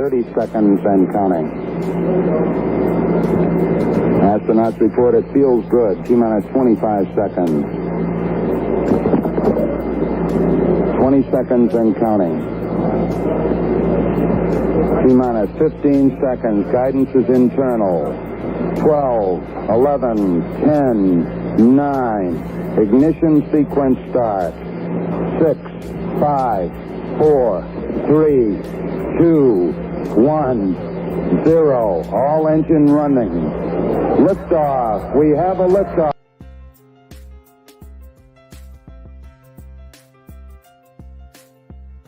30 seconds and counting. Astronauts report it feels good. T-minus 25 seconds. 20 seconds and counting. T-minus 15 seconds. Guidance is internal. 12, 11, 10, 9. Ignition sequence starts. 6, 5, 4, 3, 2, 1, 0. All engine running. Liftoff. We have a liftoff.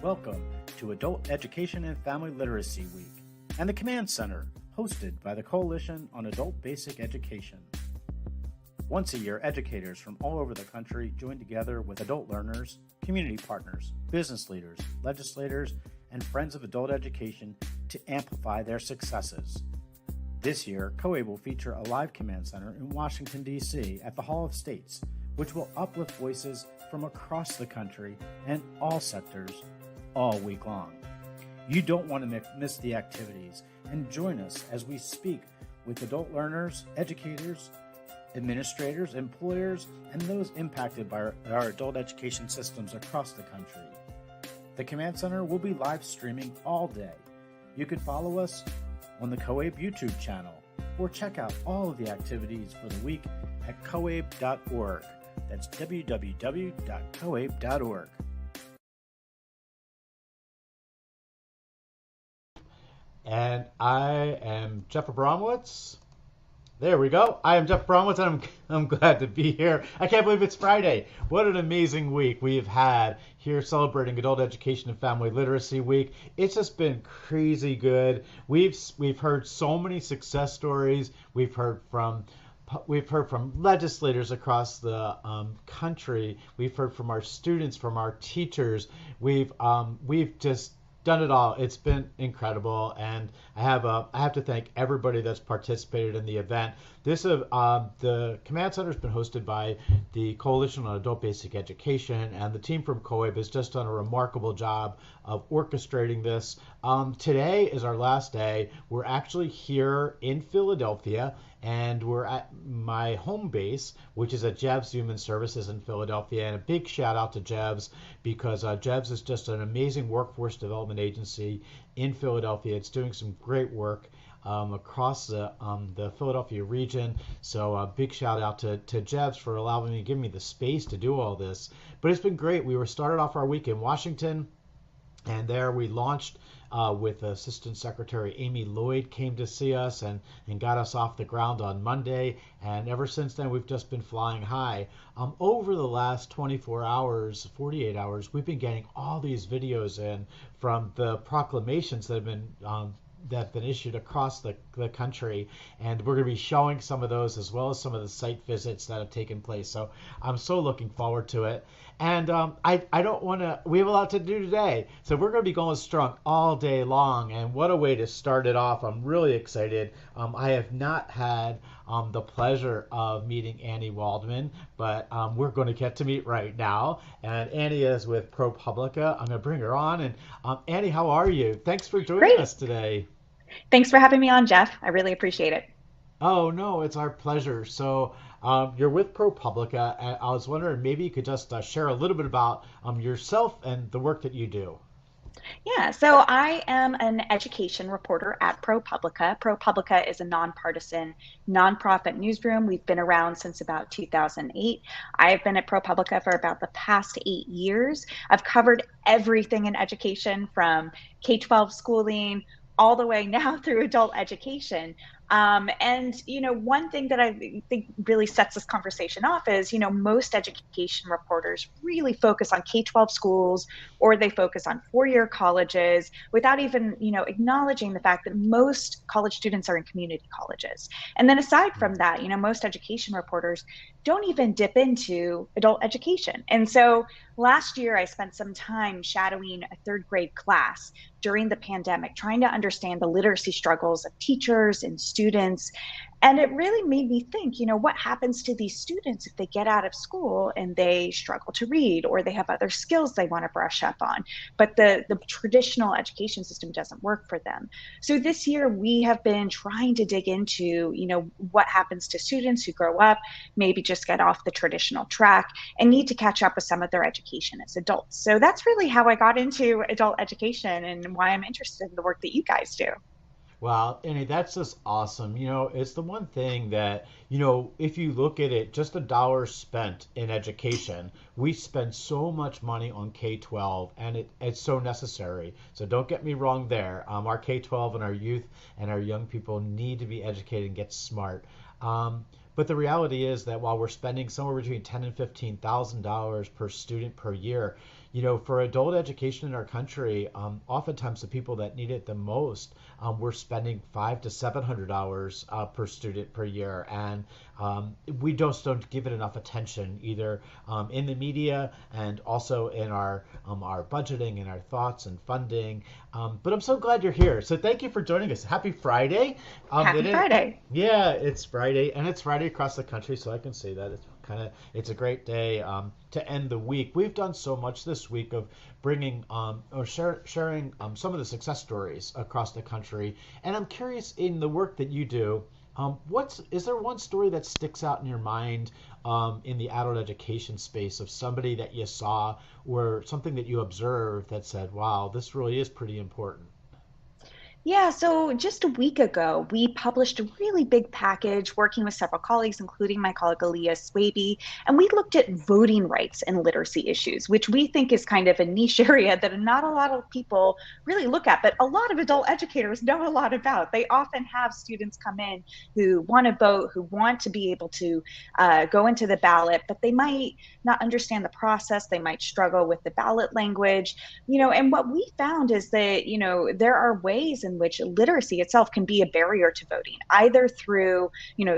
Welcome to Adult Education and Family Literacy Week and the Command Center, hosted by the Coalition on Adult Basic Education. Once a year, educators from all over the country join together with adult learners, community partners, business leaders, legislators, and friends of adult education to amplify their successes. This year, COABE will feature a live Command Center in Washington, D.C. at the Hall of States, which will uplift voices from across the country and all sectors all week long. You don't want to miss the activities, and join us as we speak with adult learners, educators, administrators, employers, and those impacted by our adult education systems across the country. The Command Center will be live streaming all day. You can follow us on the COABE YouTube channel or check out all of the activities for the week at coabe.org. That's www.coabe.org. And I am Jeff Abramowitz. There we go. I am Jeff Abramowitz, and I'm glad to be here. I can't believe it's Friday. What an amazing week we've had here celebrating Adult Education and Family Literacy Week. It's just been crazy good. We've heard so many success stories. We've heard from legislators across the country. We've heard from our students, from our teachers. We've just done it all. It's been incredible, and I have to thank everybody that's participated in the event. The Command Center has been hosted by the Coalition on Adult Basic Education, and the team from COABE has just done a remarkable job of orchestrating this. Today is our last day. We're actually here in Philadelphia, and we're at my home base, which is at Jevs Human Services in Philadelphia. And a big shout out to Jevs, because Jevs is just an amazing workforce development agency in Philadelphia. It's doing some great work across the Philadelphia region. So a big shout out to Jevs for allowing me, giving me the space to do all this. But it's been great. We started off our week in Washington, and there we launched with Assistant Secretary Amy Lloyd came to see us and got us off the ground on Monday. And ever since then, we've just been flying high. Over the last 24 hours, 48 hours, we've been getting all these videos in from the proclamations that have been issued across the country, and we're going to be showing some of those as well as some of the site visits that have taken place. So I'm so looking forward to it. And I don't want to, we have a lot to do today, so we're going to be going strong all day long, and what a way to start it off. I'm really excited. I have not had the pleasure of meeting Annie Waldman, but we're going to get to meet right now. And Annie is with ProPublica. I'm going to bring her on. And Annie, how are you? Thanks for joining us today. Thanks for having me on, Jeff. I really appreciate it. Oh, no, it's our pleasure. So you're with ProPublica, and I was wondering maybe you could just share a little bit about yourself and the work that you do. Yeah, so I am an education reporter at ProPublica. ProPublica is a nonpartisan nonprofit newsroom. We've been around since about 2008. I've been at ProPublica for about the past 8 years. I've covered everything in education, from K-12 schooling all the way now through adult education. And, one thing that I think really sets this conversation off is, most education reporters really focus on K-12 schools, or they focus on four-year colleges without even, acknowledging the fact that most college students are in community colleges. And then aside from that, most education reporters don't even dip into adult education. And so last year, I spent some time shadowing a third grade class during the pandemic, trying to understand the literacy struggles of teachers and students students. And it really made me think, what happens to these students if they get out of school and they struggle to read, or they have other skills they want to brush up on, but the traditional education system doesn't work for them. So this year we have been trying to dig into, what happens to students who grow up, maybe just get off the traditional track and need to catch up with some of their education as adults. So that's really how I got into adult education and why I'm interested in the work that you guys do. Wow, and that's just awesome. It's the one thing that, if you look at it, just a dollar spent in education, we spend so much money on K-12, and it's so necessary. So don't get me wrong there. Our K-12 and our youth and our young people need to be educated and get smart. But the reality is that while we're spending somewhere between ten and $15,000 per student per year, for adult education in our country, oftentimes the people that need it the most, we're spending $500 to $700 per student per year, and we just don't give it enough attention either in the media and also in our budgeting and our thoughts and funding. But I'm so glad you're here. So thank you for joining us. Happy Friday. Happy Friday. Yeah, it's Friday, and it's Friday across the country, so I can say that it's a great day to end the week. We've done so much this week of bringing or sharing some of the success stories across the country, and I'm curious, in the work that you do, is there one story that sticks out in your mind in the adult education space of somebody that you saw or something that you observed that said, wow, this really is pretty important? Yeah, so just a week ago, we published a really big package working with several colleagues, including my colleague Aaliyah Swaby, and we looked at voting rights and literacy issues, which we think is kind of a niche area that not a lot of people really look at, but a lot of adult educators know a lot about. They often have students come in who want to vote, who want to be able to go into the ballot, but they might not understand the process. They might struggle with the ballot language, and what we found is that, there are ways in which literacy itself can be a barrier to voting, either through,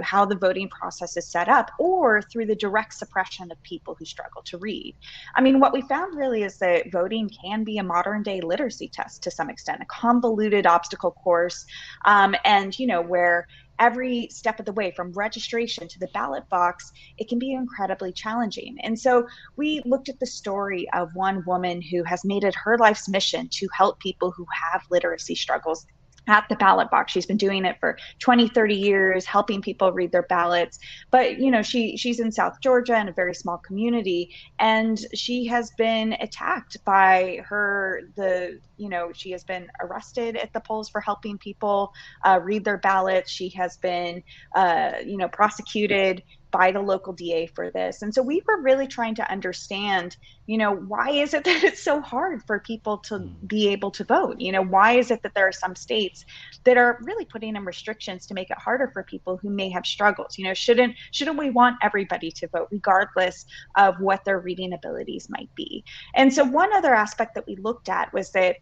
how the voting process is set up or through the direct suppression of people who struggle to read. I mean, what we found really is that voting can be a modern day literacy test to some extent, a convoluted obstacle course, and, where every step of the way from registration to the ballot box, it can be incredibly challenging. And so we looked at the story of one woman who has made it her life's mission to help people who have literacy struggles at the ballot box. She's been doing it for 20, 30 years, helping people read their ballots. But, she's in South Georgia in a very small community, and she has been attacked by she has been arrested at the polls for helping people read their ballots. She has been, prosecuted by the local DA for this. And so we were really trying to understand, why is it that it's so hard for people to be able to vote? Why is it that there are some states that are really putting in restrictions to make it harder for people who may have struggles? Shouldn't we want everybody to vote regardless of what their reading abilities might be? And so one other aspect that we looked at was that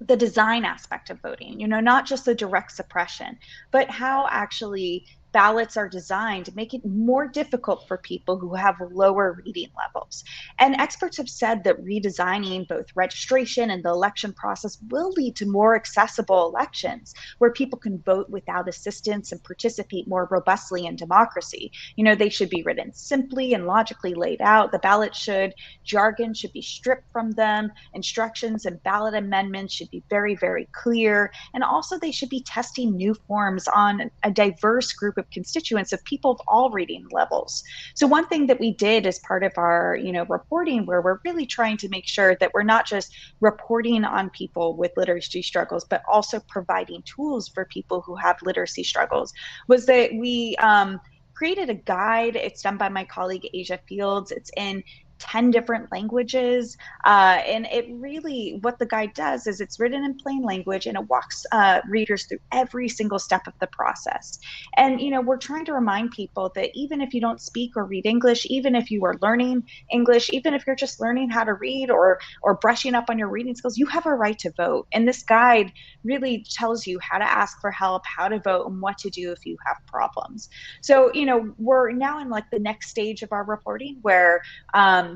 the design aspect of voting, not just the direct suppression, but how actually ballots are designed to make it more difficult for people who have lower reading levels. And experts have said that redesigning both registration and the election process will lead to more accessible elections where people can vote without assistance and participate more robustly in democracy. They should be written simply and logically laid out. The jargon should be stripped from them. Instructions and ballot amendments should be very, very clear. And also they should be testing new forms on a diverse group of constituents of people of all reading levels. So one thing that we did as part of our, reporting, where we're really trying to make sure that we're not just reporting on people with literacy struggles, but also providing tools for people who have literacy struggles, was that we created a guide. It's done by my colleague Asia Fields. It's in 10 different languages. And it really, what the guide does is it's written in plain language, and it walks readers through every single step of the process. And, we're trying to remind people that even if you don't speak or read English, even if you are learning English, even if you're just learning how to read or brushing up on your reading skills, you have a right to vote. And this guide really tells you how to ask for help, how to vote, and what to do if you have problems. So, we're now in like the next stage of our reporting where,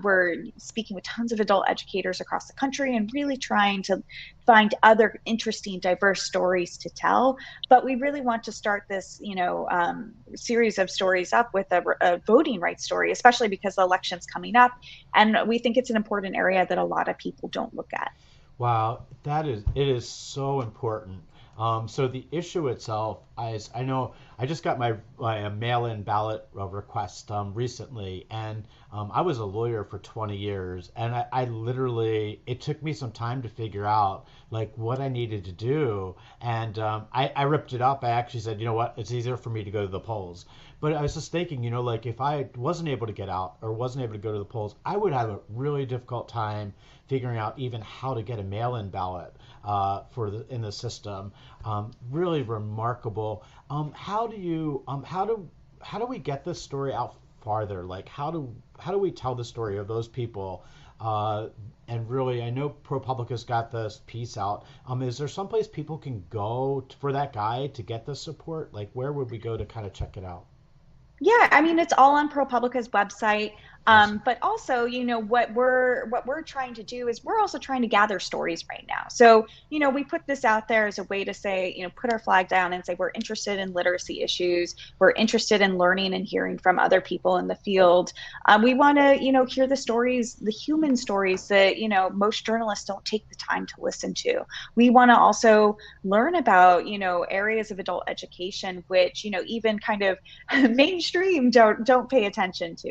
We're speaking with tons of adult educators across the country and really trying to find other interesting, diverse stories to tell. But we really want to start this, series of stories up with a voting rights story, especially because the election's coming up. And we think it's an important area that a lot of people don't look at. Wow, it is so important. So the issue itself, I know I just got my mail-in ballot request recently, and I was a lawyer for 20 years, and I literally, it took me some time to figure out like what I needed to do, and I ripped it up. I actually said, you know what, it's easier for me to go to the polls. But I was just thinking, like if I wasn't able to get out or wasn't able to go to the polls, I would have a really difficult time figuring out even how to get a mail-in ballot in the system. Really remarkable. How do we get this story out farther? Like how do we tell the story of those people? And really, I know ProPublica's got this piece out. Is there someplace people can go for that guide to get the support? Like where would we go to kind of check it out? Yeah, I mean, it's all on ProPublica's website. Awesome. But also, what we're trying to do is we're also trying to gather stories right now. So, we put this out there as a way to say, put our flag down and say we're interested in literacy issues. We're interested in learning and hearing from other people in the field. We want to, hear the stories, the human stories that, most journalists don't take the time to listen to. We want to also learn about, areas of adult education, which, even kind of mainstream don't pay attention to,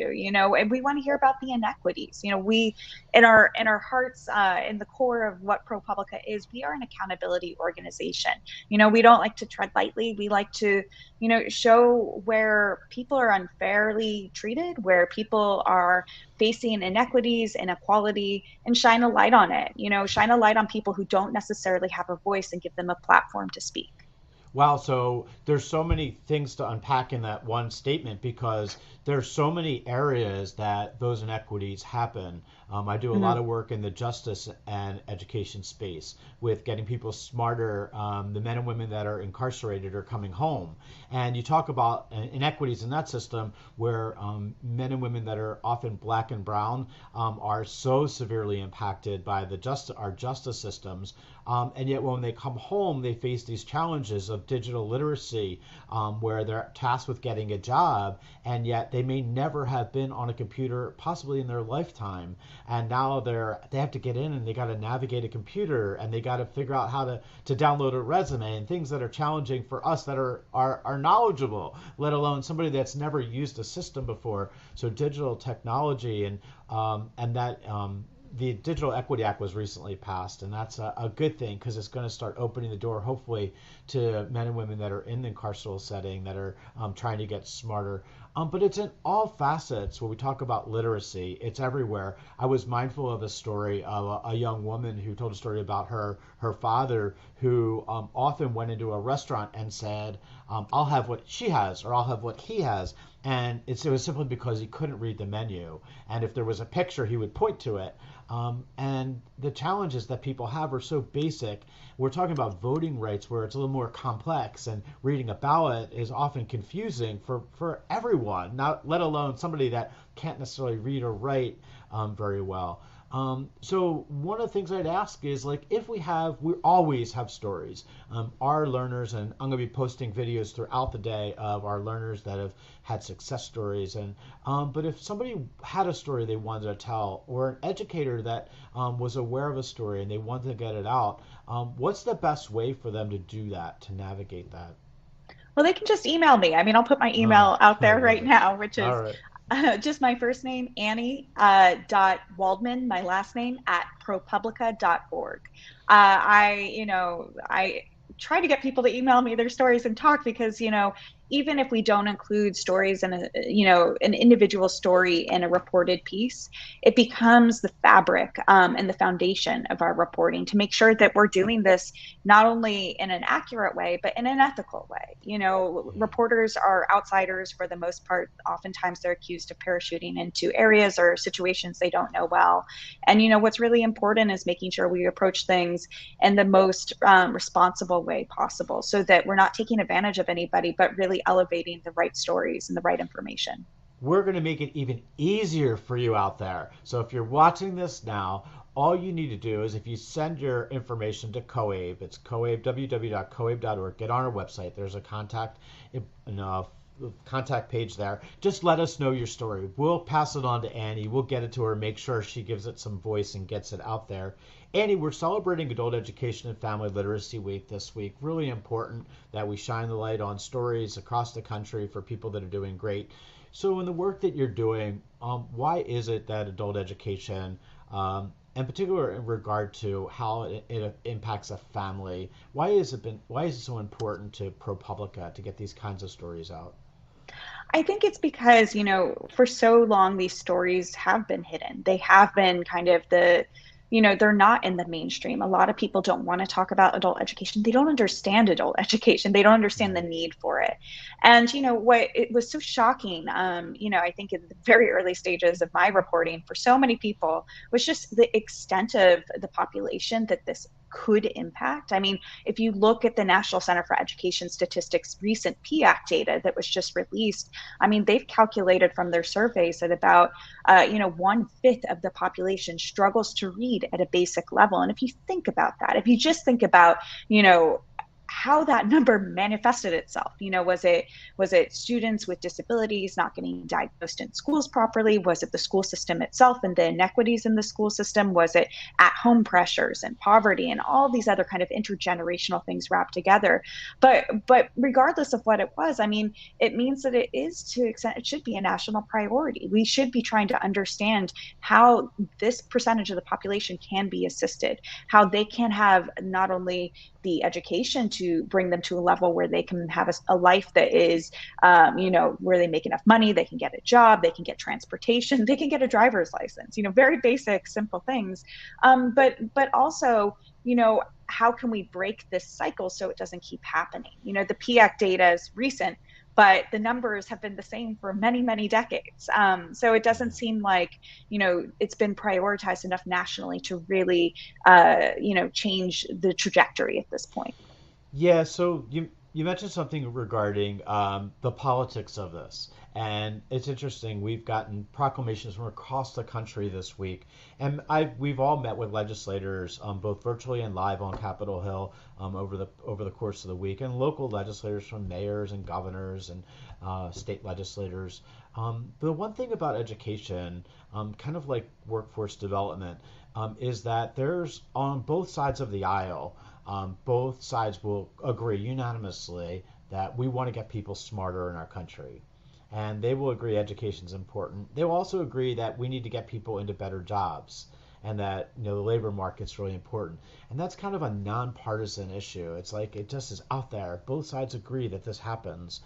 and we want to hear about the inequities. We in our hearts, in the core of what ProPublica is, we are an accountability organization. We don't like to tread lightly. We like to show where people are unfairly treated, where people are facing inequities, inequality, and shine a light on it. Shine a light on people who don't necessarily have a voice and give them a platform to speak. Wow, so there's so many things to unpack in that one statement because there's so many areas that those inequities happen. I do a lot of work in the justice and education space with getting people smarter. The men and women that are incarcerated are coming home. And you talk about inequities in that system where men and women that are often black and brown are so severely impacted by our justice systems. And yet when they come home, they face these challenges of digital literacy where they're tasked with getting a job, and yet they may never have been on a computer possibly in their lifetime. And now they have to get in and they got to navigate a computer and they got to figure out how to download a resume and things that are challenging for us that are knowledgeable, let alone somebody that's never used a system before. So digital technology and that the Digital Equity Act was recently passed, and that's a good thing because it's going to start opening the door, hopefully, to men and women that are in the carceral setting that are trying to get smarter. But it's in all facets when we talk about literacy. It's everywhere. I was mindful of a story of a young woman who told a story about her father who often went into a restaurant and said, I'll have what she has or I'll have what he has. And it was simply because he couldn't read the menu. And if there was a picture, he would point to it. And the challenges that people have are so basic. We're talking about voting rights where it's a little more complex, and reading a ballot is often confusing for everyone, not let alone somebody that can't necessarily read or write very well. So one of the things I'd ask is like if we always have stories. Our learners, and I'm going to be posting videos throughout the day of our learners that have had success stories. And but if somebody had a story they wanted to tell, or an educator that was aware of a story and they wanted to get it out, what's the best way for them to do that, to navigate that? Well, they can just email me. I mean, I'll put my email out I there love right it. now, which is All right. just my first name, Annie, dot Waldman, my last name, at propublica.org. I try to get people to email me their stories and talk because, even if we don't include stories in an individual story in a reported piece, it becomes the fabric and the foundation of our reporting to make sure that we're doing this not only in an accurate way, but in an ethical way. Reporters are outsiders for the most part. Oftentimes they're accused of parachuting into areas or situations they don't know well. And, what's really important is making sure we approach things in the most responsible way possible so that we're not taking advantage of anybody, but really elevating the right stories and the right information. we're going to make it even easier for you out there. So if you're watching this now, all you need to do is if you send your information to COABE, it's COABE, www.coabe.org, get on our website. There's a contact page there. Just let us know your story. We'll pass it on to Annie. We'll get it to her, make sure she gives it some voice and gets it out there. Annie, we're celebrating Adult Education and Family Literacy Week this week. Really important that we shine the light on stories across the country for people that are doing great. So in the work that you're doing, why is it that adult education, in particular in regard to how it impacts a family, why is it so important to ProPublica to get these kinds of stories out? I think it's because, for so long, these stories have been hidden. They have been kind of they're not in the mainstream. A lot of people don't want to talk about adult education. They don't understand adult education. They don't understand the need for it. And, what it was so shocking, I think in the very early stages of my reporting for so many people was just the extent of the population that this could impact. I mean, if you look at the National Center for Education Statistics recent PAC data that was just released, I mean, they've calculated from their surveys that about, 1/5 of the population struggles to read at a basic level. And if you think about that, if you just think about, how that number manifested itself, was it students with disabilities not getting diagnosed in schools properly? Was it the school system itself and the inequities in the school system? Was it at home pressures and poverty and all these other kind of intergenerational things wrapped together? But regardless of what it was, I mean, it means that it should be a national priority. We should be trying to understand how this percentage of the population can be assisted, how they can have not only the education to bring them to a level where they can have a life that is, where they make enough money, they can get a job, they can get transportation, they can get a driver's license, very basic, simple things. But also, how can we break this cycle so it doesn't keep happening? The PIAC data is recent, but the numbers have been the same for many, many decades. So it doesn't seem like, it's been prioritized enough nationally to really, change the trajectory at this point. Yeah, so you mentioned something regarding the politics of this, and it's interesting. We've gotten proclamations from across the country this week, and we've all met with legislators, both virtually and live on Capitol Hill, over the course of the week, and local legislators from mayors and governors and state legislators. The one thing about education, kind of like workforce development, is that there's on both sides of the aisle. Both sides will agree unanimously that we want to get people smarter in our country. And they will agree education is important. They will also agree that we need to get people into better jobs and that the labor market's really important. And that's kind of a nonpartisan issue. It's like it just is out there. Both sides agree that this happens.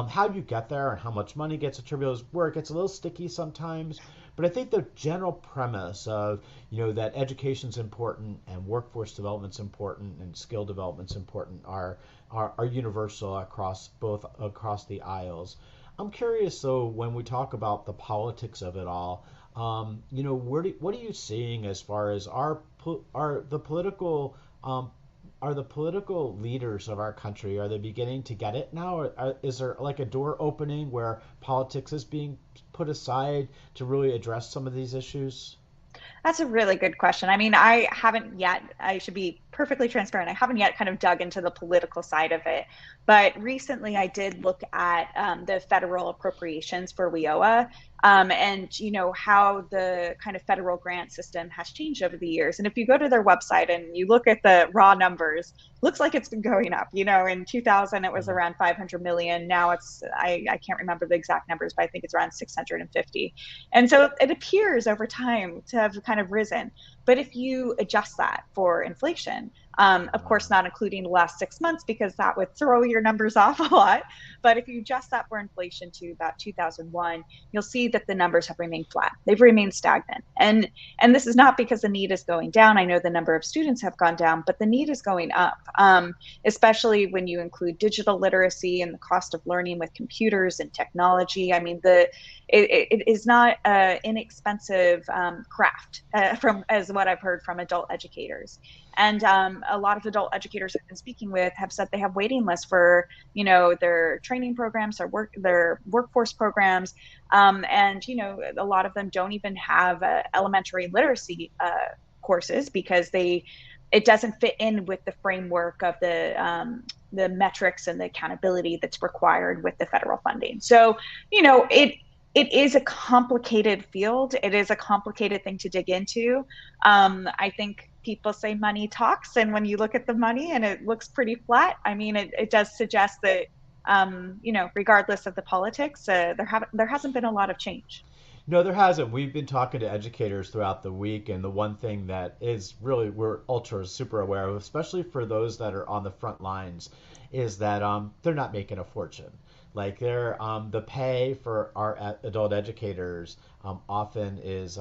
How you get there and how much money gets attributed is where it gets a little sticky sometimes. But I think the general premise of that education's important and workforce development's important and skill development's important are universal across the aisles. I'm curious though when we talk about the politics of it all, what are you seeing as far as the political are the political leaders of our country, are they beginning to get it now? Is there like a door opening where politics is being put aside to really address some of these issues? That's a really good question. I mean, I should be perfectly transparent. I haven't yet kind of dug into the political side of it. But recently I did look at the federal appropriations for WIOA, and, how the kind of federal grant system has changed over the years. And if you go to their website and you look at the raw numbers, looks like it's been going up. In 2000, it was around 500 million. Now I can't remember the exact numbers, but I think it's around 650. And so it appears over time to have kind of risen. But if you adjust that for inflation, of course, not including the last 6 months, because that would throw your numbers off a lot. But if you adjust that for inflation to about 2001, you'll see that the numbers have remained flat. They've remained stagnant. And this is not because the need is going down. I know the number of students have gone down, but the need is going up, especially when you include digital literacy and the cost of learning with computers and technology. I mean, it is not an inexpensive craft, as what I've heard from adult educators. And a lot of adult educators I've been speaking with have said they have waiting lists for, their training programs, their workforce programs. And, a lot of them don't even have elementary literacy courses because it doesn't fit in with the framework of the metrics and the accountability that's required with the federal funding. So, it is a complicated field. It is a complicated thing to dig into. I think people say money talks, and when you look at the money and it looks pretty flat, I mean, it does suggest that, regardless of the politics, there hasn't been a lot of change. No, there hasn't. We've been talking to educators throughout the week, and the one thing that is really we're ultra super aware of, especially for those that are on the front lines, is that they're not making a fortune. Like the pay for our adult educators often is,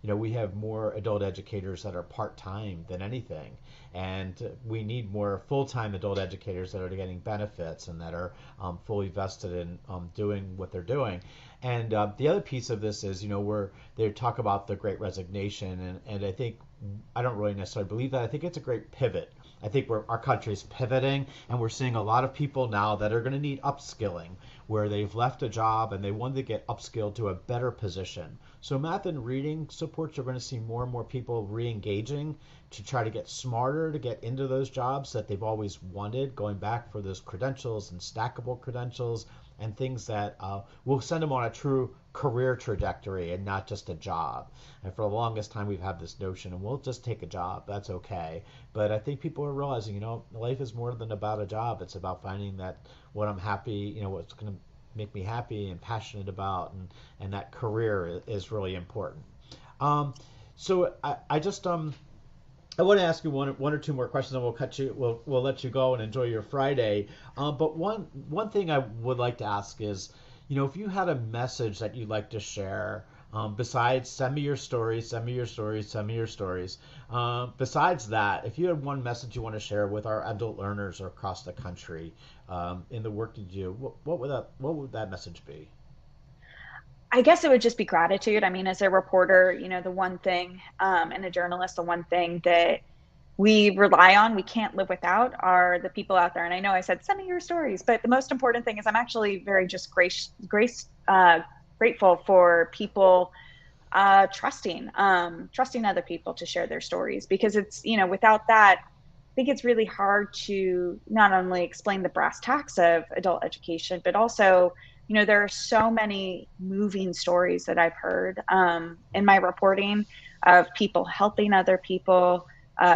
we have more adult educators that are part time than anything, and we need more full time adult educators that are getting benefits and that are fully vested in doing what they're doing. And the other piece of this is, they talk about the Great Resignation, and I think I don't really necessarily believe that. I think it's a great pivot. I think our country is pivoting, and we're seeing a lot of people now that are going to need upskilling, where they've left a job and they want to get upskilled to a better position. So math and reading supports, you're going to see more and more people re-engaging to try to get smarter to get into those jobs that they've always wanted, going back for those credentials and stackable credentials and things that will send them on a true career trajectory and not just a job. And for the longest time, we've had this notion, and we'll just take a job. That's okay. But I think people are realizing, life is more than about a job. It's about finding that what I'm happy, what's going to make me happy and passionate about, and that career is really important. So I just I want to ask you one or two more questions, and we'll let you go and enjoy your Friday. But one thing I would like to ask is, if you had a message that you'd like to share, besides send me your stories, send me your stories, send me your stories. Besides that, if you had one message you want to share with our adult learners across the country in the work you do, what would that message be? I guess it would just be gratitude. I mean, as a reporter, the one thing, and a journalist, the one thing that we rely on, we can't live without, are the people out there. And I know I said, send me your stories, but the most important thing is I'm actually very just grateful for people trusting other people to share their stories, because it's, without that, I think it's really hard to not only explain the brass tacks of adult education, but also, there are so many moving stories that I've heard in my reporting of people helping other people,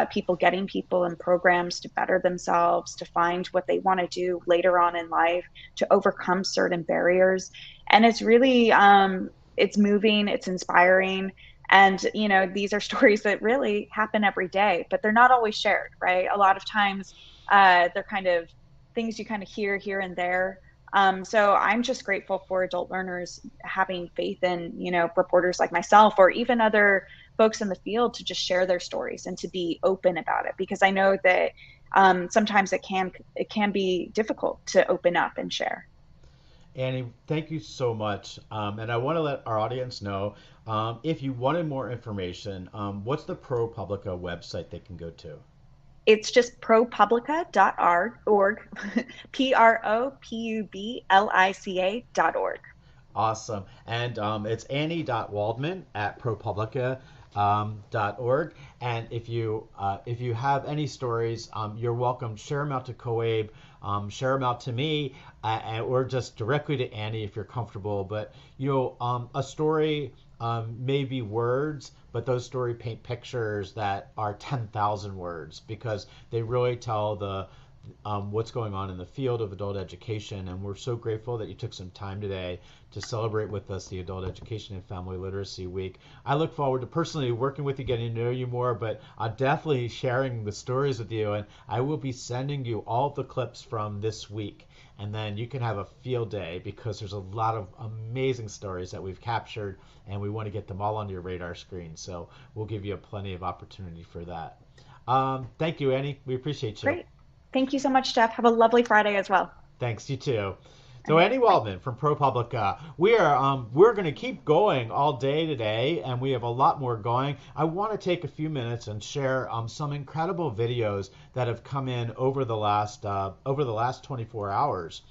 people getting people in programs to better themselves, to find what they want to do later on in life, to overcome certain barriers. And it's really, it's moving, it's inspiring. And, these are stories that really happen every day, but they're not always shared, right? A lot of times they're kind of things you kind of hear here and there. So I'm just grateful for adult learners having faith in, reporters like myself, or even other folks in the field, to just share their stories and to be open about it, because I know that sometimes it can be difficult to open up and share. Annie, thank you so much. And I want to let our audience know, if you wanted more information, what's the ProPublica website they can go to? It's just propublica.org, PROPUBLICA.org. Awesome. And it's Annie.Waldman at ProPublica.org. And if you have any stories, you're welcome. Share them out to Coabe, share them out to me, or just directly to Annie if you're comfortable. But a story may be words, but those stories paint pictures that are 10,000 words, because they really tell the what's going on in the field of adult education. And we're so grateful that you took some time today to celebrate with us the Adult Education and Family Literacy Week. I look forward to personally working with you, getting to know you more, but definitely sharing the stories with you. And I will be sending you all the clips from this week. And then you can have a field day, because there's a lot of amazing stories that we've captured, and we want to get them all on your radar screen. So we'll give you plenty of opportunity for that. Thank you, Annie. We appreciate you. Great. Thank you so much, Jeff. Have a lovely Friday as well. Thanks, you too. So Andy Waldman from ProPublica, we're going to keep going all day today, and we have a lot more going. I want to take a few minutes and share some incredible videos that have come in over the last 24 hours.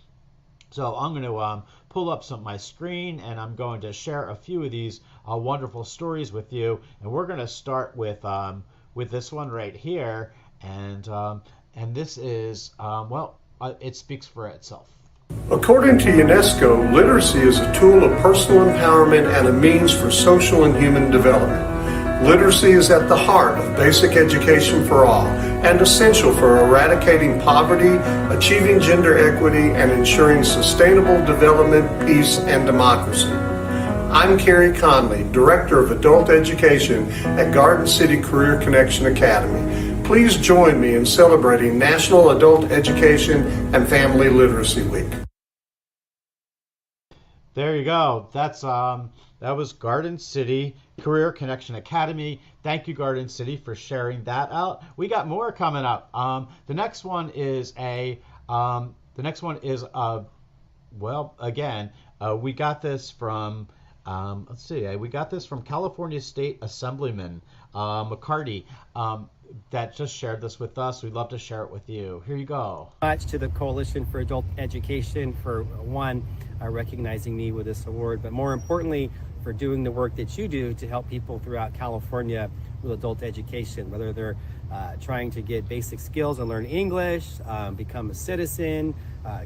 So I'm going to pull up my screen, and I'm going to share a few of these wonderful stories with you. And we're going to start with this one right here, and this is it speaks for itself. According to UNESCO, literacy is a tool of personal empowerment and a means for social and human development. Literacy is at the heart of basic education for all and essential for eradicating poverty, achieving gender equity, and ensuring sustainable development, peace, and democracy. I'm Kerry Conley, Director of Adult Education at Garden City Career Connection Academy. Please join me in celebrating National Adult Education and Family Literacy Week. There you go. That was Garden City Career Connection Academy. Thank you, Garden City, for sharing that out. We got more coming up. The next one is we got this from we got this from California State Assemblyman McCarty. That just shared this with us. We'd love to share it with you. Here you go. Much to the Coalition for Adult Education for recognizing me with this award, but more importantly, for doing the work that you do to help people throughout California with adult education, whether they're trying to get basic skills and learn English, become a citizen,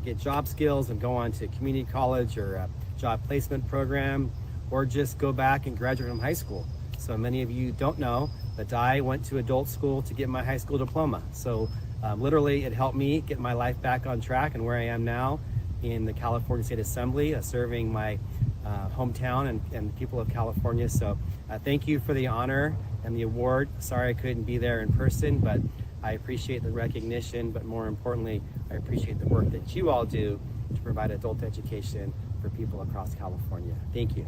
get job skills and go on to community college or a job placement program, or just go back and graduate from high school. So many of you don't know, but I went to adult school to get my high school diploma. So literally it helped me get my life back on track and where I am now in the California State Assembly, serving my hometown and the people of California. So thank you for the honor and the award. Sorry I couldn't be there in person, but I appreciate the recognition, but more importantly, I appreciate the work that you all do to provide adult education for people across California. Thank you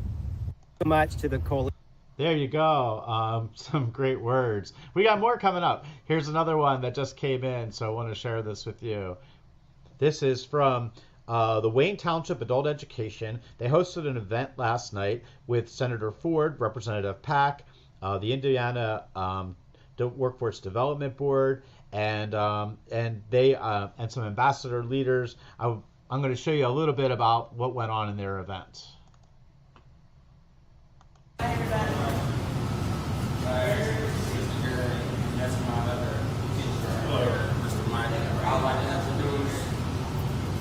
so much to the Coalition. There you go. Some great words. We got more coming up. Here's another one that just came in, so I want to share this with you. This is from the Wayne Township Adult Education. They hosted an event last night with Senator Ford, Representative Pack, the Indiana Workforce Development Board, and some ambassador leaders. I'm going to show you a little bit about what went on in their event. Hi, everybody. That's my other teacher, Mr. Mike. I would like to introduce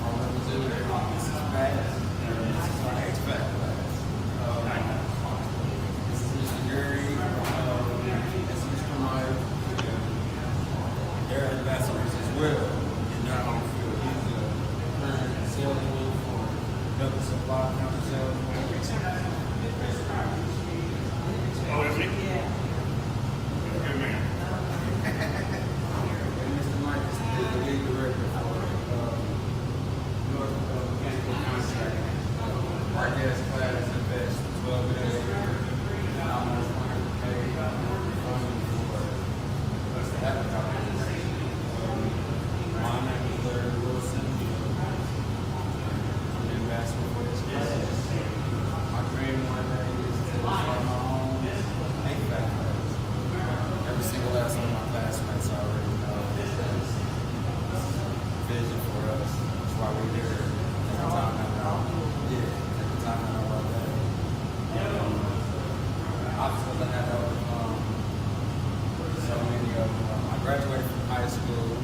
our representative, Mrs. Bass, and this is our HVAC class. This is Mr. Gary, this is Mr. Mike. They're ambassadors as well in their own field. He's a current salesman for another supply company salesman. Oh, is he? Yeah. Good man. And Mr. Mike is the lead director for North Mechanical Contracting. Our gas class invest 12 days a year. And almost 100K funding for us to have a company. My name is Larry Wilson. I'm the ambassador for this class. My dream one day is to start my own HVAC class. Every single last one of my classmates already know this is vision for us. That's why we're here. Take the time to know. Yeah, take the time to know about that. Obstacles I had to overcome. So many of them. I graduated from high school.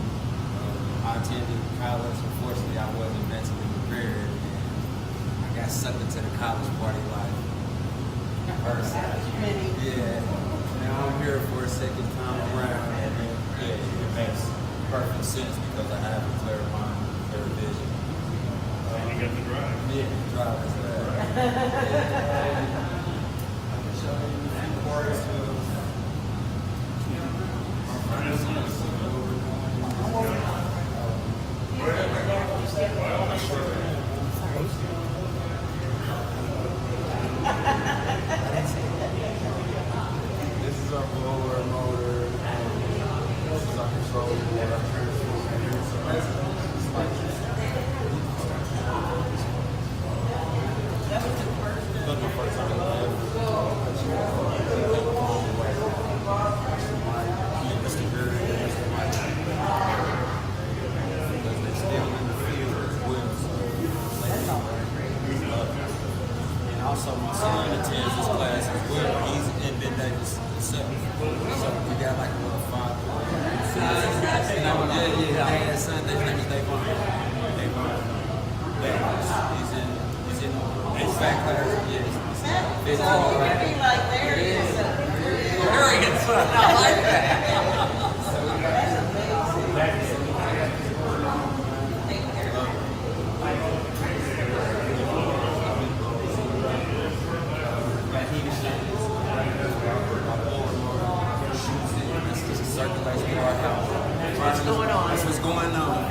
I attended college. Unfortunately, I wasn't mentally prepared. And I got sucked into the college party life. Yeah. Now I'm here for a second time around, and yeah, it makes perfect sense because I have a clear mind, clear vision. And you got the drive. Yeah, drive as well. I can show you a few words of our business and what we're doing. This is our blower motor. This is our control board, our transformer. So that's like That's my first time live. Mr. Gary, Mr. Mike. Because they're still in the field as well. And also my son attends this class as well. He's in Ben Davis himself. So we got like a little father. Yeah, I had a son, his name is Davon. He's in fat class. Yes. He's like there he is. Arrogance. I like that. Circulation in our house. What's going on? That's what's going on.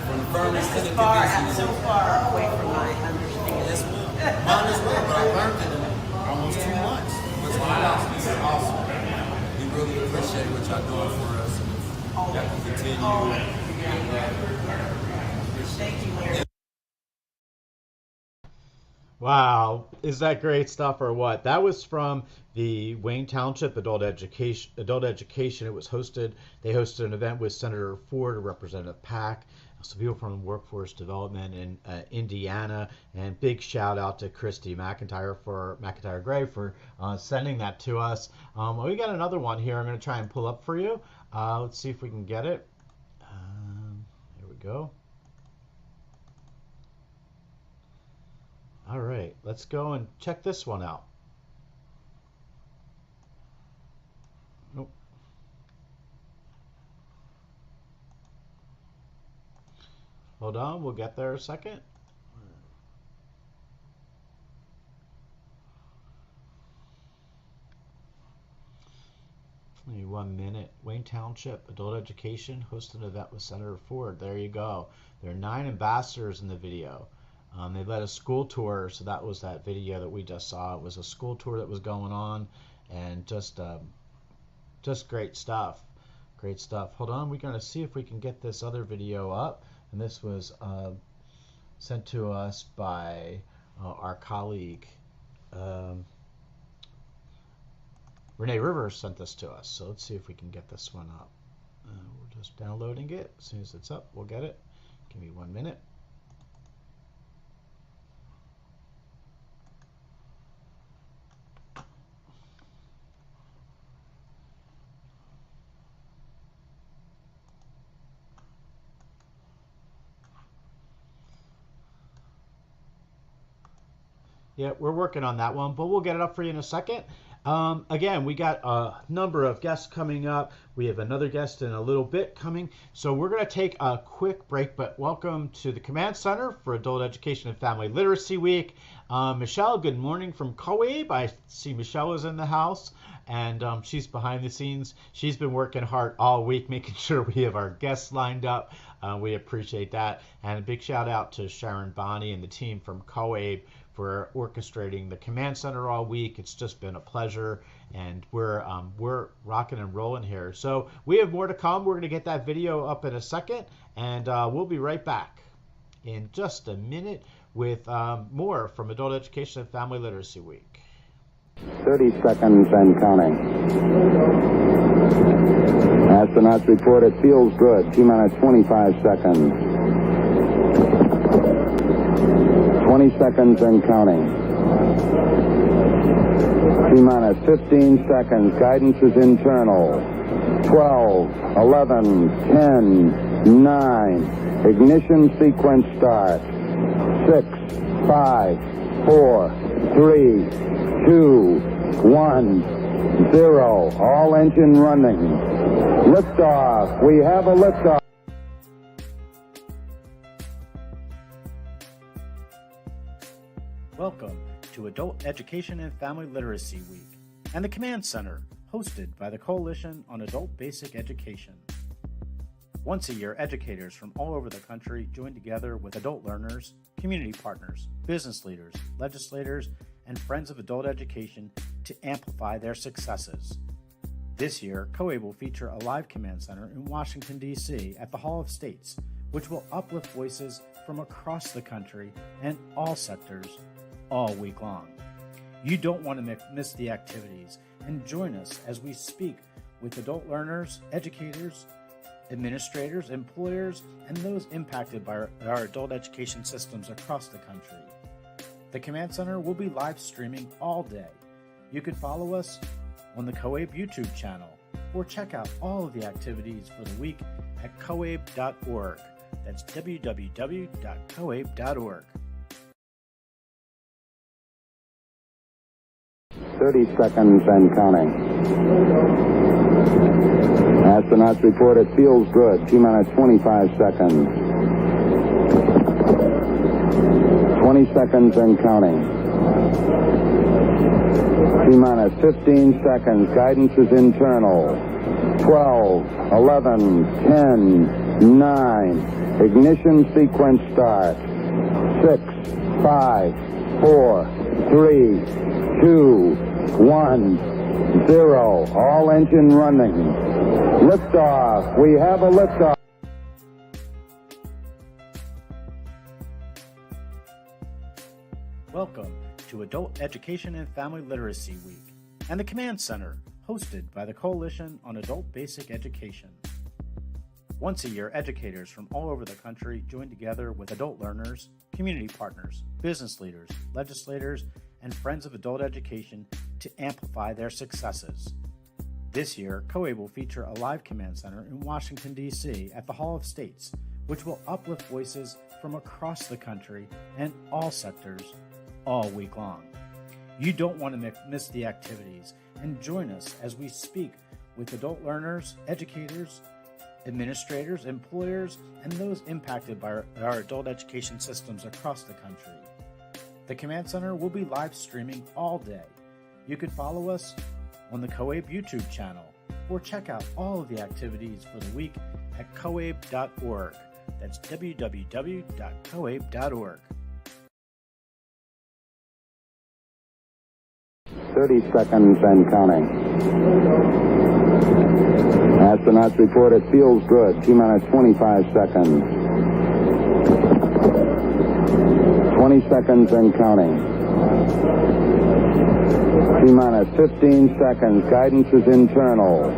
From the furnace to the convenience. So far away from my understanding. Yes, ma'am. Mine as well, but I learned it in almost 2 months. Which is awesome. We really appreciate what y'all doing for us. Y'all can continue. Thank you, Larry. Wow, is that great stuff or what? That was from the Wayne Township Adult Education. It was hosted. They hosted an event with Senator Ford, Representative Pack, some people from Workforce Development in Indiana, and big shout out to Christy McIntyre Gray for sending that to us. We got another one here. I'm going to try and pull up for you. Let's see if we can get it. Here we go. All right, let's go and check this one out. Nope. Hold on, we'll get there a second. Give me 1 minute. Wayne Township Adult Education hosted an event with Senator Ford. There you go. There are 9 ambassadors in the video. They led a school tour, so that was that video that we just saw. It was a school tour that was going on, and just great stuff. Great stuff. Hold on, we're going to see if we can get this other video up. And this was sent to us by our colleague Renee Rivers sent this to us. So let's see if we can get this one up. We're just downloading it. As soon as it's up, we'll get it. Give me 1 minute. Yeah, we're working on that one, but we'll get it up for you in a second. Again, we got a number of guests coming up. We have another guest in a little bit coming. So we're going to take a quick break, but welcome to the Command Center for Adult Education and Family Literacy Week. Michelle, good morning from COABE. I see Michelle is in the house, and she's behind the scenes. She's been working hard all week, making sure we have our guests lined up. We appreciate that. And a big shout out to Sharon Bonney and the team from COABE for orchestrating the Command Center all week. It's just been a pleasure, and we're rocking and rolling here. So we have more to come. We're going to get that video up in a second, and we'll be right back in just a minute with more from Adult Education and Family Literacy Week. 30 seconds and counting. Astronauts report it feels good. T-minus 25 seconds. 20 seconds and counting. T-minus 15 seconds. Guidance is internal. 12, 11, 10, 9. Ignition sequence start. 6, 5, 4, 3, 2, 1, 0. All engine running. Liftoff. We have a liftoff. Welcome to Adult Education and Family Literacy Week and the Command Center, hosted by the Coalition on Adult Basic Education. Once a year, educators from all over the country join together with adult learners, community partners, business leaders, legislators, and friends of adult education to amplify their successes. This year, COABE will feature a live Command Center in Washington, D.C. at the Hall of States, which will uplift voices from across the country and all sectors all week long. You don't want to miss the activities, and join us as we speak with adult learners, educators, administrators, employers, and those impacted by our adult education systems across the country. The Command Center will be live streaming all day. You can follow us on the COABE YouTube channel or check out all of the activities for the week at coabe.org. That's www.coabe.org. 30 seconds and counting. Astronauts report it feels good. T-minus 25 seconds. 20 seconds and counting. T-minus 15 seconds. Guidance is internal. 12, 11, 10, 9. Ignition sequence start. 6, 5, 4, 3, 2, 1, 0. All engine running. Liftoff. We have a liftoff. Welcome to Adult Education and Family Literacy Week and the Command Center, hosted by the Coalition on Adult Basic Education. Once a year, educators from all over the country join together with adult learners, community partners, business leaders, legislators, and friends of adult education to amplify their successes. This year, COABE will feature a live Command Center in Washington, D.C. at the Hall of States, which will uplift voices from across the country and all sectors all week long. You don't want to miss the activities, and join us as we speak with adult learners, educators, administrators, employers, and those impacted by our adult education systems across the country. The Command Center will be live streaming all day. You can follow us on the COABE YouTube channel or check out all of the activities for the week at coabe.org. That's www.coabe.org. 30 seconds and counting. Astronauts report it feels good. T-minus 25 seconds. 20 seconds and counting. T-minus 15 seconds. Guidance is internal.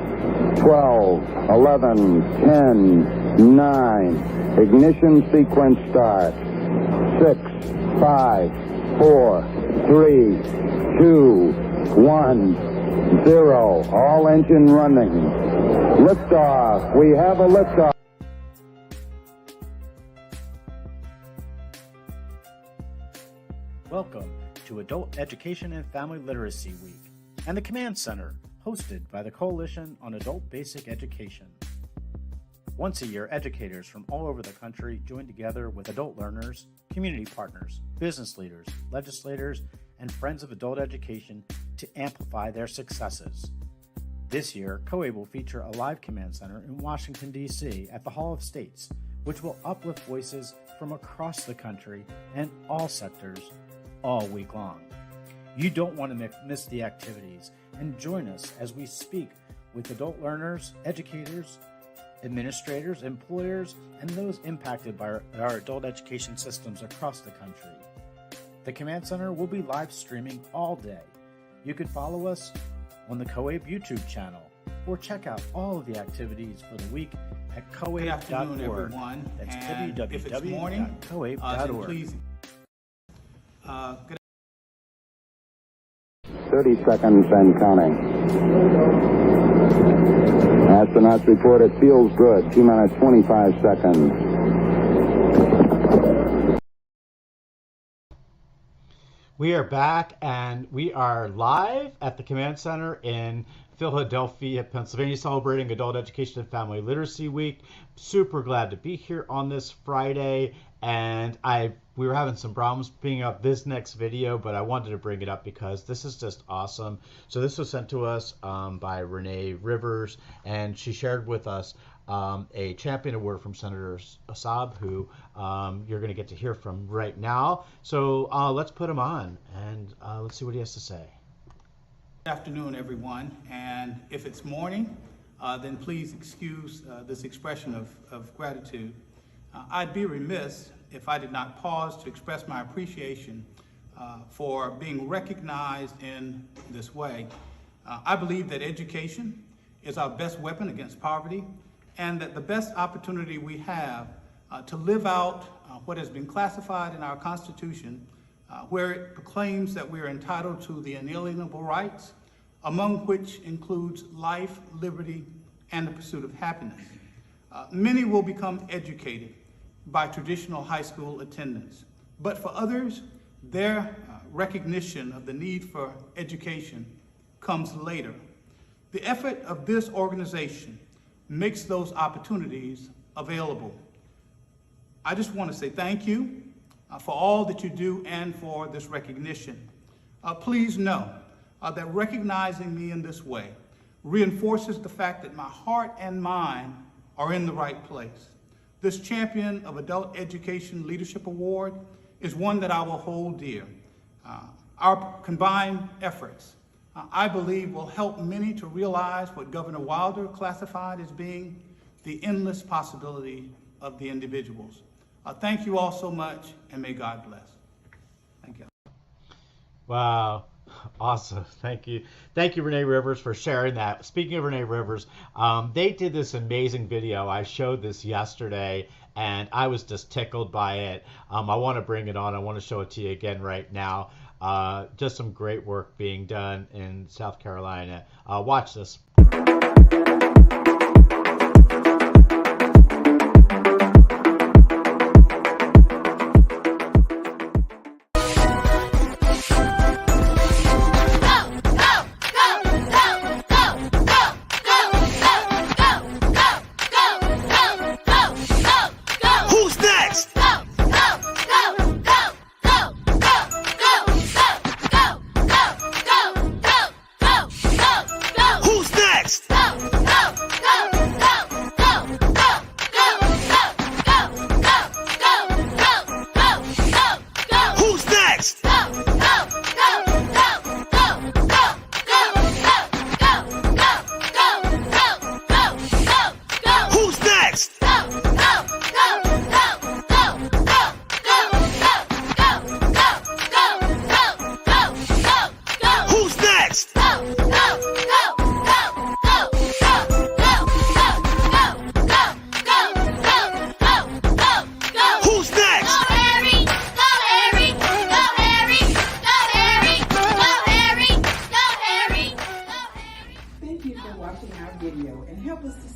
12, 11, 10, 9. Ignition sequence start. 6, 5, 4, 3, 2, 1, 0. All engine running. Liftoff. We have a liftoff. Welcome to Adult Education and Family Literacy Week and the Command Center, hosted by the Coalition on Adult Basic Education. Once a year, educators from all over the country join together with adult learners, community partners, business leaders, legislators, and friends of adult education to amplify their successes. This year, COABE will feature a live Command Center in Washington, D.C. at the Hall of States, which will uplift voices from across the country and all sectors all week long. You don't want to miss the activities, and join us as we speak with adult learners, educators, administrators, employers, and those impacted by our adult education systems across the country. The Command Center will be live streaming all day. You can follow us on the COABE YouTube channel or check out all of the activities for the week at coabe.org. Good afternoon, everyone. That's And if it's morning, then www.coabe.org. please. Good 30 seconds and counting. Astronauts report it feels good. T-minus 25 seconds. We are back, and we are live at the Command Center in Philadelphia, Pennsylvania, celebrating Adult Education and Family Literacy Week. Super glad to be here on this Friday, and we were having some problems bringing up this next video, but I wanted to bring it up because this is just awesome. So this was sent to us by Renee Rivers, and she shared with us a champion award from Senator Saab, who you're going to get to hear from right now. So let's put him on, and let's see what he has to say. Good afternoon, everyone. And if it's morning, then please excuse this expression of gratitude. I'd be remiss if I did not pause to express my appreciation for being recognized in this way. I believe that education is our best weapon against poverty, and that the best opportunity we have to live out what has been classified in our Constitution, where it proclaims that we are entitled to the inalienable rights, among which includes life, liberty, and the pursuit of happiness. Many will become educated by traditional high school attendance, but for others, their recognition of the need for education comes later. The effort of this organization makes those opportunities available. I just want to say thank you for all that you do and for this recognition. Please know that recognizing me in this way reinforces the fact that my heart and mind are in the right place. This Champion of Adult Education Leadership Award is one that I will hold dear. Our combined efforts, I believe, will help many to realize what Governor Wilder classified as being the endless possibility of the individuals. Thank you all so much, and may God bless. Thank you. Wow. Awesome. Thank you. Thank you, Renee Rivers, for sharing that. Speaking of Renee Rivers, they did this amazing video. I showed this yesterday, and I was just tickled by it. I want to bring it on. I want to show it to you again right now. Just some great work being done in South Carolina. Watch this.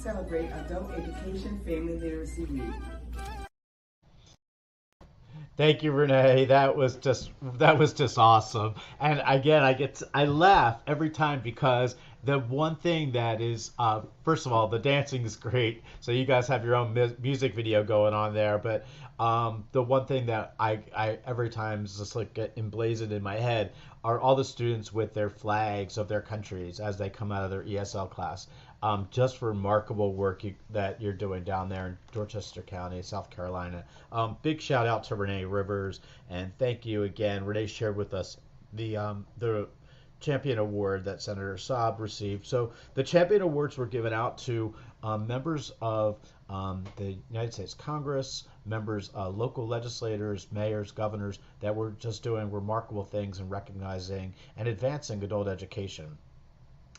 Celebrate Adult Education Family Literacy Week. Thank you, Renee. That was just awesome. And again, I laugh every time because the one thing that is, first of all, the dancing is great. So you guys have your own music video going on there. But the one thing that I every time is just like get emblazoned in my head are all the students with their flags of their countries as they come out of their ESL class. Just remarkable work that you're doing down there in Dorchester County, South Carolina. Big shout out to Renee Rivers, and thank you again. Renee shared with us the Champion Award that Senator Saab received. So the Champion Awards were given out to members of the United States Congress, members, local legislators, mayors, governors that were just doing remarkable things and recognizing and advancing adult education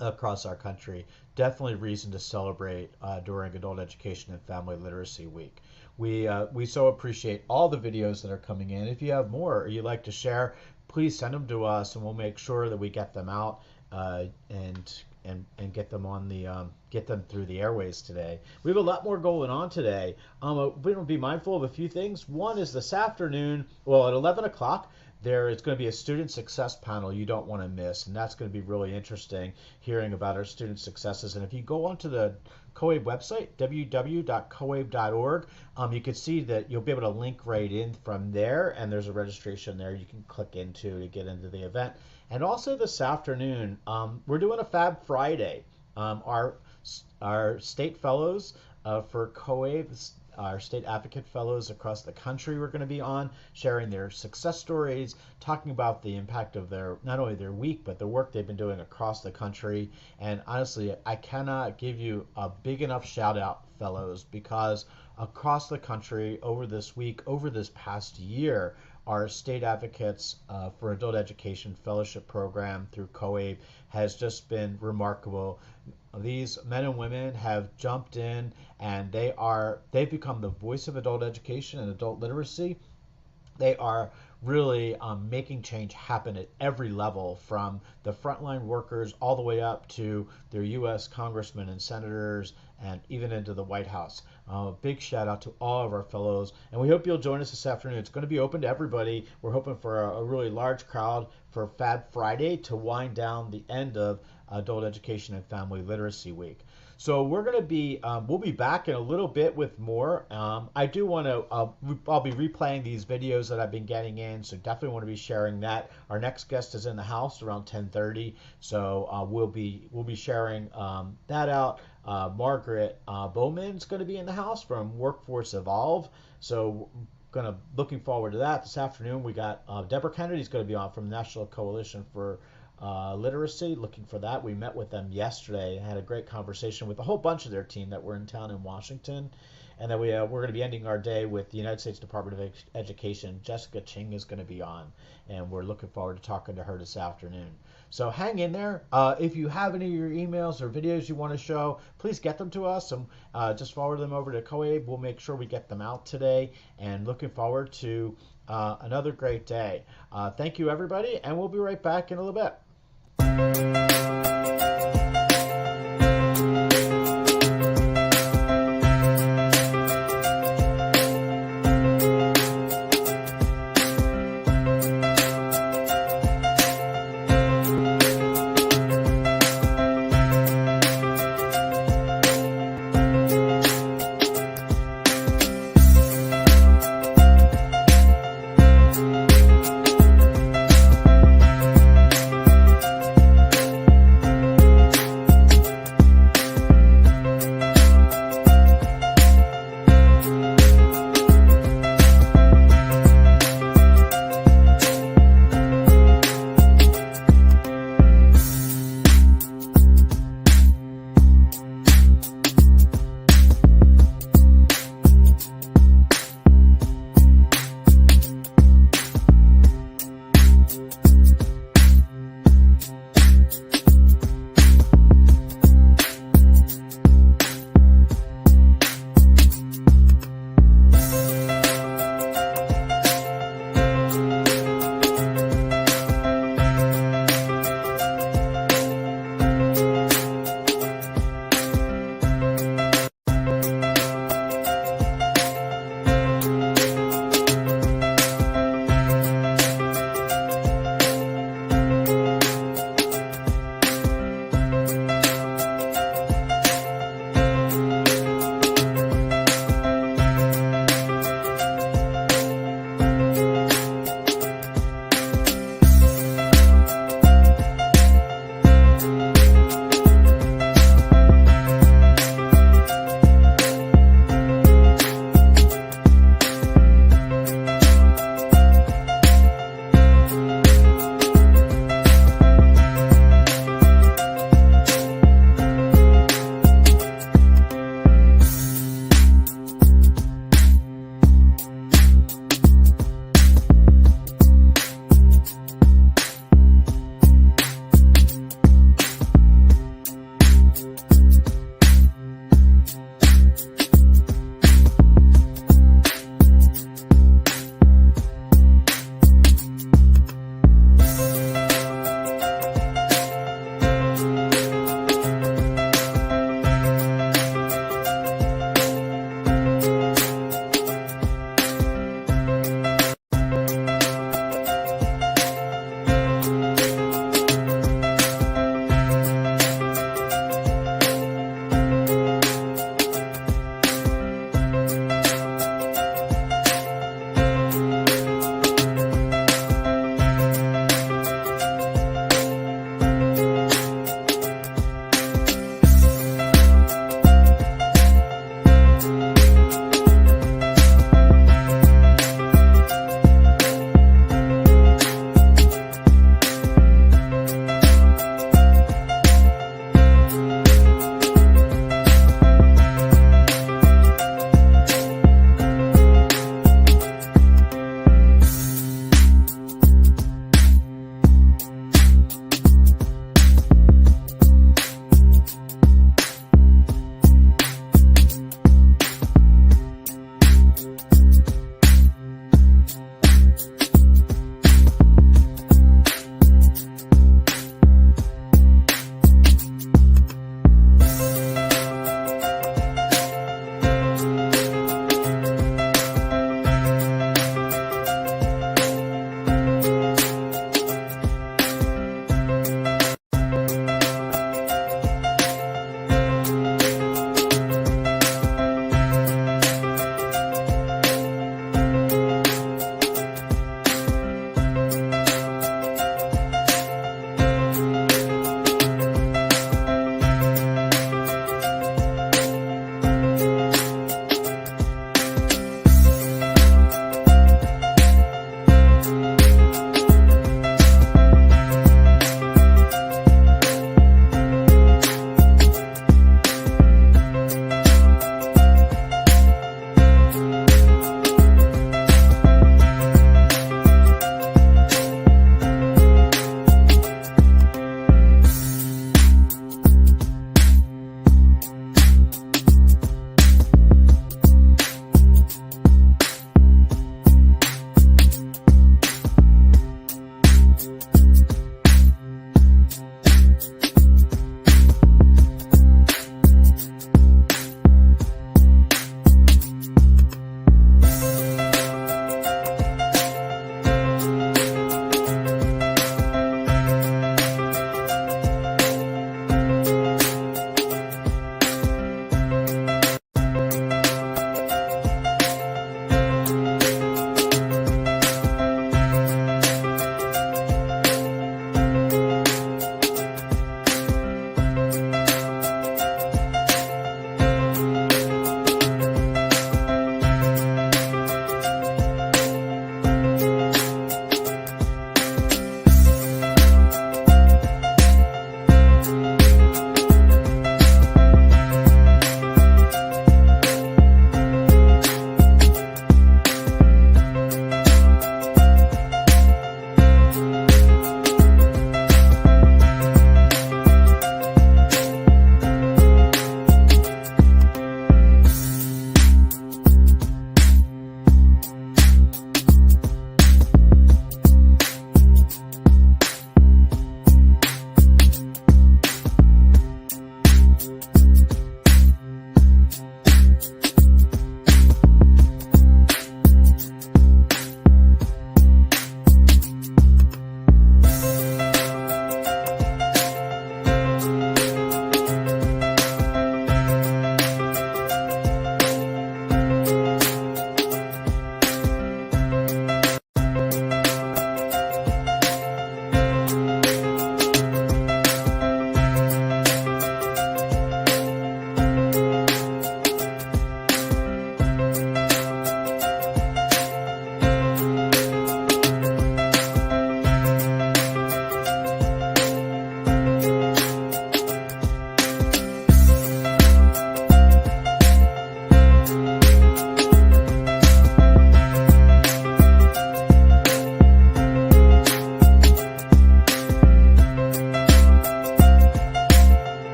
across our country. Definitely reason to celebrate during Adult Education and Family Literacy Week. We so appreciate all the videos that are coming in. If you have more or you'd like to share, please send them to us, and we'll make sure that we get them out and get them on the get them through the airways today. We have a lot more going on today. We're going to be mindful of a few things. One is this afternoon, well, at 11 o'clock. There is going to be a student success panel you don't want to miss, and that's going to be really interesting, hearing about our student successes. And if you go onto the COABE website, www.coabe.org, you can see that you'll be able to link right in from there, and there's a registration there you can click into to get into the event. And also this afternoon, we're doing a Fab Friday. Our state fellows for COABE, our state advocate fellows across the country were going to be on, sharing their success stories, talking about the impact of their, not only their week, but the work they've been doing across the country. And honestly, I cannot give you a big enough shout out, fellows, because across the country over this week, over this past year, our state advocates for adult education fellowship program through COABE has just been remarkable. These men and women have jumped in, and they've become the voice of adult education and adult literacy. They are really making change happen at every level, from the frontline workers all the way up to their U.S. congressmen and senators, and even into the White House. Big shout out to all of our fellows, and we hope you'll join us this afternoon. It's going to be open to everybody. We're hoping for a really large crowd for Fab Friday to wind down the end of Adult Education and Family Literacy Week. So we're going to be, we'll be back in a little bit with more. I do want to, I'll be replaying these videos that I've been getting in, so definitely want to be sharing that. Our next guest is in the house around 10:30, so we'll be sharing that out. Margaret Bowman's going to be in the house from Workforce Evolve, so looking forward to that. This afternoon we got Deborah Kennedy's going to be on from the National Coalition for Literacy. Looking for that. We met with them yesterday and had a great conversation with a whole bunch of their team that were in town in Washington. And then we're going to be ending our day with the United States Department of Education. Jessica Ching is going to be on, and we're looking forward to talking to her this afternoon. So hang in there. If you have any of your emails or videos you want to show, please get them to us and just forward them over to COABE. We'll make sure we get them out today, and looking forward to another great day. Thank you, everybody, and we'll be right back in a little bit.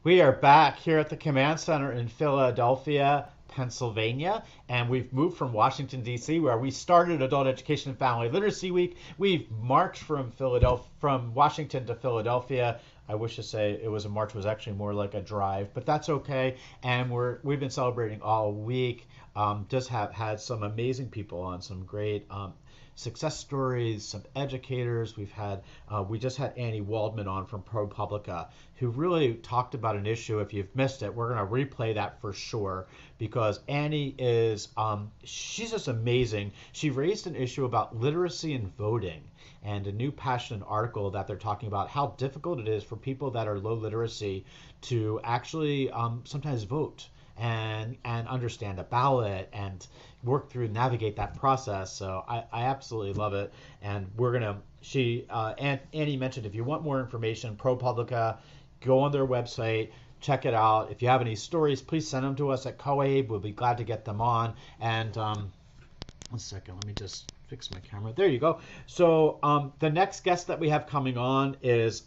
We are back here at the Command Center in Philadelphia, Pennsylvania, and we've moved from Washington, D.C., where we started Adult Education and Family Literacy Week. We've marched from Washington to Philadelphia. I wish to say it was a march, was actually more like a drive, but that's okay. And we've been celebrating all week. Just have had some amazing people on, some great success stories, some educators. We just had Annie Waldman on from ProPublica, who really talked about an issue. If you've missed it, we're going to replay that for sure, because Annie she's just amazing. She raised an issue about literacy and voting, and a new passionate article that they're talking about how difficult it is for people that are low literacy to actually sometimes vote and understand a ballot and work through, navigate that process. So I absolutely love it. And Annie mentioned, if you want more information, ProPublica, go on their website, check it out. If you have any stories, please send them to us at COABE. We'll be glad to get them on. And 1 second, let me just fix my camera. There you go. So the next guest that we have coming on is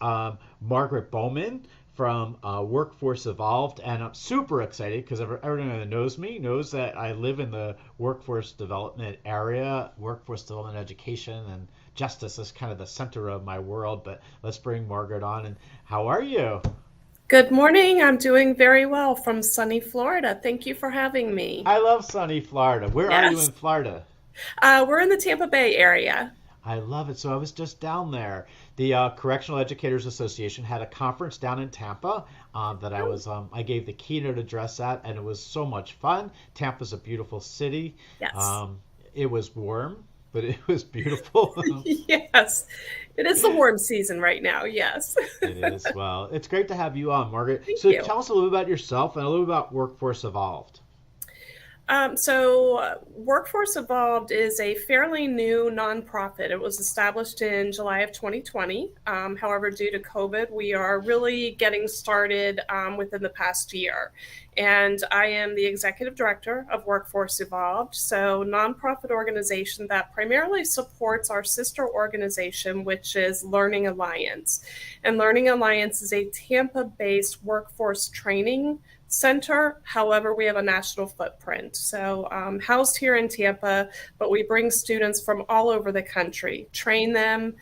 Margaret Bowman from Workforce Evolved, and I'm super excited because everyone that knows me knows that I live in the workforce development area. Workforce development, education, and justice is kind of the center of my world. But let's bring Margaret on. And how are you? Good morning. I'm doing very well from sunny Florida. Thank you for having me. I love sunny Florida. Where are you in Florida? We're in the Tampa Bay area. I love it. So I was just down there. The Correctional Educators Association had a conference down in Tampa that I gave the keynote address at, and it was so much fun. Tampa's a beautiful city. Yes. It was warm, but it was beautiful. Yes. It is the warm season right now. Yes. It is. Well, it's great to have you on, Margaret. Thank you. Tell us a little bit about yourself and a little bit about Workforce Evolved. Workforce Evolved is a fairly new nonprofit. It was established in July of 2020. However, due to COVID, we are really getting started within the past year. And I am the executive director of Workforce Evolved, so nonprofit organization that primarily supports our sister organization, which is Learning Alliance. And Learning Alliance is a Tampa-based workforce training center. However, we have a national footprint. So housed here in Tampa, but we bring students from all over the country, train them,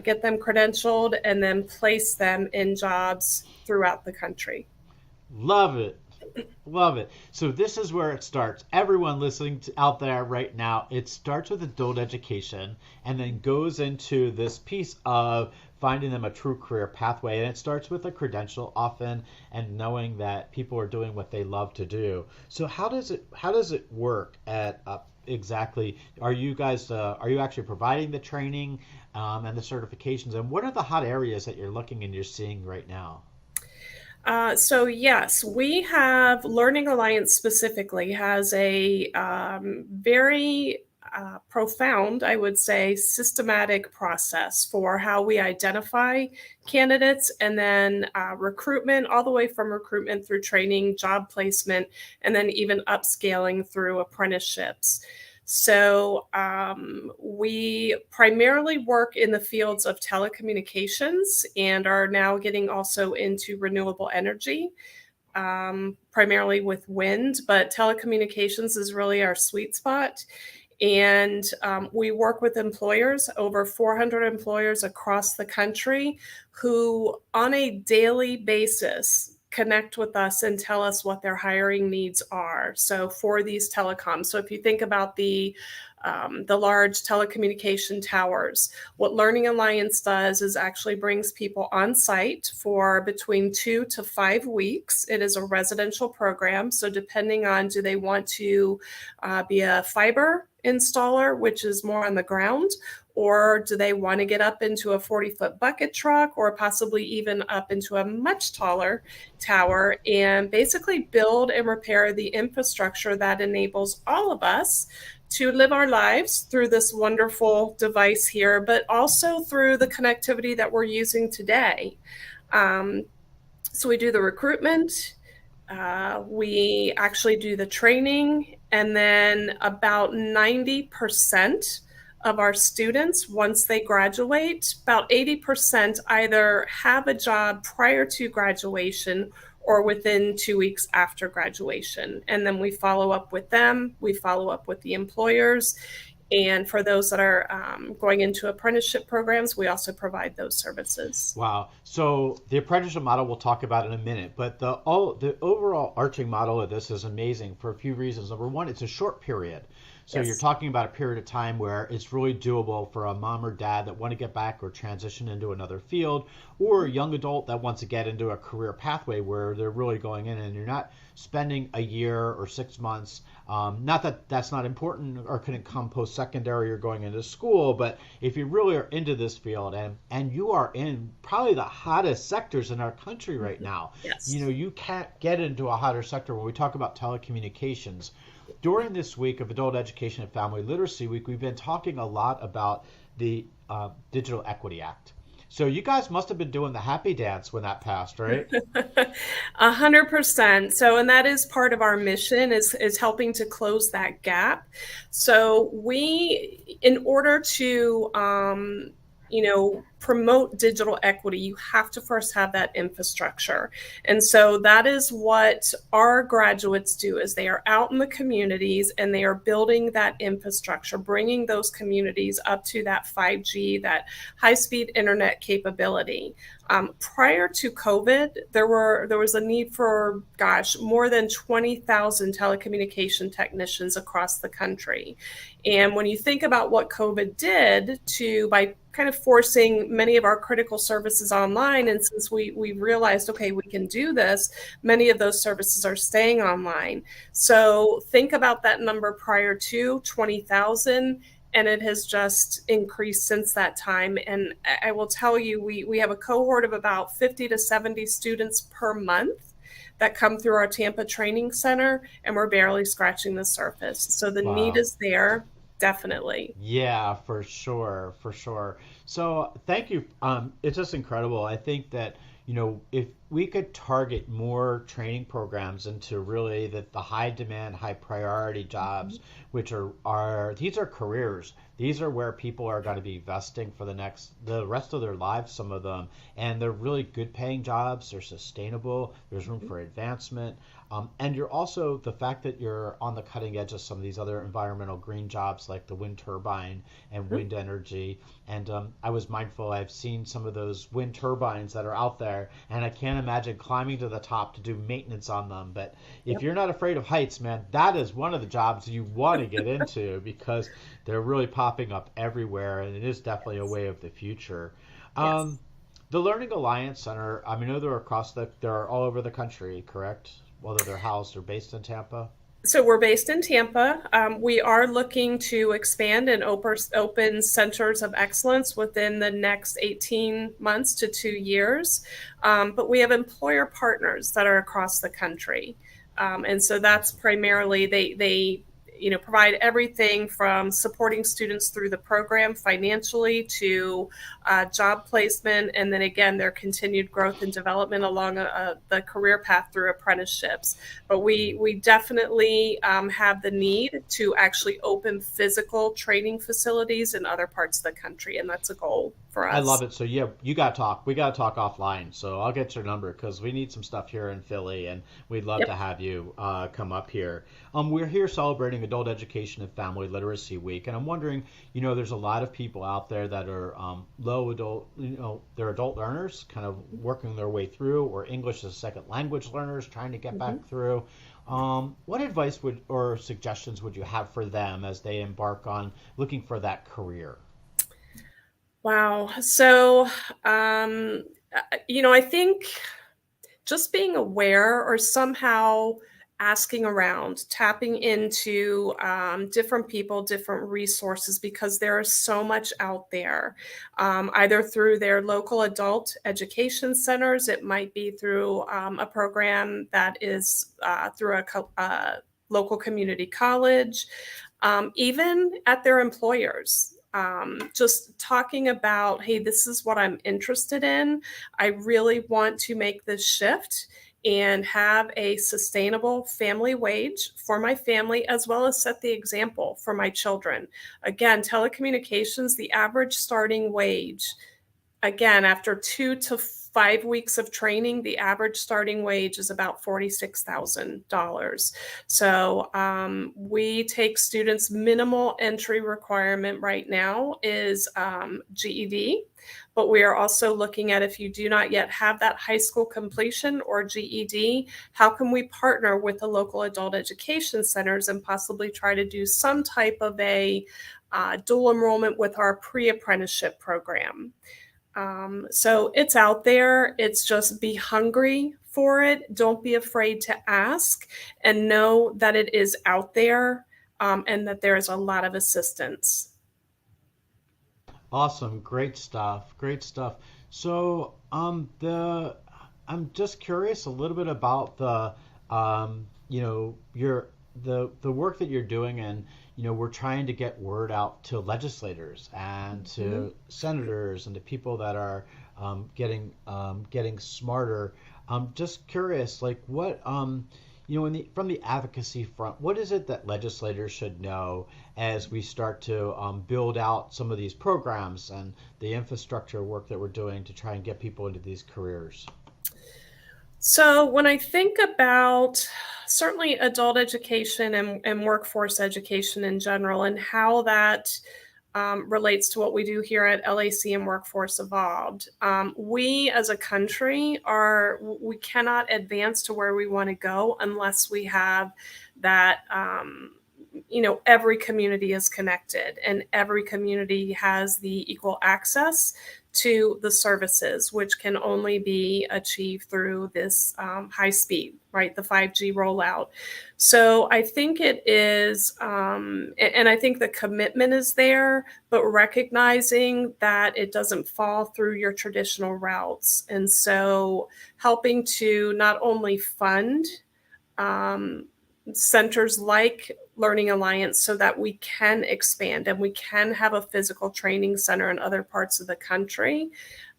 get them credentialed, and then place them in jobs throughout the country. Love it. Love it. So this is where it starts. Everyone listening out there right now, it starts with adult education and then goes into this piece of finding them a true career pathway. And it starts with a credential often and knowing that people are doing what they love to do. So how does it work at exactly? Are you actually providing the training and the certifications? And what are the hot areas that you're looking and you're seeing right now? Yes, we have Learning Alliance specifically has a very profound, I would say, systematic process for how we identify candidates and then recruitment, all the way from recruitment through training, job placement, and then even upscaling through apprenticeships. So we primarily work in the fields of telecommunications and are now getting also into renewable energy, primarily with wind, but telecommunications is really our sweet spot. And we work with employers, over 400 employers across the country, who on a daily basis connect with us and tell us what their hiring needs are. So for these telecoms, so if you think about the large telecommunication towers, what Learning Alliance does is actually brings people on site for between 2 to 5 weeks. It is a residential program. So depending on, do they want to be a fiber installer, which is more on the ground, or do they want to get up into a 40-foot bucket truck or possibly even up into a much taller tower and basically build and repair the infrastructure that enables all of us to live our lives through this wonderful device here, but also through the connectivity that we're using today. So we do the recruitment, we actually do the training, and then about 90% of our students, once they graduate, about 80% either have a job prior to graduation or within 2 weeks after graduation. And then we follow up with them, we follow up with the employers. And for those that are going into apprenticeship programs, we also provide those services. Wow. So the apprenticeship model we'll talk about in a minute, but the overall arching model of this is amazing for a few reasons. Number one, it's a short period. So Yes. you're talking about a period of time where it's really doable for a mom or dad that want to get back or transition into another field, or a young adult that wants to get into a career pathway where they're really going in, and you're not spending a year or 6 months. Not that that's not important or couldn't come post-secondary or going into school, but if you really are into this field and you are in probably the hottest sectors in our country right now, Yes. you can't get into a hotter sector when we talk about telecommunications. During this week of Adult Education and Family Literacy Week, we've been talking a lot about the Digital Equity Act. So you guys must have been doing the happy dance when that passed, right? 100%. So, and that is part of our mission is helping to close that gap. So we, in order to, promote digital equity, you have to first have that infrastructure. And so that is what our graduates do is they are out in the communities and they are building that infrastructure, bringing those communities up to that 5G, that high-speed internet capability. Prior to COVID, there was a need for, more than 20,000 telecommunication technicians across the country. And when you think about what COVID did by kind of forcing many of our critical services online, and since we realized, okay, we can do this, many of those services are staying online. So think about that number prior to 20,000. And it has just increased since that time. And I will tell you, we have a cohort of about 50 to 70 students per month that come through our Tampa Training Center, and we're barely scratching the surface. So the need is there, definitely. Yeah, for sure, for sure. So thank you. It's just incredible. I think that, if we could target more training programs into really the high demand, high priority jobs, which these are careers. These are where people are going to be investing for the rest of their lives, some of them, and they're really good paying jobs. They're sustainable. There's room for advancement. And you're also the fact that you're on the cutting edge of some of these other environmental green jobs like the wind turbine and wind energy. And I was mindful, I've seen some of those wind turbines that are out there, and I can't imagine climbing to the top to do maintenance on them. But if you're not afraid of heights, man, that is one of the jobs you want to get into because they're really popping up everywhere, and it is definitely a way of the future. Yes. The Learning Alliance Center, I know they're all over the country, correct? Whether they're housed or based in Tampa? So we're based in Tampa. We are looking to expand and open centers of excellence within the next 18 months to 2 years. But we have employer partners that are across the country. And so that's primarily, they provide everything from supporting students through the program financially to job placement, and then again their continued growth and development along the career path through apprenticeships. But we definitely have the need to actually open physical training facilities in other parts of the country, and that's a goal for us. I love it. So yeah, we got to talk offline. So I'll get your number because we need some stuff here in Philly, and we'd love to have you come up here. We're here celebrating Adult Education and Family Literacy Week, and I'm wondering, there's a lot of people out there that are low adult, they're adult learners, kind of working their way through, or English as a second language learners trying to get back through. What advice or suggestions would you have for them as they embark on looking for that career? Wow. So, I think just being aware or somehow asking around, tapping into different people, different resources, because there is so much out there, either through their local adult education centers. It might be through a program that is through a local community college, even at their employers. Just talking about, hey, this is what I'm interested in. I really want to make this shift and have a sustainable family wage for my family, as well as set the example for my children. Again, telecommunications, the average starting wage, again, after 2 to 5 weeks of training, the average starting wage is about $46,000. So we take students' minimal entry requirement right now is GED, but we are also looking at, if you do not yet have that high school completion or GED, how can we partner with the local adult education centers and possibly try to do some type of a dual enrollment with our pre-apprenticeship program. So it's out there. It's just be hungry for it. Don't be afraid to ask, and know that it is out there, and that there is a lot of assistance. Awesome, great stuff, great stuff. So, I'm just curious a little bit about the work that you're doing, and we're trying to get word out to legislators and to senators and to people that are getting smarter. I'm just curious, like what from the advocacy front, what is it that legislators should know as we start to build out some of these programs and the infrastructure work that we're doing to try and get people into these careers? So when I think about certainly adult education and workforce education in general, and how that relates to what we do here at LAC and Workforce Evolved, we as a country we cannot advance to where we want to go unless we have that. Every community is connected, and every community has the equal access to the services, which can only be achieved through this high speed, right? The 5G rollout. So I think it is, and I think the commitment is there, but recognizing that it doesn't fall through your traditional routes. And so helping to not only fund centers like Learning Alliance so that we can expand and we can have a physical training center in other parts of the country,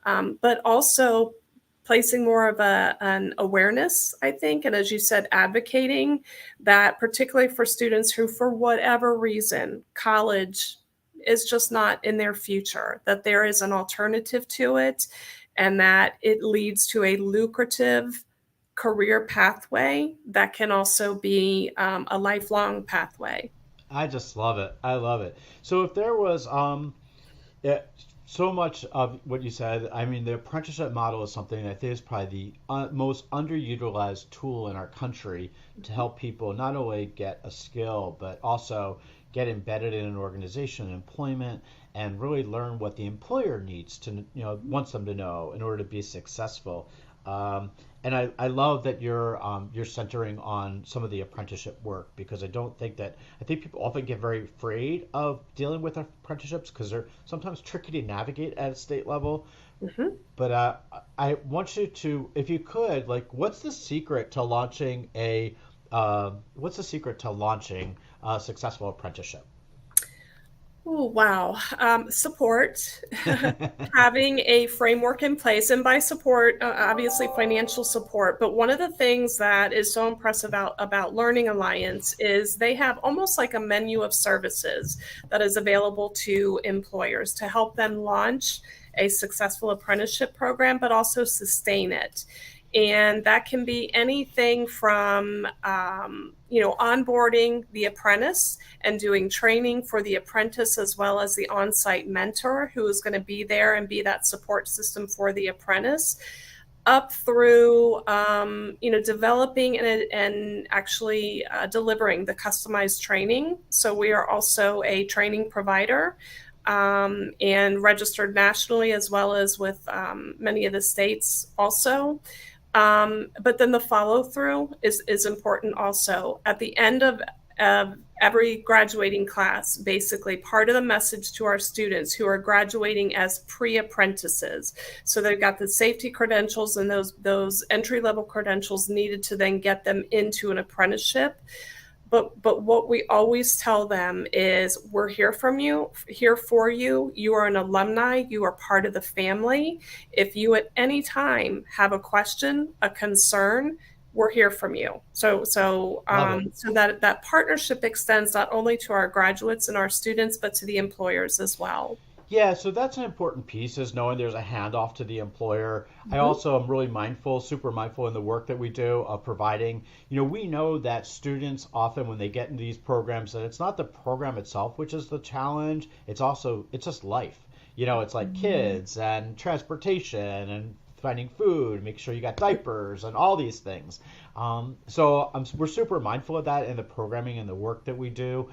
but also placing more of an awareness, I think, and as you said, advocating that, particularly for students who, for whatever reason, college is just not in their future, that there is an alternative to it, and that it leads to a lucrative career pathway that can also be a lifelong pathway. I just love it. I love it. So if there was so much of what you said, I mean, the apprenticeship model is something I think is probably the most underutilized tool in our country to help people not only get a skill, but also get embedded in an organization, employment, and really learn what the employer needs to, wants them to know in order to be successful. And I love that you're centering on some of the apprenticeship work, because I think people often get very afraid of dealing with apprenticeships because they're sometimes tricky to navigate at a state level. Mm-hmm. But I want you to, if you could, like, what's the secret to launching a successful apprenticeship? Oh, wow. Support, having a framework in place, and by support, obviously financial support. But one of the things that is so impressive about Learning Alliance is they have almost like a menu of services that is available to employers to help them launch a successful apprenticeship program, but also sustain it. And that can be anything from, onboarding the apprentice and doing training for the apprentice, as well as the on-site mentor who is going to be there and be that support system for the apprentice, up through, developing and actually delivering the customized training. So we are also a training provider, and registered nationally, as well as with many of the states also. But then the follow through is important also. At the end of every graduating class, basically part of the message to our students who are graduating as pre-apprentices. So they've got the safety credentials and those entry level credentials needed to then get them into an apprenticeship. But what we always tell them is, we're here for you. You are an alumni. You are part of the family. If you at any time have a question, a concern, we're here from you. So that partnership extends not only to our graduates and our students, but to the employers as well. Yeah, so that's an important piece is knowing there's a handoff to the employer. I also am really mindful, super mindful in the work that we do of providing, we know that students often when they get into these programs that it's not the program itself which is the challenge, it's just life. It's like kids and transportation and finding food, make sure you got diapers and all these things. We're super mindful of that in the programming and the work that we do.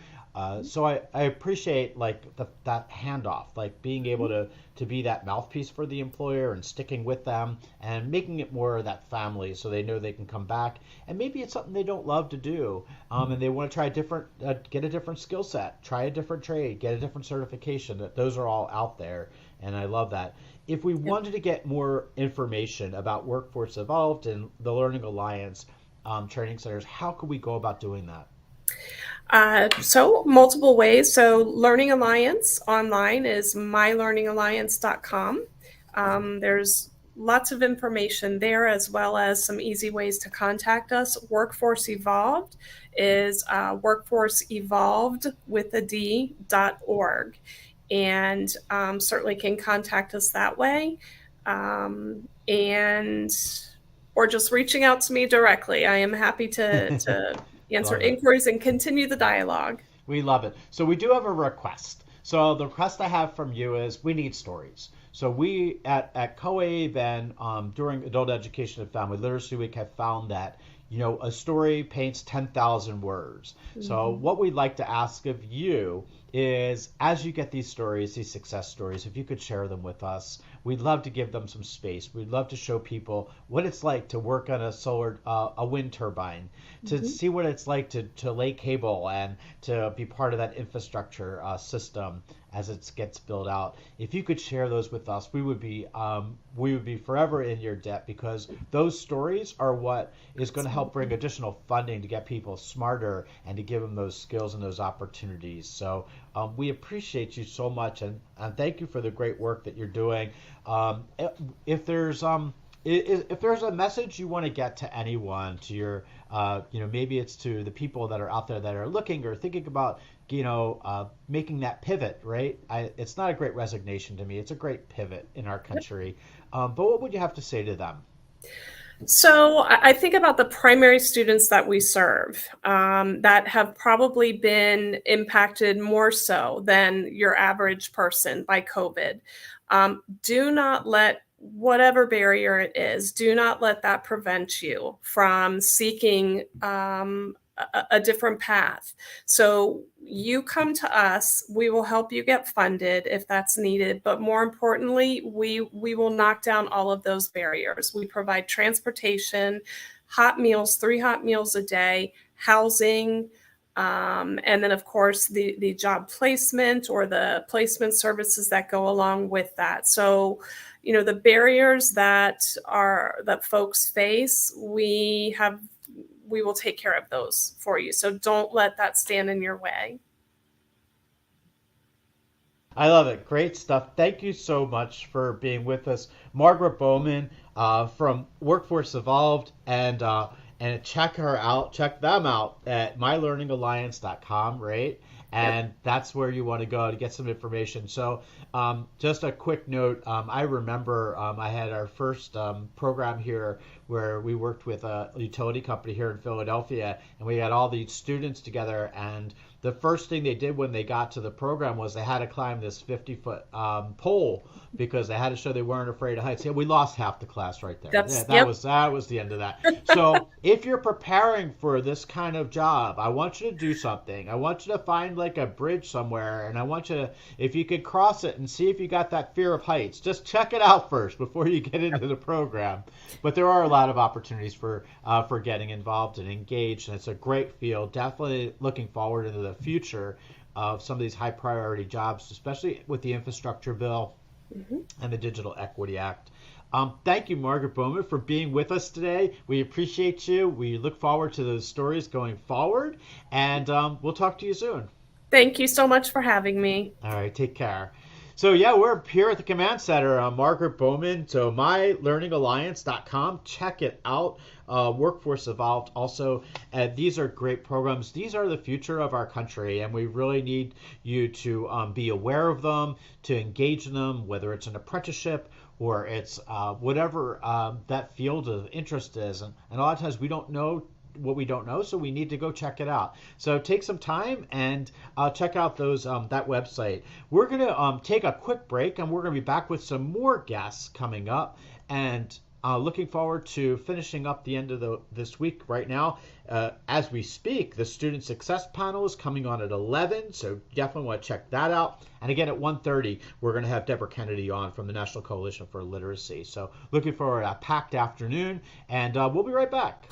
So I appreciate like that handoff, like being able to be that mouthpiece for the employer and sticking with them and making it more of that family so they know they can come back. And maybe it's something they don't love to do, and they want to try get a different skill set, try a different trade, get a different certification. That those are all out there, and I love that. If we wanted to get more information about Workforce Evolved and the Learning Alliance training centers, how could we go about doing that? So multiple ways. So Learning Alliance online is mylearningalliance.com. There's lots of information there as well as some easy ways to contact us. Workforce Evolved is workforceevolved.org, and certainly can contact us that way. Or just reaching out to me directly. I am happy to answer inquiries and continue the dialogue. We love it. So we do have a request. So the request I have from you is we need stories. So we at COAVE and during Adult Education and Family Literacy Week have found that a story paints 10,000 words. So what we'd like to ask of you is, as you get these stories, these success stories, if you could share them with us, we'd love to give them some space. We'd love to show people what it's like to work on a wind turbine, to see what it's like to lay cable and to be part of that infrastructure system as it gets built out. If you could share those with us, we would be forever in your debt, because those stories are what is going to help bring additional funding to get people smarter and to give them those skills and those opportunities. So we appreciate you so much, and thank you for the great work that you're doing. If there's a message you want to get to anyone, to your, maybe it's to the people that are out there that are looking or thinking about, making that pivot, right? It's not a great resignation to me. It's a great pivot in our country. But what would you have to say to them? So I think about the primary students that we serve that have probably been impacted more so than your average person by COVID. Do not let whatever barrier it is, do not let that prevent you from seeking a different path. So you come to us, we will help you get funded if that's needed. But more importantly, we will knock down all of those barriers. We provide transportation, hot meals, 3 hot meals a day, housing, and then of course the job placement or the placement services that go along with that. So, the barriers that folks face, we will take care of those for you. So don't let that stand in your way. I love it. Great stuff. Thank you so much for being with us. Margaret Bowman from Workforce Evolved, and check them out at mylearningalliance.com, right? And that's where you want to go to get some information. So just a quick note, I remember I had our first program here where we worked with a utility company here in Philadelphia, and we had all these students together, and the first thing they did when they got to the program was they had to climb this 50-foot pole because they had to show they weren't afraid of heights. Yeah, we lost half the class right there. That was the end of that. So if you're preparing for this kind of job, I want you to do something. I want you to find like a bridge somewhere, and I want you to, if you could cross it and see if you got that fear of heights, just check it out first before you get into the program. But there are a lot of opportunities for getting involved and engaged, and it's a great field. Definitely looking forward into the future of some of these high priority jobs, especially with the infrastructure bill and the Digital Equity Act. Thank you, Margaret Bowman, for being with us today. We appreciate you. We look forward to those stories going forward, and we'll talk to you soon. Thank you so much for having me. All right, take care. So yeah, we're here at the Command Center. Margaret Bowman. So mylearningalliance.com. Check it out. Workforce Evolved also. These are great programs. These are the future of our country, and we really need you to be aware of them, to engage in them, whether it's an apprenticeship or it's whatever that field of interest is. And a lot of times we don't know what we don't know, so we need to go check it out. So take some time and check out those that website. We're going to take a quick break, and we're going to be back with some more guests coming up, and looking forward to finishing up the end of this week. Right now, as we speak, the Student Success Panel is coming on at 11, so definitely want to check that out. And again, at 1:30, we're going to have Deborah Kennedy on from the National Coalition for Literacy. So looking forward to a packed afternoon, and we'll be right back.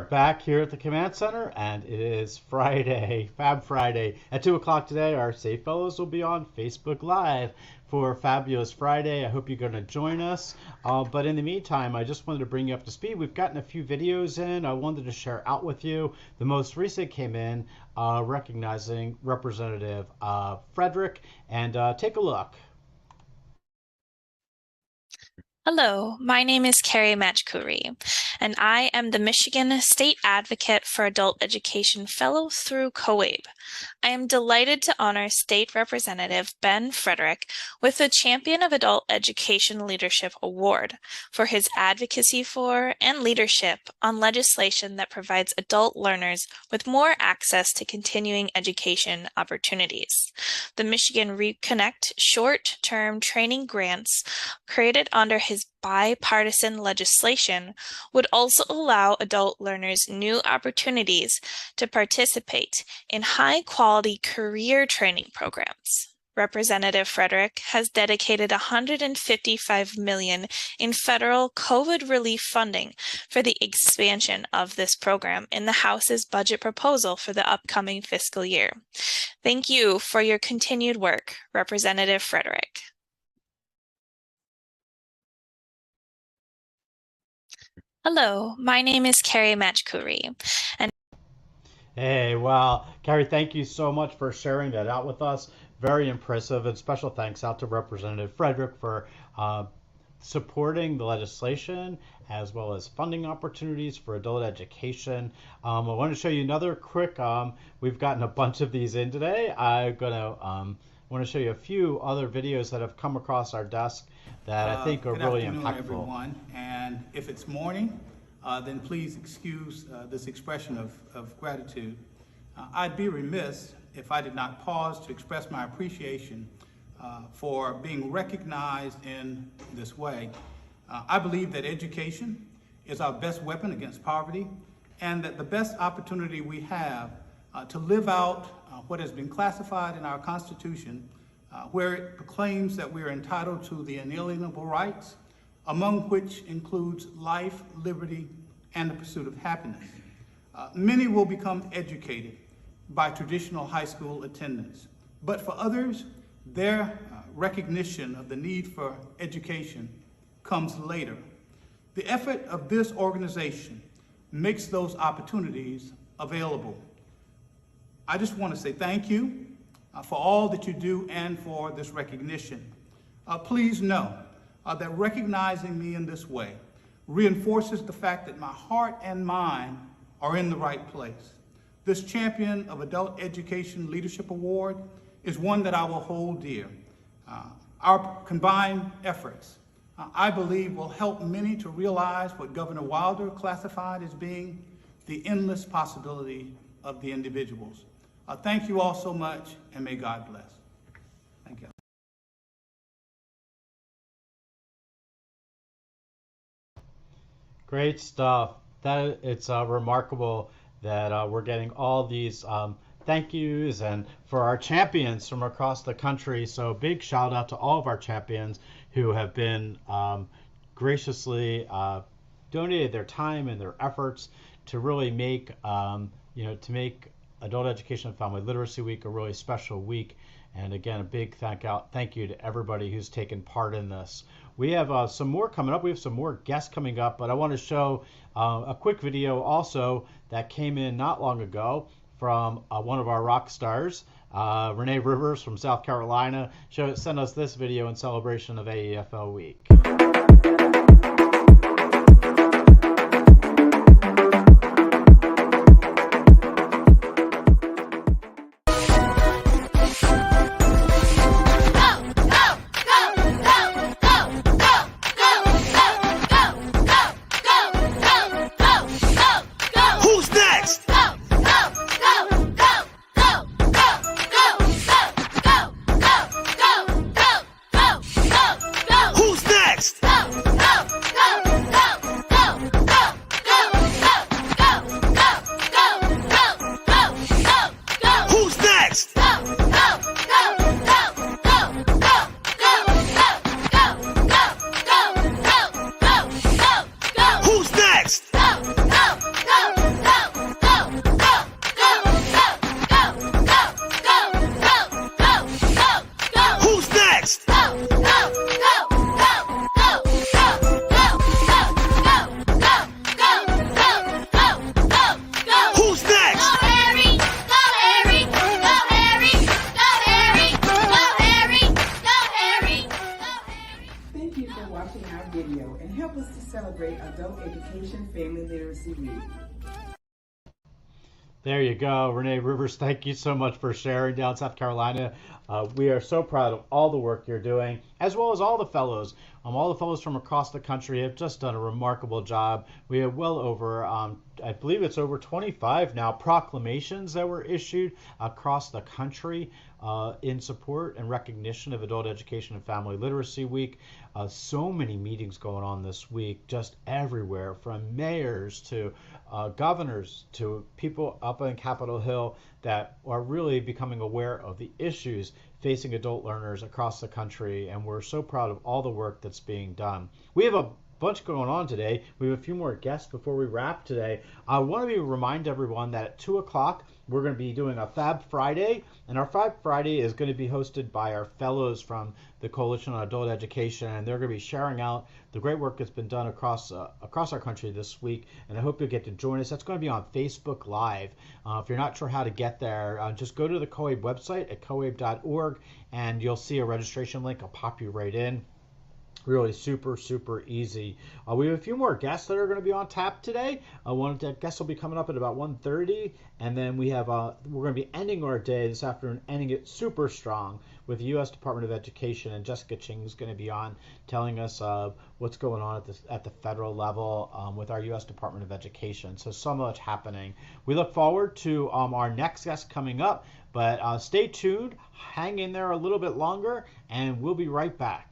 back here at the Command Center, and it is Friday, Fab Friday. At 2 o'clock today, our Safe Fellows will be on Facebook Live for Fabulous Friday. I hope you're going to join us. But in the meantime, I just wanted to bring you up to speed. We've gotten a few videos in I wanted to share out with you. The most recent came in recognizing Representative Frederick, and take a look. Hello, my name is Carrie Matchkuri, and I am the Michigan State Advocate for Adult Education Fellow through COABE. I am delighted to honor State Representative Ben Frederick with the Champion of Adult Education Leadership Award for his advocacy for and leadership on legislation that provides adult learners with more access to continuing education opportunities. The Michigan Reconnect short-term training grants created under his bipartisan legislation would also allow adult learners new opportunities to participate in high-quality career training programs. Representative Frederick has dedicated $155 million in federal COVID relief funding for the expansion of this program in the House's budget proposal for the upcoming fiscal year. Thank you for your continued work, Representative Frederick. Hello, my name is Carrie Matchkuri, and Hey, well, Carrie, thank you so much for sharing that out with us. Very impressive, and special thanks out to Representative Frederick for supporting the legislation as well as funding opportunities for adult education. I want to show you another quick, we've gotten a bunch of these in today. I'm going to want to show you a few other videos that have come across our desk that I think are really impactful. Good afternoon, everyone. And if it's morning, then please excuse this expression of gratitude. I'd be remiss if I did not pause to express my appreciation for being recognized in this way. I believe that education is our best weapon against poverty, and that the best opportunity we have to live out what has been classified in our Constitution, where it proclaims that we are entitled to the inalienable rights, among which includes life, liberty, and the pursuit of happiness. Many will become educated by traditional high school attendance, but for others, their recognition of the need for education comes later. The effort of this organization makes those opportunities available. I just want to say thank you for all that you do and for this recognition. Please know that recognizing me in this way reinforces the fact that my heart and mind are in the right place. This Champion of Adult Education Leadership Award is one that I will hold dear. Our combined efforts, I believe, will help many to realize what Governor Wilder classified as being the endless possibility of the individuals. Thank you all so much, and may God bless. Thank you. Great stuff. That it's remarkable that we're getting all these thank yous and for our champions from across the country. So big shout out to all of our champions who have been graciously donated their time and their efforts to really make to make Adult Education and Family Literacy Week a really special week. And again, a big thank you to everybody who's taken part in this. We have some more coming up. We have some more guests coming up, but I want to show a quick video also that came in not long ago from one of our rock stars, Renee Rivers from South Carolina. Sent us this video in celebration of AEFL Week. Who's next? Family Literacy Week. There you go, Renee Rivers. Thank you so much for sharing down South Carolina. We are so proud of all the work you're doing, as well as all the fellows. All the fellows from across the country have just done a remarkable job. We have well over, I believe it's over 25 now, proclamations that were issued across the country in support and recognition of Adult Education and Family Literacy Week. So many meetings going on this week, just everywhere, from mayors to governors to people up on Capitol Hill that are really becoming aware of the issues facing adult learners across the country, and we're so proud of all the work that's being done. We have a bunch going on today. We have a few more guests before we wrap today. I want to remind everyone that at 2 o'clock we're going to be doing a Fab Friday, and our Fab Friday is going to be hosted by our fellows from the Coalition on Adult Education, and they're going to be sharing out the great work that's been done across our country this week, and I hope you'll get to join us. That's going to be on Facebook Live. If you're not sure how to get there, just go to the COABE website at coabe.org, and you'll see a registration link. I'll pop you right in. Really super easy. We have a few more guests that are going to be on tap today. One of the guests will be coming up at about 1:30, and then we have we're going to be ending our day this afternoon, ending it super strong with the U.S. Department of Education, and Jessica Ching is going to be on telling us what's going on at the federal level with our U.S. Department of Education. So much happening. We look forward to our next guest coming up, but stay tuned, hang in there a little bit longer, and we'll be right back.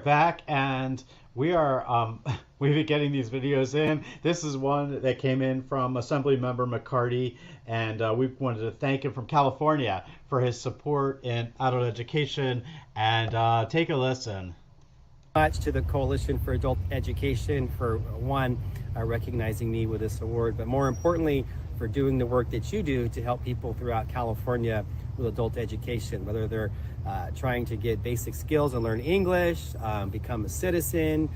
Back, and we are we've been getting these videos in. This is one that came in from Assemblymember McCarty, and we wanted to thank him from California for his support in adult education. And take a listen. Much to the Coalition for Adult Education for recognizing me with this award, but more importantly, for doing the work that you do to help people throughout California with adult education, whether they're trying to get basic skills and learn English, become a citizen,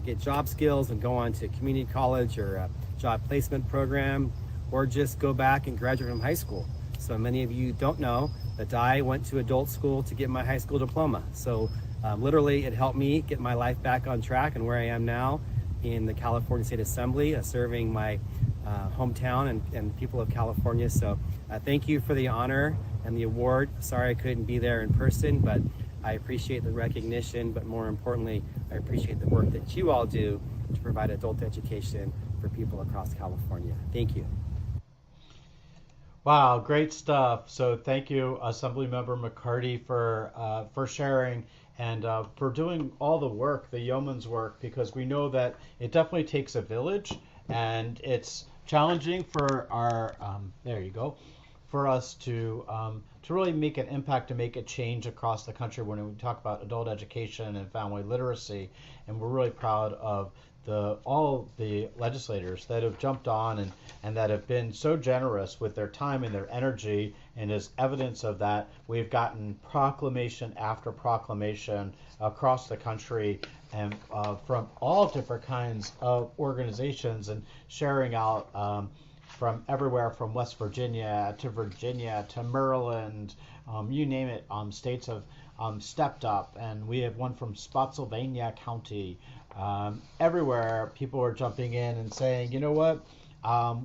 get job skills and go on to community college or a job placement program, or just go back and graduate from high school. So many of you don't know that I went to adult school to get my high school diploma. So literally it helped me get my life back on track and where I am now in the California State Assembly, serving my hometown and people of California. So thank you for the honor and the award. Sorry I couldn't be there in person, but I appreciate the recognition, but more importantly, I appreciate the work that you all do to provide adult education for people across California. Thank you. Wow, great stuff. So thank you, Assemblymember McCarty, for sharing and for doing all the work, the yeoman's work, because we know that it definitely takes a village, and it's challenging for our for us to really make an impact, to make a change across the country when we talk about adult education and family literacy. And we're really proud of all the legislators that have jumped on and that have been so generous with their time and their energy. And as evidence of that, we've gotten proclamation after proclamation across the country, and from all different kinds of organizations, and sharing out from everywhere from West Virginia to Maryland, you name it. States have stepped up, and we have one from Spotsylvania County. Everywhere people are jumping in and saying, you know what,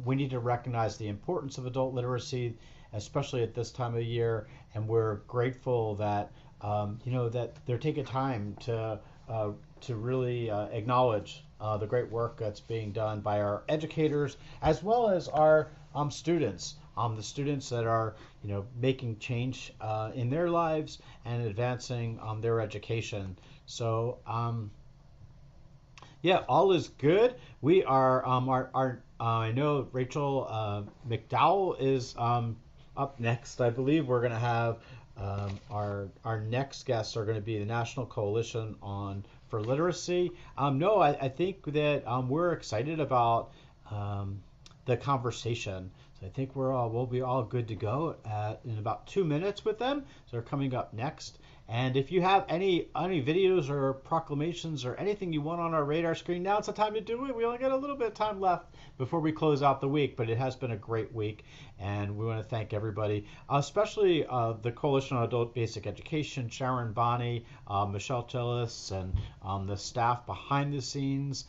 we need to recognize the importance of adult literacy, especially at this time of year. And we're grateful that that they're taking time to really acknowledge the great work that's being done by our educators, as well as our students. The students that are making change in their lives and advancing their education. So yeah, all is good. We are I know Rachel McDowell is up next. I believe we're going to have our next guests are going to be the National Coalition for Literacy. No, I think that we're excited about the conversation. So I think we'll be all good to go in about 2 minutes with them. So they're coming up next. And if you have any videos or proclamations or anything you want on our radar screen, now's the time to do it. We only got a little bit of time left before we close out the week, but it has been a great week, and we want to thank everybody, especially the Coalition on Adult Basic Education, Sharon Bonney, Michelle Tillis, and the staff behind the scenes,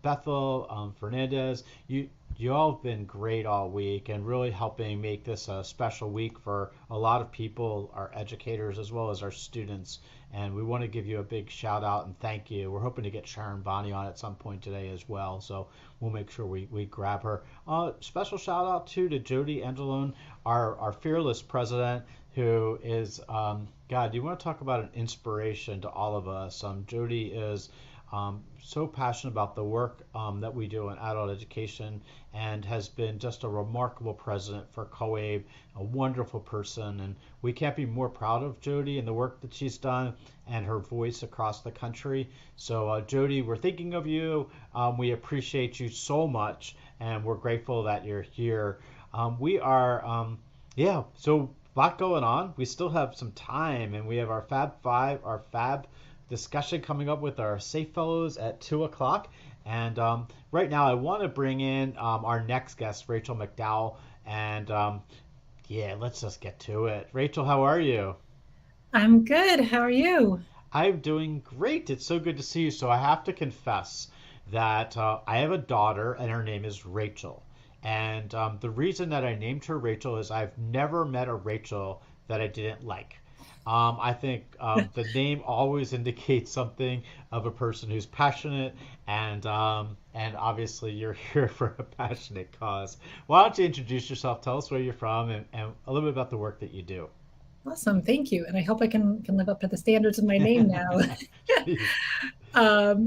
Bethel Fernandez. You all have been great all week and really helping make this a special week for a lot of people, our educators as well as our students. And we want to give you a big shout out and thank you. We're hoping to get Sharon Bonney on at some point today as well, so we'll make sure we grab her. Special shout out too to Jody Angelone, our fearless president, who is, God, you want to talk about an inspiration to all of us. Jody is so passionate about the work that we do in adult education, and has been just a remarkable president for COABE, a wonderful person, and we can't be more proud of Jody and the work that she's done and her voice across the country. So Jody, we're thinking of you. We appreciate you so much, and we're grateful that you're here. We are, so a lot going on. We still have some time, and we have our Fab Five, our Fab discussion coming up with our Safe Fellows at 2 o'clock. And right now I want to bring in our next guest, Rachel McDowell. And let's just get to it. Rachel, how are you? I'm good. How are you? I'm doing great. It's so good to see you. So I have to confess that I have a daughter, and her name is Rachel. And the reason that I named her Rachel is I've never met a Rachel that I didn't like. I think the name always indicates something of a person who's passionate, and obviously you're here for a passionate cause. Why don't you introduce yourself, tell us where you're from, and a little bit about the work that you do. Awesome, thank you. And I hope I can live up to the standards of my name now.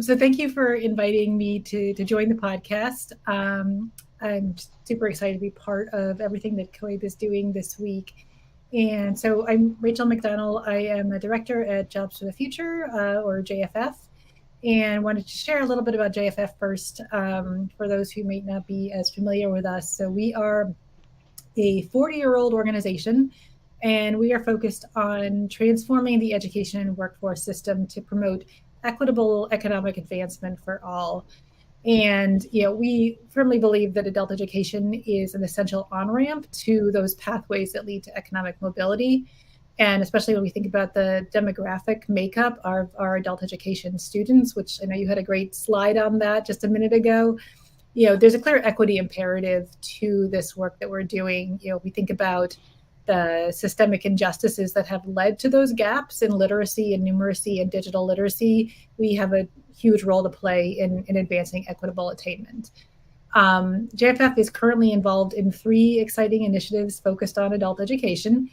So thank you for inviting me to join the podcast. I'm super excited to be part of everything that COABE is doing this week. And so I'm Rachel McDonnell. I am a director at Jobs for the Future, or JFF. and wanted to share a little bit about JFF first for those who may not be as familiar with us. So we are a 40-year-old organization, and we are focused on transforming the education and workforce system to promote equitable economic advancement for all. And we firmly believe that adult education is an essential on-ramp to those pathways that lead to economic mobility. And especially when we think about the demographic makeup of our adult education students, which I know you had a great slide on that just a minute ago. There's a clear equity imperative to this work that we're doing. We think about the systemic injustices that have led to those gaps in literacy and numeracy and digital literacy. We have a huge role to play in advancing equitable attainment. JFF is currently involved in 3 exciting initiatives focused on adult education.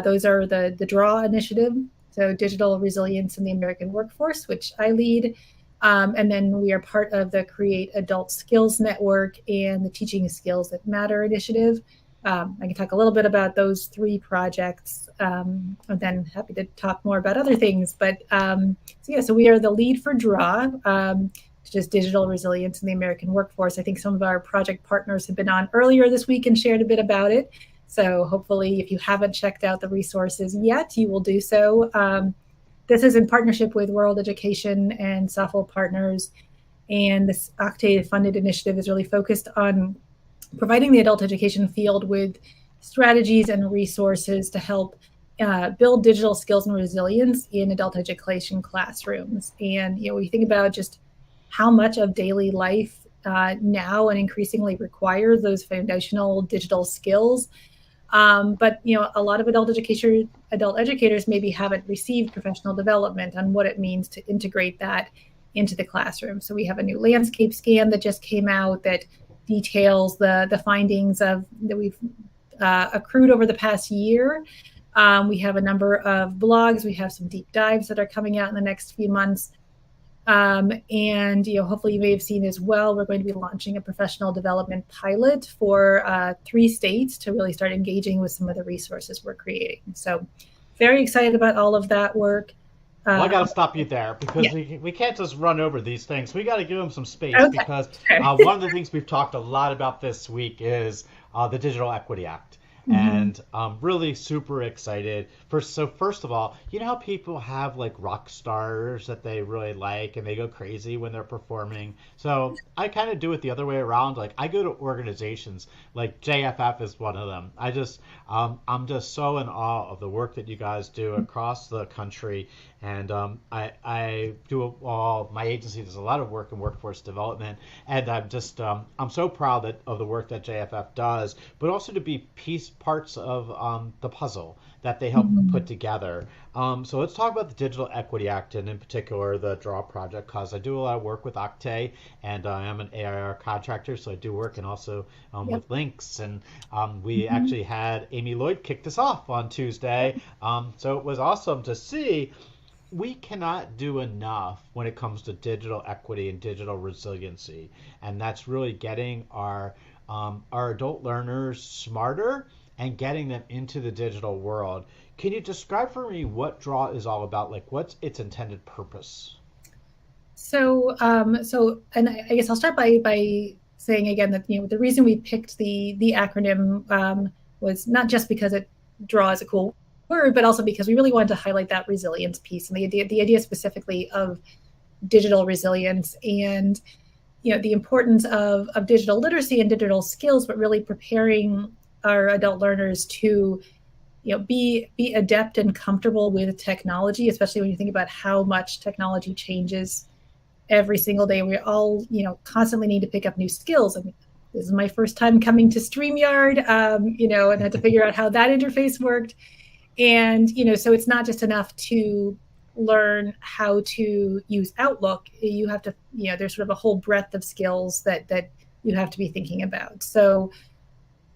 Those are the DRAW initiative, so Digital Resilience in the American Workforce, which I lead. And then we are part of the Create Adult Skills Network and the Teaching Skills That Matter initiative. I can talk a little bit about those 3 projects, and then happy to talk more about other things. But so we are the lead for DRAW, which is Digital Resilience in the American Workforce. I think some of our project partners have been on earlier this week and shared a bit about it. So hopefully, if you haven't checked out the resources yet, you will do so. This is in partnership with World Education and SAFL partners. And this Octave-funded initiative is really focused on providing the adult education field with strategies and resources to help build digital skills and resilience in adult education classrooms. And we think about just how much of daily life now and increasingly requires those foundational digital skills. But a lot of adult educators maybe haven't received professional development on what it means to integrate that into the classroom. So we have a new landscape scan that just came out that details the findings that we've accrued over the past year. We have a number of blogs. We have some deep dives that are coming out in the next few months. And hopefully you may have seen as well, we're going to be launching a professional development pilot for 3 states to really start engaging with some of the resources we're creating. So very excited about all of that work. Well, I got to stop you there because we can't just run over these things. We got to give them some space because one of the things we've talked a lot about this week is the Digital Equity Act. And I'm really super excited. First of all, you know how people have like rock stars that they really like and they go crazy when they're performing? So I kind of do it the other way around. Like I go to organizations like JFF is one of them. I'm just so in awe of the work that you guys do across the country. And I do my agency does a lot of work in workforce development, and I'm so proud of the work that JFF does, but also to be parts of the puzzle that they help put together. So let's talk about the Digital Equity Act, and in particular the DRAW project, because I do a lot of work with Octave, and I am an AIR contractor, so I do work and also with links. And we actually had Amy Lloyd kick this off on Tuesday, so it was awesome to see. We cannot do enough when it comes to digital equity and digital resiliency, and that's really getting our adult learners smarter and getting them into the digital world. Can you describe for me what DRAW is all about? Like, what's its intended purpose? So, and I guess I'll start by saying again that the reason we picked the acronym was not just because DRAW is a cool word, but also because we really wanted to highlight that resilience piece and the idea specifically of digital resilience and the importance of digital literacy and digital skills, but really preparing our adult learners to be adept and comfortable with technology, especially when you think about how much technology changes every single day. We all constantly need to pick up new skills. I mean, this is my first time coming to StreamYard, and had to figure out how that interface worked. And, so it's not just enough to learn how to use Outlook. You have to, there's sort of a whole breadth of skills that you have to be thinking about. So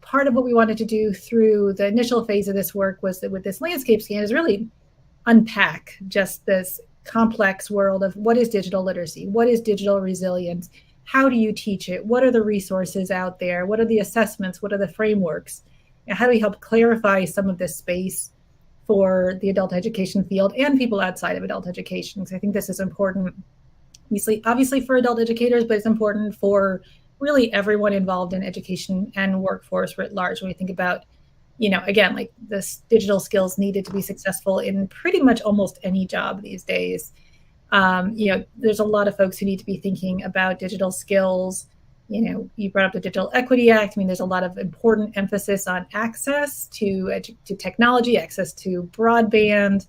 part of what we wanted to do through the initial phase of this work was that with this landscape scan is really unpack just this complex world of what is digital literacy? What is digital resilience? How do you teach it? What are the resources out there? What are the assessments? What are the frameworks? And how do we help clarify some of this space for the adult education field and people outside of adult education? Because I think this is important obviously for adult educators, but it's important for really everyone involved in education and workforce writ large. When we think about, again, like this digital skills needed to be successful in pretty much almost any job these days. There's a lot of folks who need to be thinking about digital skills. You brought up the Digital Equity Act. I mean, there's a lot of important emphasis on access to technology, access to broadband.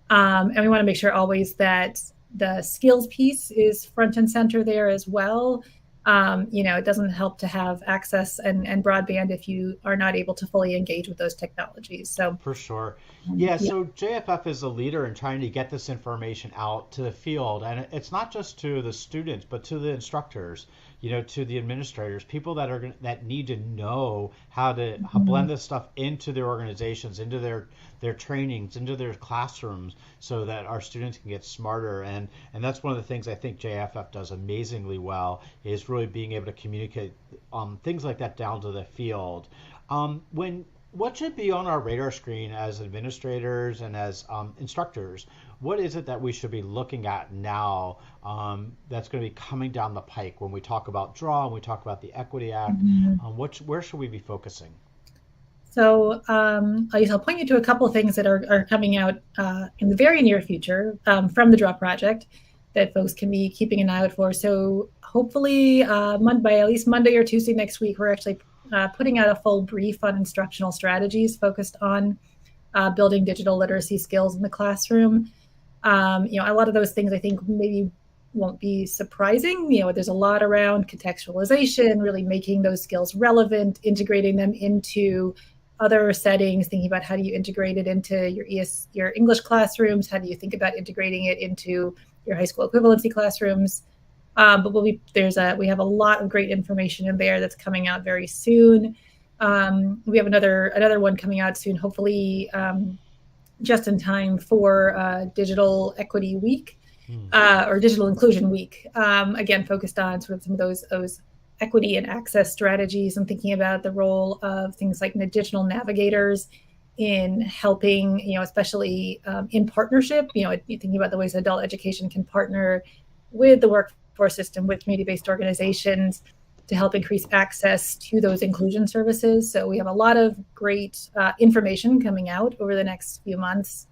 And we want to make sure always that the skills piece is front and center there as well. It doesn't help to have access and broadband if you are not able to fully engage with those technologies. So for sure. Yeah, so JFF is a leader in trying to get this information out to the field. And it's not just to the students, but to the instructors, to the administrators, people that need to know how to blend this stuff into their organizations, into their trainings, into their classrooms, so that our students can get smarter. And that's one of the things I think JFF does amazingly well, is really being able to communicate things like that down to the field. What should be on our radar screen as administrators and as instructors? What is it that we should be looking at now that's going to be coming down the pike when we talk about DRAW and we talk about the Equity Act? Where should we be focusing? So I'll point you to a couple of things that are coming out in the very near future from the DRAW project that folks can be keeping an eye out for. So hopefully by at least Monday or Tuesday next week, we're actually putting out a full brief on instructional strategies focused on building digital literacy skills in the classroom. A lot of those things I think maybe won't be surprising. There's a lot around contextualization, really making those skills relevant, integrating them into other settings, thinking about how do you integrate it into your English classrooms, how do you think about integrating it into your high school equivalency classrooms. But we have a lot of great information in there that's coming out very soon. We have another one coming out soon, hopefully just in time for Digital Equity Week or Digital Inclusion Week. Again, focused on sort of some of those equity and access strategies, and thinking about the role of things like the digital navigators in helping, especially in partnership, thinking about the ways adult education can partner with the workforce system, with community-based organizations to help increase access to those inclusion services. So we have a lot of great information coming out over the next few months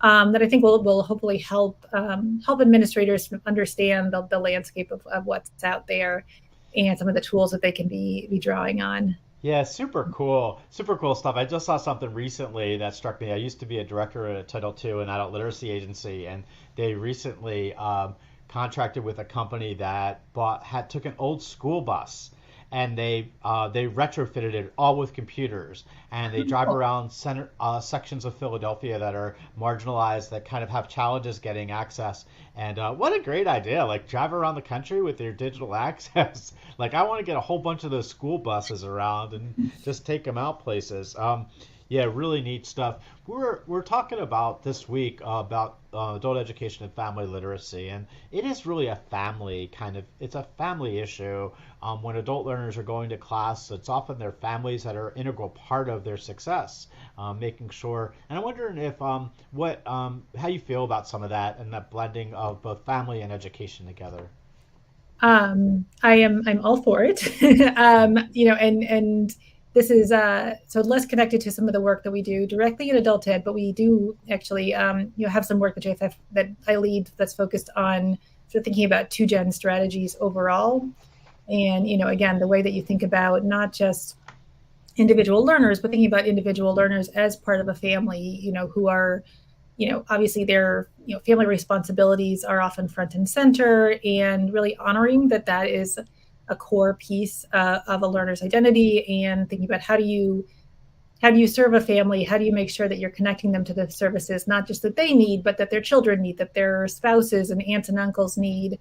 that I think will hopefully help administrators understand the landscape of what's out there and some of the tools that they can be drawing on. Yeah, super cool stuff. I just saw something recently that struck me. I used to be a director at a Title II, an adult literacy agency, and they recently contracted with a company that took an old school bus, and they retrofitted it all with computers, and they drive around sections of Philadelphia that are marginalized, that kind of have challenges getting access. And what a great idea! Like, drive around the country with your digital access. Like, I want to get a whole bunch of those school buses around and just take them out places. Yeah, really neat stuff. We're talking about this week about adult education and family literacy, and it is really a family issue. When adult learners are going to class, it's often their families that are an integral part of their success, making sure. And I'm wondering if how you feel about some of that and that blending of both family and education together. I'm all for it. And this is so less connected to some of the work that we do directly in adult ed, but we do actually have some work at JFF that I lead that's focused on sort of thinking about 2-gen strategies overall. And again, the way that you think about not just individual learners, but thinking about individual learners as part of a family, who are obviously their family responsibilities are often front and center, and really honoring that is a core piece of a learner's identity, and thinking about how do you serve a family, how do you make sure that you're connecting them to the services, not just that they need, but that their children need, that their spouses and aunts and uncles need.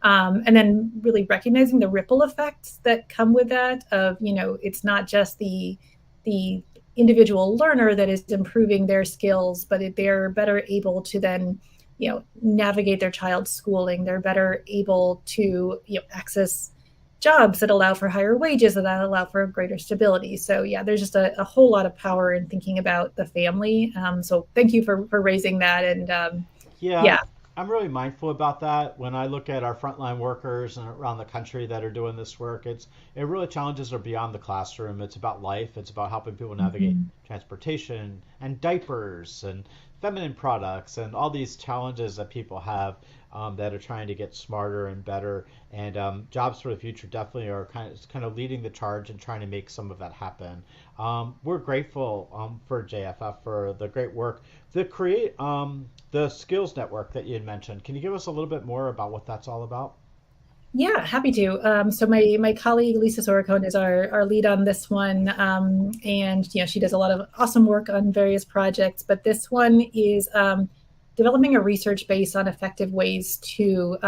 And then really recognizing the ripple effects that come with that of, it's not just the individual learner that is improving their skills, but they're better able to then, navigate their child's schooling. They're better able to, access jobs that allow for higher wages, that allow for greater stability. So yeah, there's just a whole lot of power in thinking about the family. So thank you for raising that. And yeah. I'm really mindful about that. When I look at our frontline workers and around the country that are doing this work, it really challenges are beyond the classroom. It's about life. It's about helping people navigate transportation and diapers and feminine products and all these challenges that people have that are trying to get smarter and better. And Jobs for the Future definitely are kind of leading the charge and trying to make some of that happen. We're grateful for JFF for the great work to create the skills network that you had mentioned. Can you give us a little bit more about what that's all about? Yeah, happy to. So my colleague Lisa Soricone is our lead on this one, and she does a lot of awesome work on various projects. But this one is developing a research base on effective ways to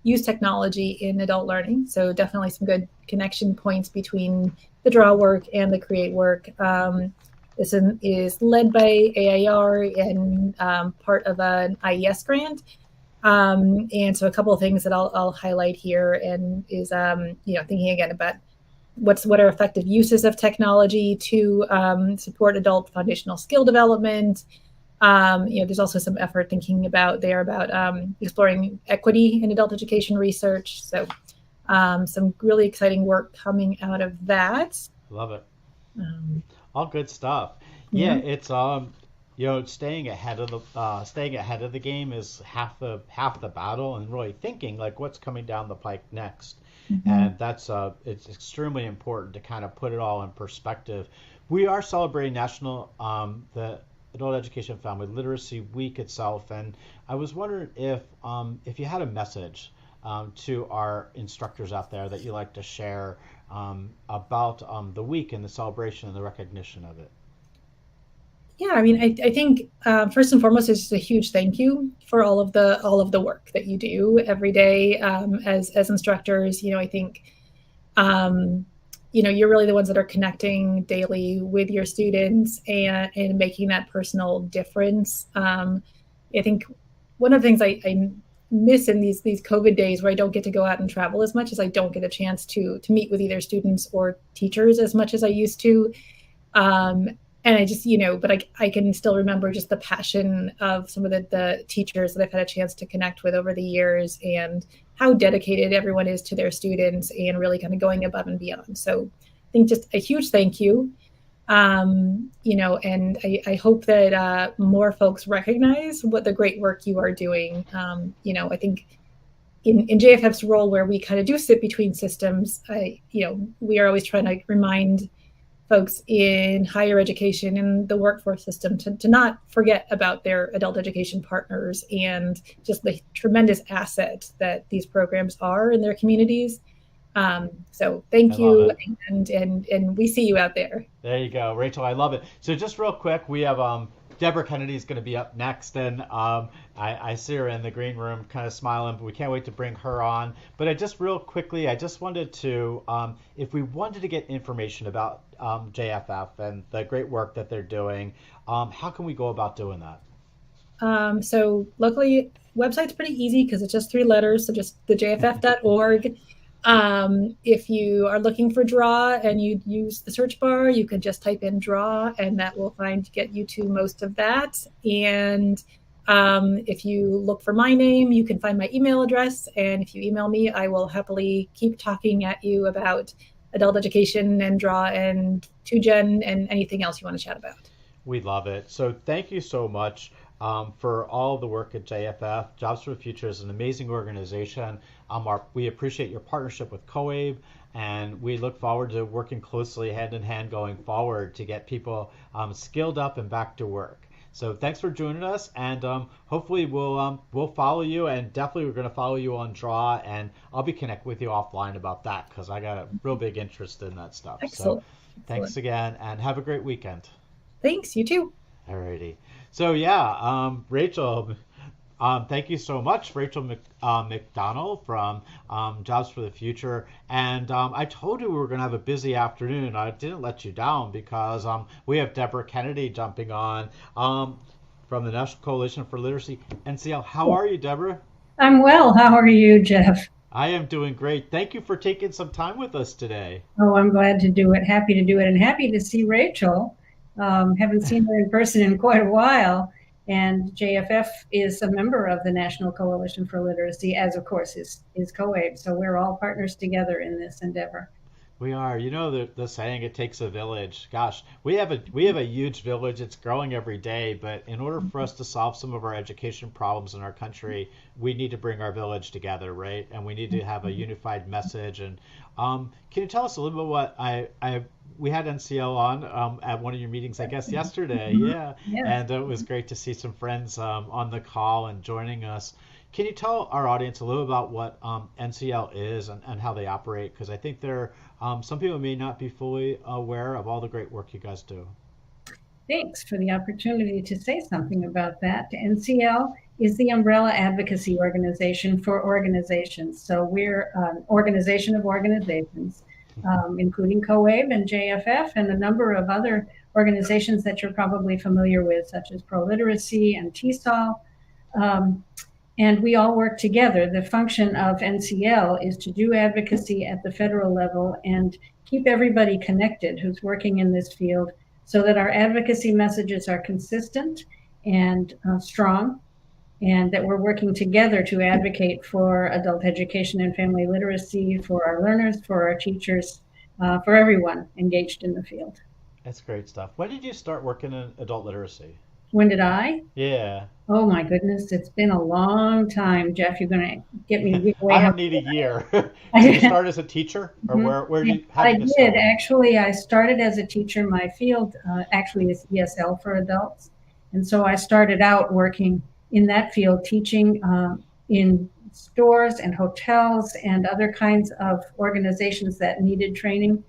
use technology in adult learning. So definitely some good connection points between the draw work and the create work. This is led by AIR and part of an IES grant. And so a couple of things that I'll highlight here and is, thinking again about what are effective uses of technology to support adult foundational skill development. There's also some effort thinking about exploring equity in adult education research. So some really exciting work coming out of that. Love it. All good stuff. Yeah, it's staying ahead of the game is half the battle, and really thinking like what's coming down the pike next. And that's it's extremely important to kind of put it all in perspective. We are celebrating National the Adult Education Family Literacy Week itself, and I was wondering if you had a message to our instructors out there that you like to share about the week and the celebration and the recognition of it. Yeah, I mean, I think first and foremost, it's just a huge thank you for all of the work that you do every day as instructors. I think you're really the ones that are connecting daily with your students and making that personal difference. I think one of the things I miss in these COVID days where I don't get to go out and travel as much as I don't get a chance to meet with either students or teachers as much as I used to. And I just, but I can still remember just the passion of some of the teachers that I've had a chance to connect with over the years and how dedicated everyone is to their students and really kind of going above and beyond. So I think just a huge thank you. And I hope that more folks recognize what the great work you are doing. I think in JFF's role where we kind of do sit between systems, we are always trying to remind folks in higher education and the workforce system to not forget about their adult education partners and just the tremendous asset that these programs are in their communities. So thank you, and we see you out there. There you go, Rachel. I love it. So just real quick, we have Deborah Kennedy is going to be up next, and I see her in the green room kind of smiling, but we can't wait to bring her on. But I just wanted to, if we wanted to get information about JFF and the great work that they're doing, how can we go about doing that? So luckily, website's pretty easy because it's just 3 letters, so just thejff.org. If you are looking for draw and you use the search bar, you can just type in draw and that will get you to most of that. And if you look for my name, you can find my email address. And if you email me, I will happily keep talking at you about adult education and draw and 2Gen and anything else you want to chat about. We love it. So thank you so much for all the work at JFF. Jobs for the Future is an amazing organization. We appreciate your partnership with COABE, and we look forward to working closely hand in hand going forward to get people skilled up and back to work. So thanks for joining us, and hopefully we'll follow you, and definitely we're going to follow you on Draw, and I'll be connecting with you offline about that because I got a real big interest in that stuff. Excellent. So thanks again, and have a great weekend. Thanks, you too. Alrighty. So Rachel, thank you so much, Rachel McDonald from Jobs for the Future. And I told you we were going to have a busy afternoon. I didn't let you down because we have Deborah Kennedy jumping on from the National Coalition for Literacy NCL. How are you, Deborah? I'm well. How are you, Jeff? I am doing great. Thank you for taking some time with us today. Oh, I'm glad to do it. Happy to do it, and happy to see Rachel. Haven't seen her in person in quite a while. And JFF is a member of the National Coalition for Literacy, as of course is COABE. So we're all partners together in this endeavor. We are. You know the saying, it takes a village. Gosh, we have a huge village. It's growing every day, but in order for us to solve some of our education problems in our country, we need to bring our village together, right? And we need to have a unified message. And can you tell us a little bit what we had NCL on at one of your meetings, I guess yesterday, yeah. Yes. And it was great to see some friends on the call and joining us. Can you tell our audience a little about what NCL is and how they operate? Because I think some people may not be fully aware of all the great work you guys do. Thanks for the opportunity to say something about that. NCL is the umbrella advocacy organization for organizations. So we're an organization of organizations, including COABE and JFF and a number of other organizations that you're probably familiar with, such as Pro Literacy and TESOL. And we all work together. The function of NCL is to do advocacy at the federal level and keep everybody connected who's working in this field so that our advocacy messages are consistent and strong, and that we're working together to advocate for adult education and family literacy, for our learners, for our teachers, for everyone engaged in the field. That's great stuff. When did you start working in adult literacy? When did I? Yeah. Oh my goodness, it's been a long time, Jeff. You're going to get me way I out. don't need a year. Did you start as a teacher, or where did you? I did actually. I started as a teacher. My field actually is ESL for adults, and so I started out working in that field, teaching in stores and hotels and other kinds of organizations that needed training,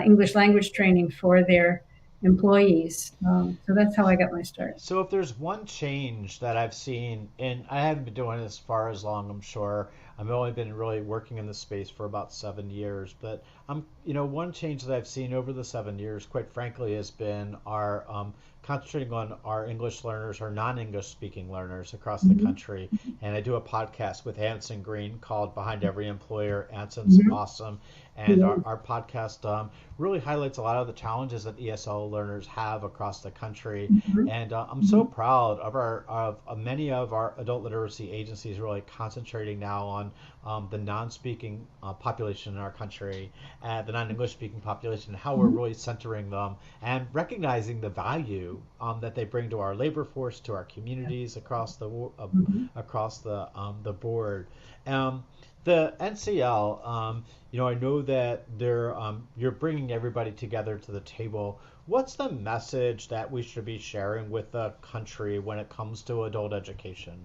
English language training for their employees. So that's how I got my start. So if there's one change that I've seen, and I haven't been doing this far as long, I'm sure. I've only been really working in this space for about 7 years, but one change that I've seen over the 7 years, quite frankly, has been our concentrating on our English learners, our non-English speaking learners across the country. And I do a podcast with Anson Green called Behind Every Employer. Anson's awesome. And our podcast really highlights a lot of the challenges that ESL learners have across the country. And I'm so proud of many of our adult literacy agencies really concentrating now on the non-speaking population in our country, the non-English speaking population, and how we're really centering them and recognizing the value that they bring to our labor force, to our communities across the board. The NCL, I know that you're bringing everybody together to the table. What's the message that we should be sharing with the country when it comes to adult education?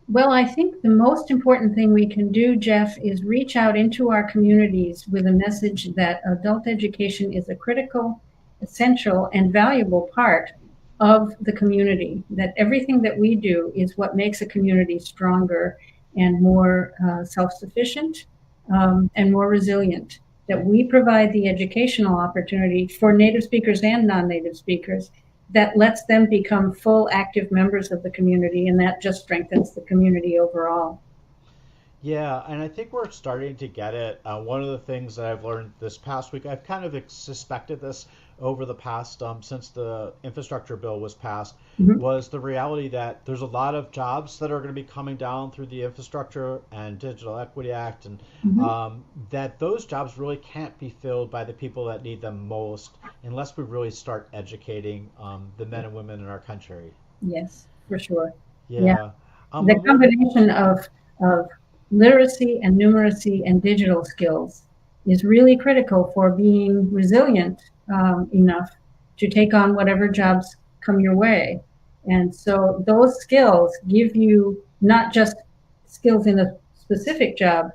Well, I think the most important thing we can do, Jeff, is reach out into our communities with a message that adult education is a critical, essential, and valuable part of the community, that everything that we do is what makes a community stronger and more self-sufficient and more resilient, that we provide the educational opportunity for native speakers and non-native speakers that lets them become full active members of the community, and that just strengthens the community overall. Yeah, and I think we're starting to get it. One of the things that I've learned this past week, I've kind of suspected this over the past, since the infrastructure bill was passed, was the reality that there's a lot of jobs that are going to be coming down through the Infrastructure and Digital Equity Act, and that those jobs really can't be filled by the people that need them most unless we really start educating the men and women in our country. Yes, for sure. Yeah. The combination of literacy and numeracy and digital skills is really critical for being resilient enough to take on whatever jobs come your way. And so those skills give you not just skills in a specific job,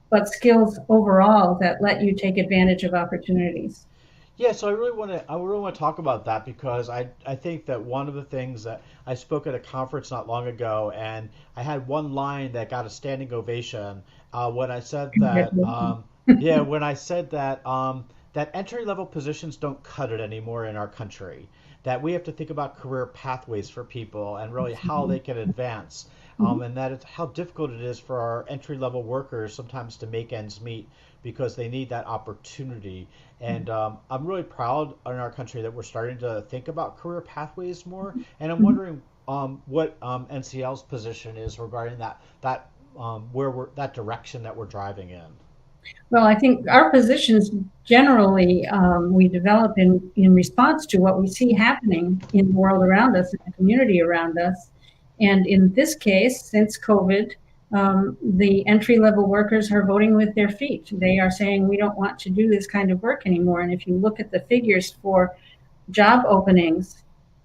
but skills overall that let you take advantage of opportunities. Yeah, so I really want to talk about that, because I think that one of the things that I spoke at a conference not long ago, and I had one line that got a standing ovation when I said that that entry-level positions don't cut it anymore in our country, that we have to think about career pathways for people and really how they can advance, and that it's how difficult it is for our entry-level workers sometimes to make ends meet because they need that opportunity. And I'm really proud in our country that we're starting to think about career pathways more, and I'm wondering what NCL's position is regarding that direction that we're driving in. Well, I think our positions generally we develop in response to what we see happening in the world around us, in the community around us. And in this case, since COVID, the entry-level workers are voting with their feet. They are saying, we don't want to do this kind of work anymore. And if you look at the figures for job openings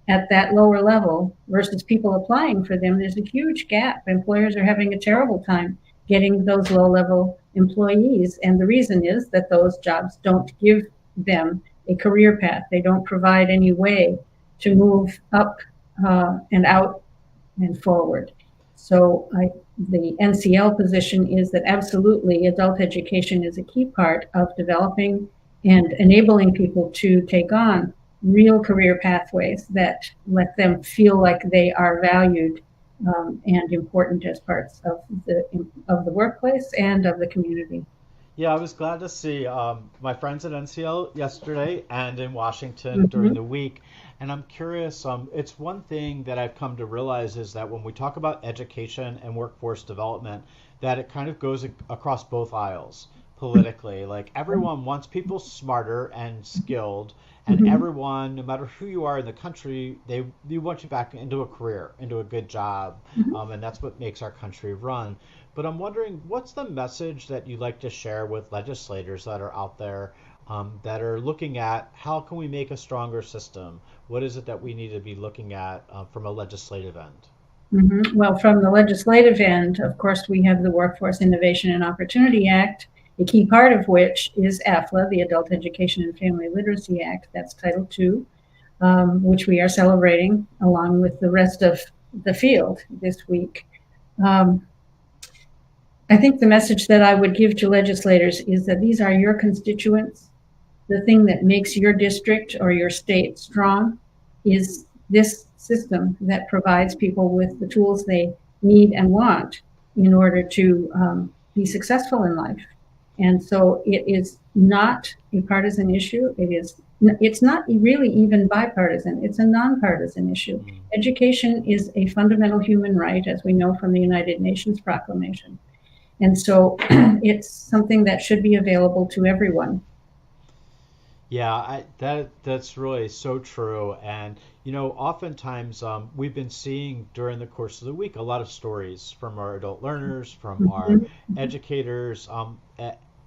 at that lower level versus people applying for them, there's a huge gap. Employers are having a terrible time getting those low-level employees. And the reason is that those jobs don't give them a career path. They don't provide any way to move up and out and forward. So the NCL position is that absolutely adult education is a key part of developing and enabling people to take on real career pathways that let them feel like they are valued and important as parts of the workplace and of the community. Yeah, I was glad to see my friends at NCL yesterday and in Washington during the week. And I'm curious, it's one thing that I've come to realize is that when we talk about education and workforce development, that it kind of goes across both aisles politically. Like everyone wants people smarter and skilled, and everyone, no matter who you are in the country, they want you back into a career, into a good job, and that's what makes our country run. But I'm wondering, what's the message that you'd like to share with legislators that are out there that are looking at how can we make a stronger system? What is it that we need to be looking at from a legislative end? Well, from the legislative end, of course, we have the Workforce Innovation and Opportunity Act, a key part of which is AEFL, the Adult Education and Family Literacy Act. That's Title II, which we are celebrating along with the rest of the field this week. I think the message that I would give to legislators is that these are your constituents. The thing that makes your district or your state strong is this system that provides people with the tools they need and want in order to be successful in life. And so it is not a partisan issue. It's not really even bipartisan. It's a nonpartisan issue. Education is a fundamental human right, as we know from the United Nations Proclamation. And so it's something that should be available to everyone. Yeah, that's really so true. And, oftentimes we've been seeing during the course of the week a lot of stories from our adult learners, from our educators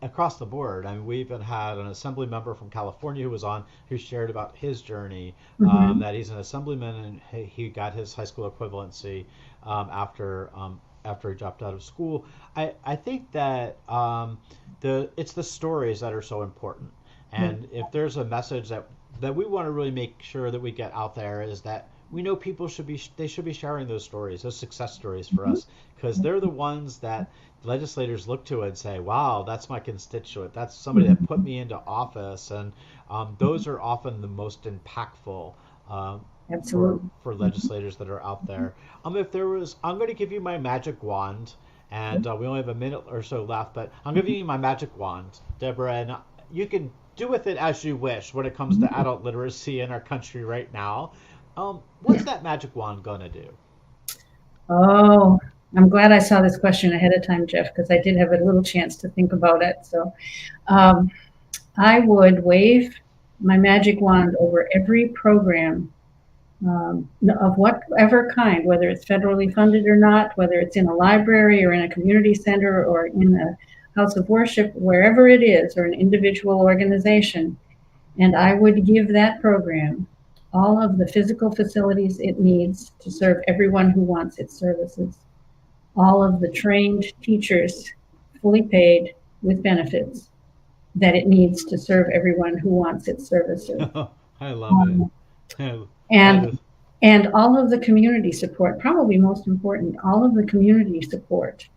across the board. I mean, we even had an assembly member from California who shared about his journey, that he's an assemblyman and he got his high school equivalency after he dropped out of school. I think that it's the stories that are so important. And if there's a message that we want to really make sure that we get out there is that we know people should be sharing those stories, those success stories for us, because they're the ones that legislators look to and say, wow, that's my constituent. That's somebody that put me into office. And those are often the most impactful for legislators that are out there. I'm going to give you my magic wand, and we only have a minute or so left, but I'm giving you my magic wand, Deborah, and you can do with it as you wish when it comes to adult literacy in our country right now. What's that magic wand going to do? Oh, I'm glad I saw this question ahead of time, Jeff, because I did have a little chance to think about it. So I would wave my magic wand over every program of whatever kind, whether it's federally funded or not, whether it's in a library or in a community center or in a house of worship, wherever it is, or an individual organization. And I would give that program all of the physical facilities it needs to serve everyone who wants its services, all of the trained teachers, fully paid with benefits, that it needs to serve everyone who wants its services. I love it. And all of the community support, probably most important, all of the community support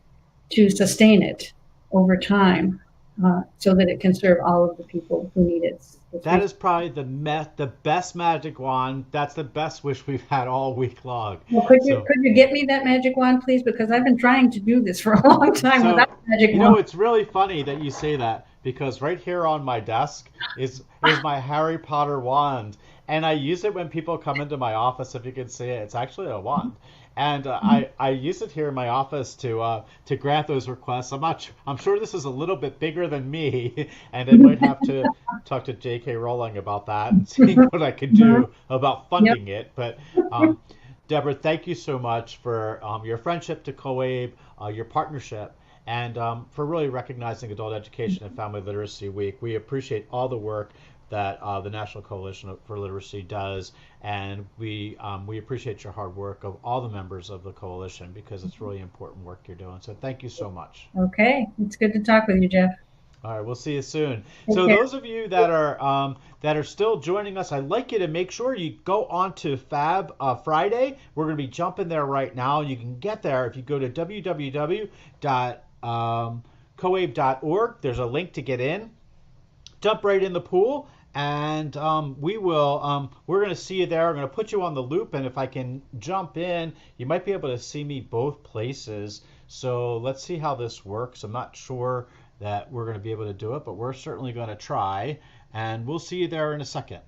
to sustain it over time so that it can serve all of the people who need it. That is probably the best magic wand. That's the best wish we've had all week long. Well, could you get me that magic wand, please? Because I've been trying to do this for a long time without magic wand. It's really funny that you say that, because right here on my desk is my Harry Potter wand, and I use it when people come into my office. If you can see it, it's actually a wand. And I use it here in my office to grant those requests. I'm sure this is a little bit bigger than me, and I might have to talk to J.K. Rowling about that and see what I can do about funding it. But Deborah, thank you so much for your friendship to COABE, your partnership, and for really recognizing Adult Education and Family Literacy Week. We appreciate all the work that the National Coalition for Literacy does, and we appreciate your hard work of all the members of the coalition, because it's really important work you're doing. So thank you so much. Okay, it's good to talk with you, Jeff. All right, we'll see you soon. Take So care. those of you that are still joining us, I'd like you to make sure you go on to Fab Friday. We're going to be jumping there right now. You can get there if you go to www.coabe.org. There's a link to get in. Jump right in the pool, and we're going to see you there. I'm going to put you on the loop, and if I can jump in, you might be able to see me both places. So let's see how this works. I'm not sure that we're going to be able to do it, but we're certainly going to try, and we'll see you there in a second.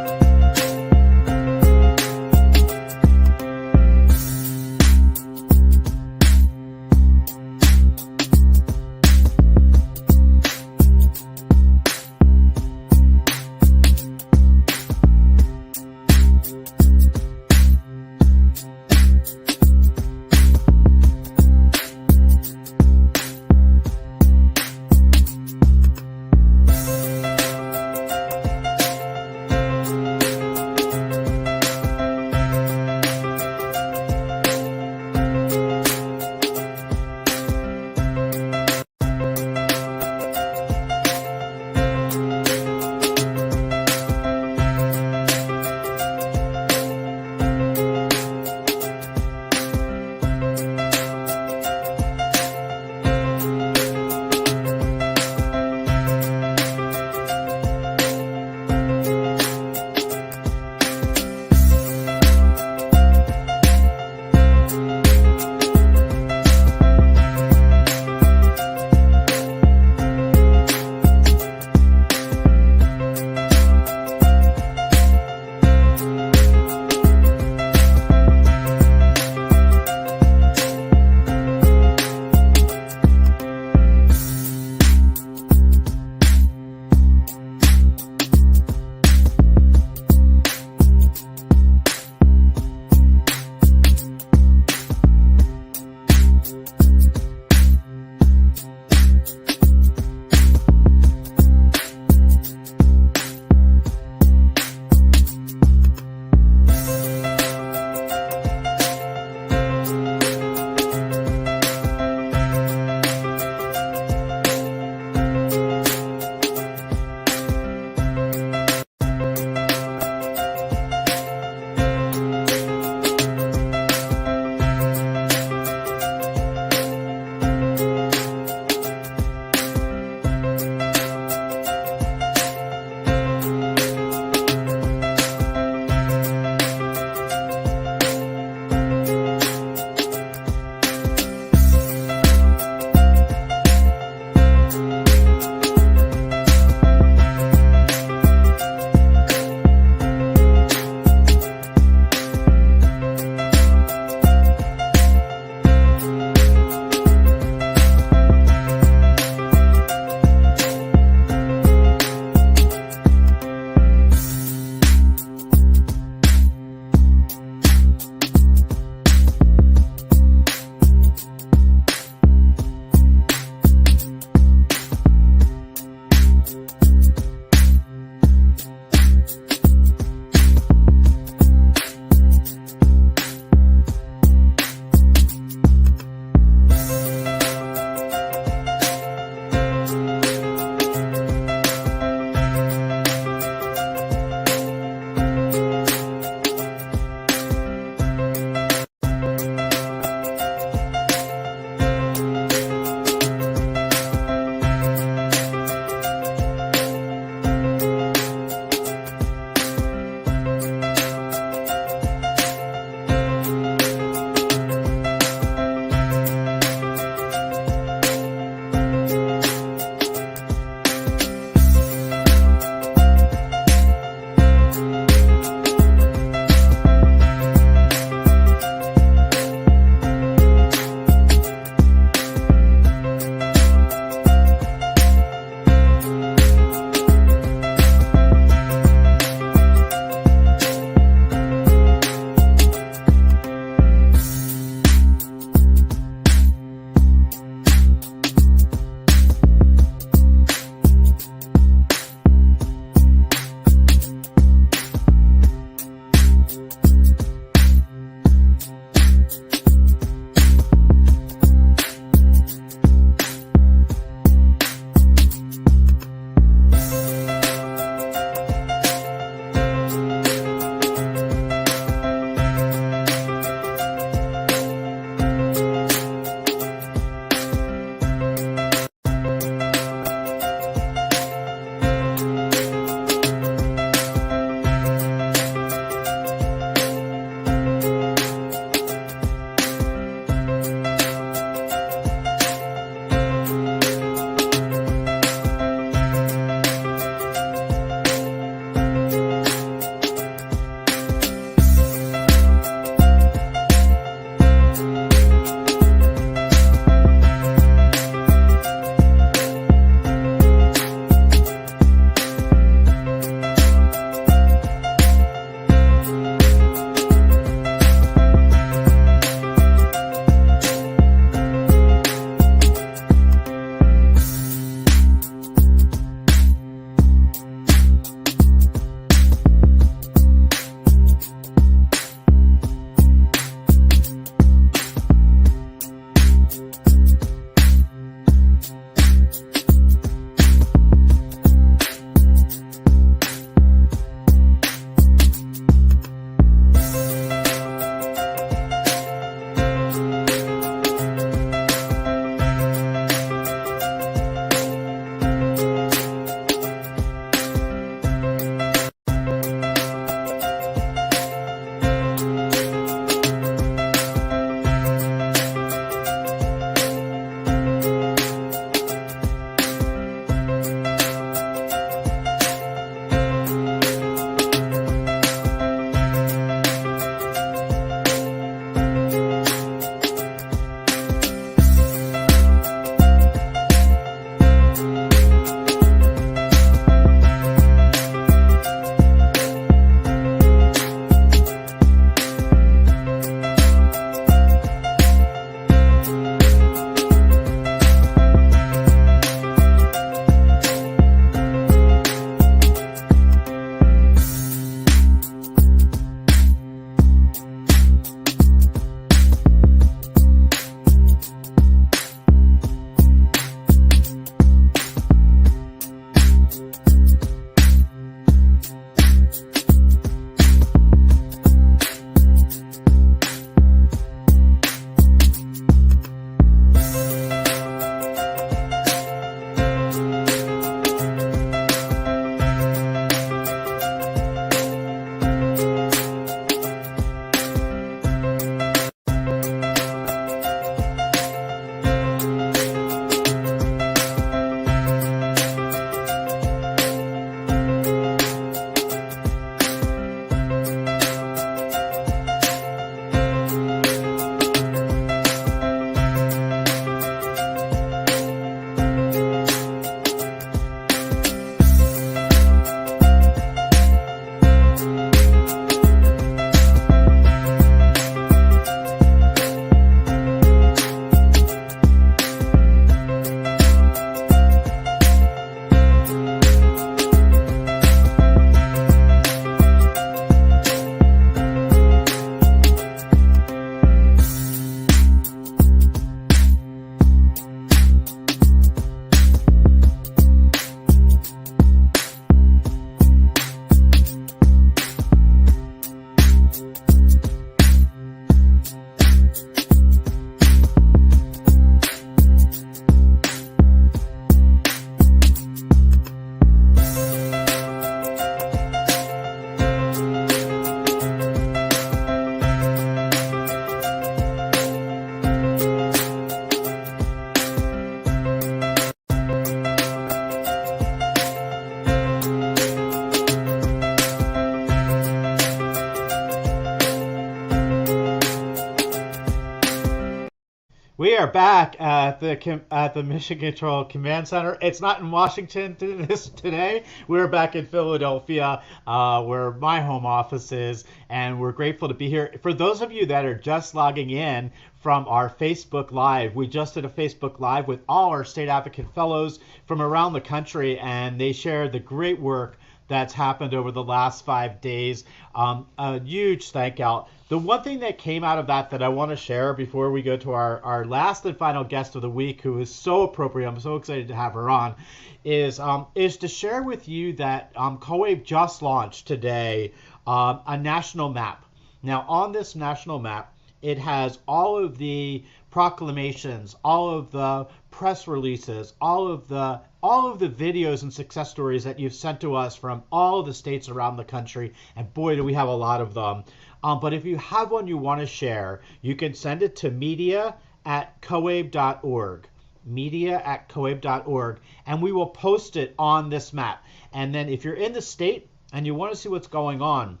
are back at the Mission Control Command Center. It's not in Washington today. We're back in Philadelphia, where my home office is, and we're grateful to be here. For those of you that are just logging in from our Facebook Live, we just did a Facebook Live with all our state advocate fellows from around the country, and they shared the great work that's happened over the last 5 days. A huge thank out. The one thing that came out of that I want to share before we go to our last and final guest of the week, who is so appropriate, I'm so excited to have her on, is to share with you that COABE just launched today a national map. Now, on this national map, it has all of the proclamations, all of the press releases, all of the videos and success stories that you've sent to us from all of the states around the country, and boy, do we have a lot of them. But if you have one you want to share, you can send it to media@coabe.org, media@coabe.org, and we will post it on this map. And then if you're in the state and you want to see what's going on,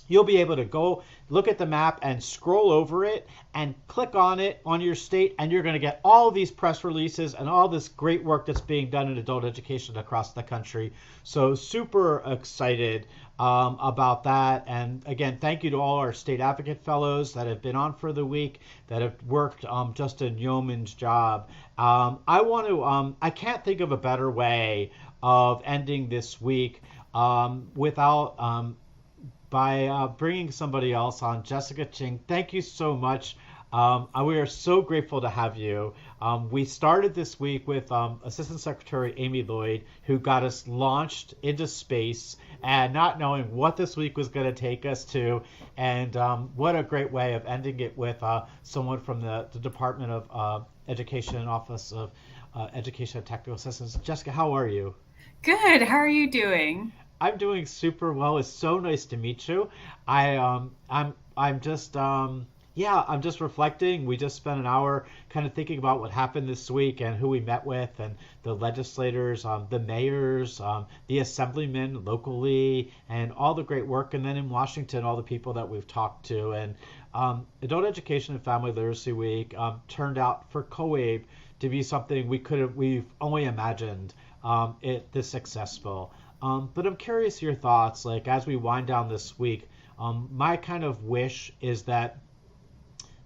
you'll be able to go look at the map and scroll over it and click on it on your state, and you're going to get all these press releases and all this great work that's being done in adult education across the country. So super excited about that. And again, thank you to all our state advocate fellows that have been on for the week, that have worked just a yeoman's job. I can't think of a better way of ending this week without by bringing somebody else on. Jessica Ching, thank you so much. We are so grateful to have you. We started this week with Assistant Secretary Amy Lloyd, who got us launched into space and not knowing what this week was going to take us to. And what a great way of ending it with someone from the Department of Education and Office of Education and Technical Assistance. Jessica, how are you? Good. How are you doing? I'm doing super well. It's so nice to meet you. I'm just reflecting. We just spent an hour kind of thinking about what happened this week and who we met with, and the legislators, the mayors, the assemblymen locally, and all the great work. And then in Washington, all the people that we've talked to. And Adult Education and Family Literacy Week turned out for COABE to be something we've only imagined it this successful. But I'm curious your thoughts, like as we wind down this week. My kind of wish is that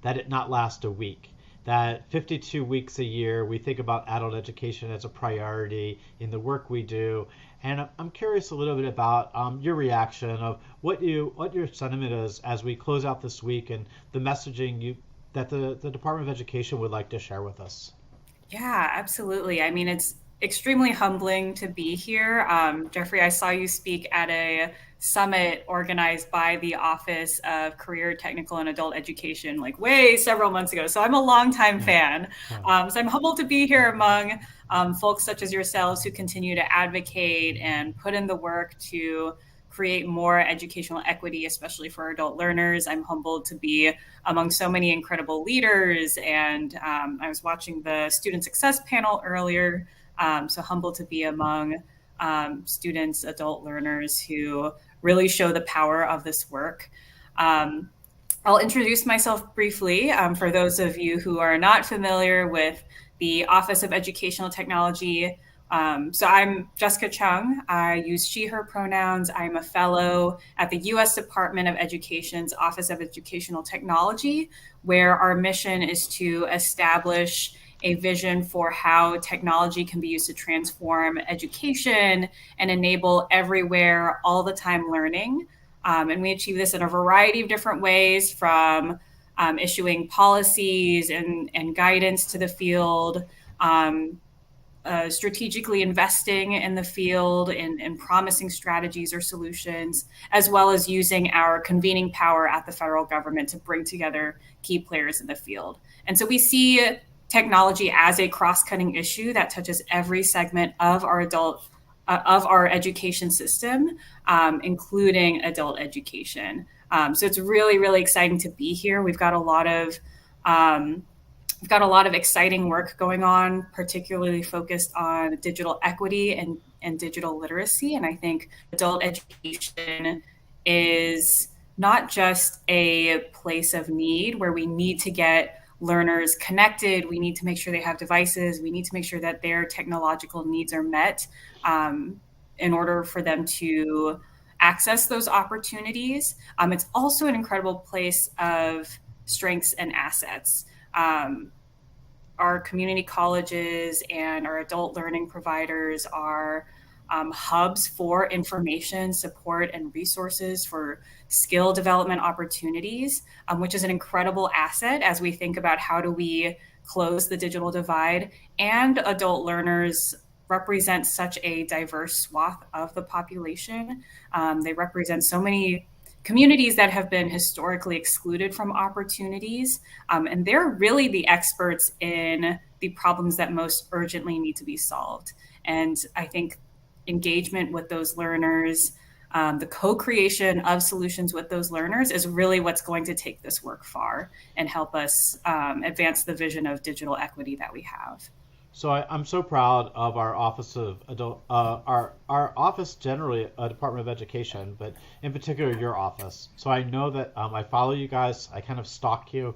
it not last a week, that 52 weeks a year we think about adult education as a priority in the work we do. And I'm curious a little bit about your reaction of what your sentiment is as we close out this week and the messaging that the Department of Education would like to share with us. Yeah, absolutely. I mean, it's extremely humbling to be here. Jeffrey, I saw you speak at a summit organized by the Office of Career, Technical, and Adult Education, like way several months ago. So I'm a longtime fan. So I'm humbled to be here among folks such as yourselves who continue to advocate and put in the work to create more educational equity, especially for adult learners. I'm humbled to be among so many incredible leaders. And I was watching the student success panel earlier. So humbled to be among students, adult learners who really show the power of this work. I'll introduce myself briefly for those of you who are not familiar with the Office of Educational Technology. So I'm Jessica Chung. I use she, her pronouns. I'm a fellow at the U.S. Department of Education's Office of Educational Technology, where our mission is to establish a vision for how technology can be used to transform education and enable everywhere, all the time learning. And we achieve this in a variety of different ways, from issuing policies and guidance to the field, strategically investing in the field and promising strategies or solutions, as well as using our convening power at the federal government to bring together key players in the field. And so we see technology as a cross-cutting issue that touches every segment of our education system, including adult education. So it's really, really exciting to be here. We've got a lot of exciting work going on, particularly focused on digital equity and digital literacy. And I think adult education is not just a place of need where we need to get learners connected. We need to make sure they have devices. We need to make sure that their technological needs are met in order for them to access those opportunities. It's also an incredible place of strengths and assets. Our community colleges and our adult learning providers are hubs for information, support, and resources for skill development opportunities, which is an incredible asset as we think about how do we close the digital divide. And adult learners represent such a diverse swath of the population. They represent so many communities that have been historically excluded from opportunities. And they're really the experts in the problems that most urgently need to be solved. And I think engagement with those learners, the co-creation of solutions with those learners is really what's going to take this work far and help us advance the vision of digital equity that we have. So I'm so proud of our Office of Adult, our office generally, Department of Education, but in particular your office. So I know that I follow you guys. I kind of stalk you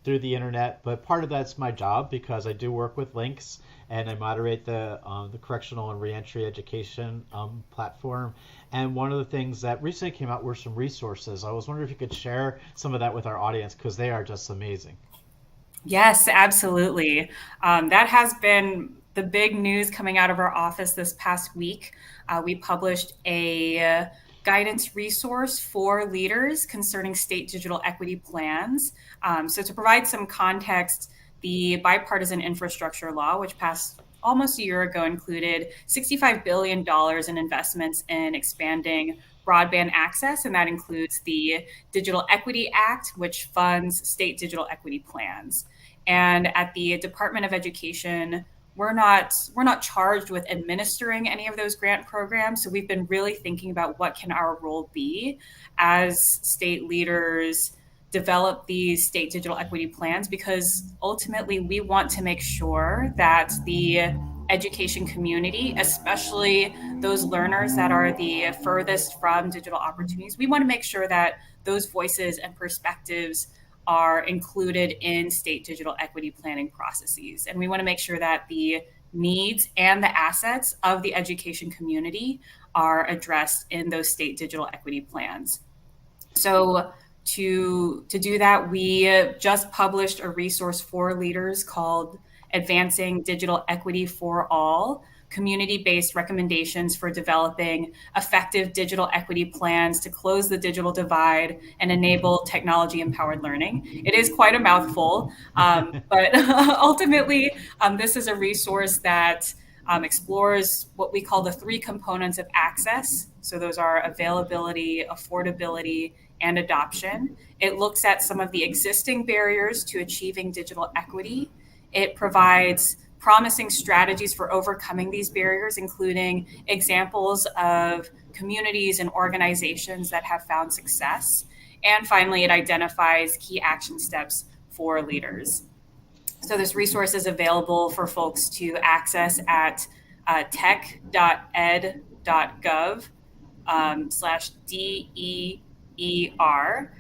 through the internet, but part of that's my job because I do work with links and I moderate the correctional and reentry education platform. And one of the things that recently came out were some resources. I was wondering if you could share some of that with our audience because they are just amazing. Yes, absolutely. That has been the big news coming out of our office this past week. We published a guidance resource for leaders concerning state digital equity plans. So to provide some context, the bipartisan infrastructure law, which passed almost a year ago, included $65 billion in investments in expanding broadband access, and that includes the Digital Equity Act, which funds state digital equity plans. And at the Department of Education, we're not charged with administering any of those grant programs. So we've been really thinking about what can our role be as state leaders develop these state digital equity plans, because ultimately we want to make sure that the education community, especially those learners that are the furthest from digital opportunities, we want to make sure that those voices and perspectives are included in state digital equity planning processes. And we want to make sure that the needs and the assets of the education community are addressed in those state digital equity plans. So to do that, we just published a resource for leaders called Advancing Digital Equity for All, community-based recommendations for developing effective digital equity plans to close the digital divide and enable technology-empowered learning. It is quite a mouthful, but ultimately, this is a resource that explores what we call the three components of access. So those are availability, affordability, and adoption. It looks at some of the existing barriers to achieving digital equity. It provides promising strategies for overcoming these barriers, including examples of communities and organizations that have found success. And finally, it identifies key action steps for leaders. So this resource is available for folks to access at tech.ed.gov/DEER.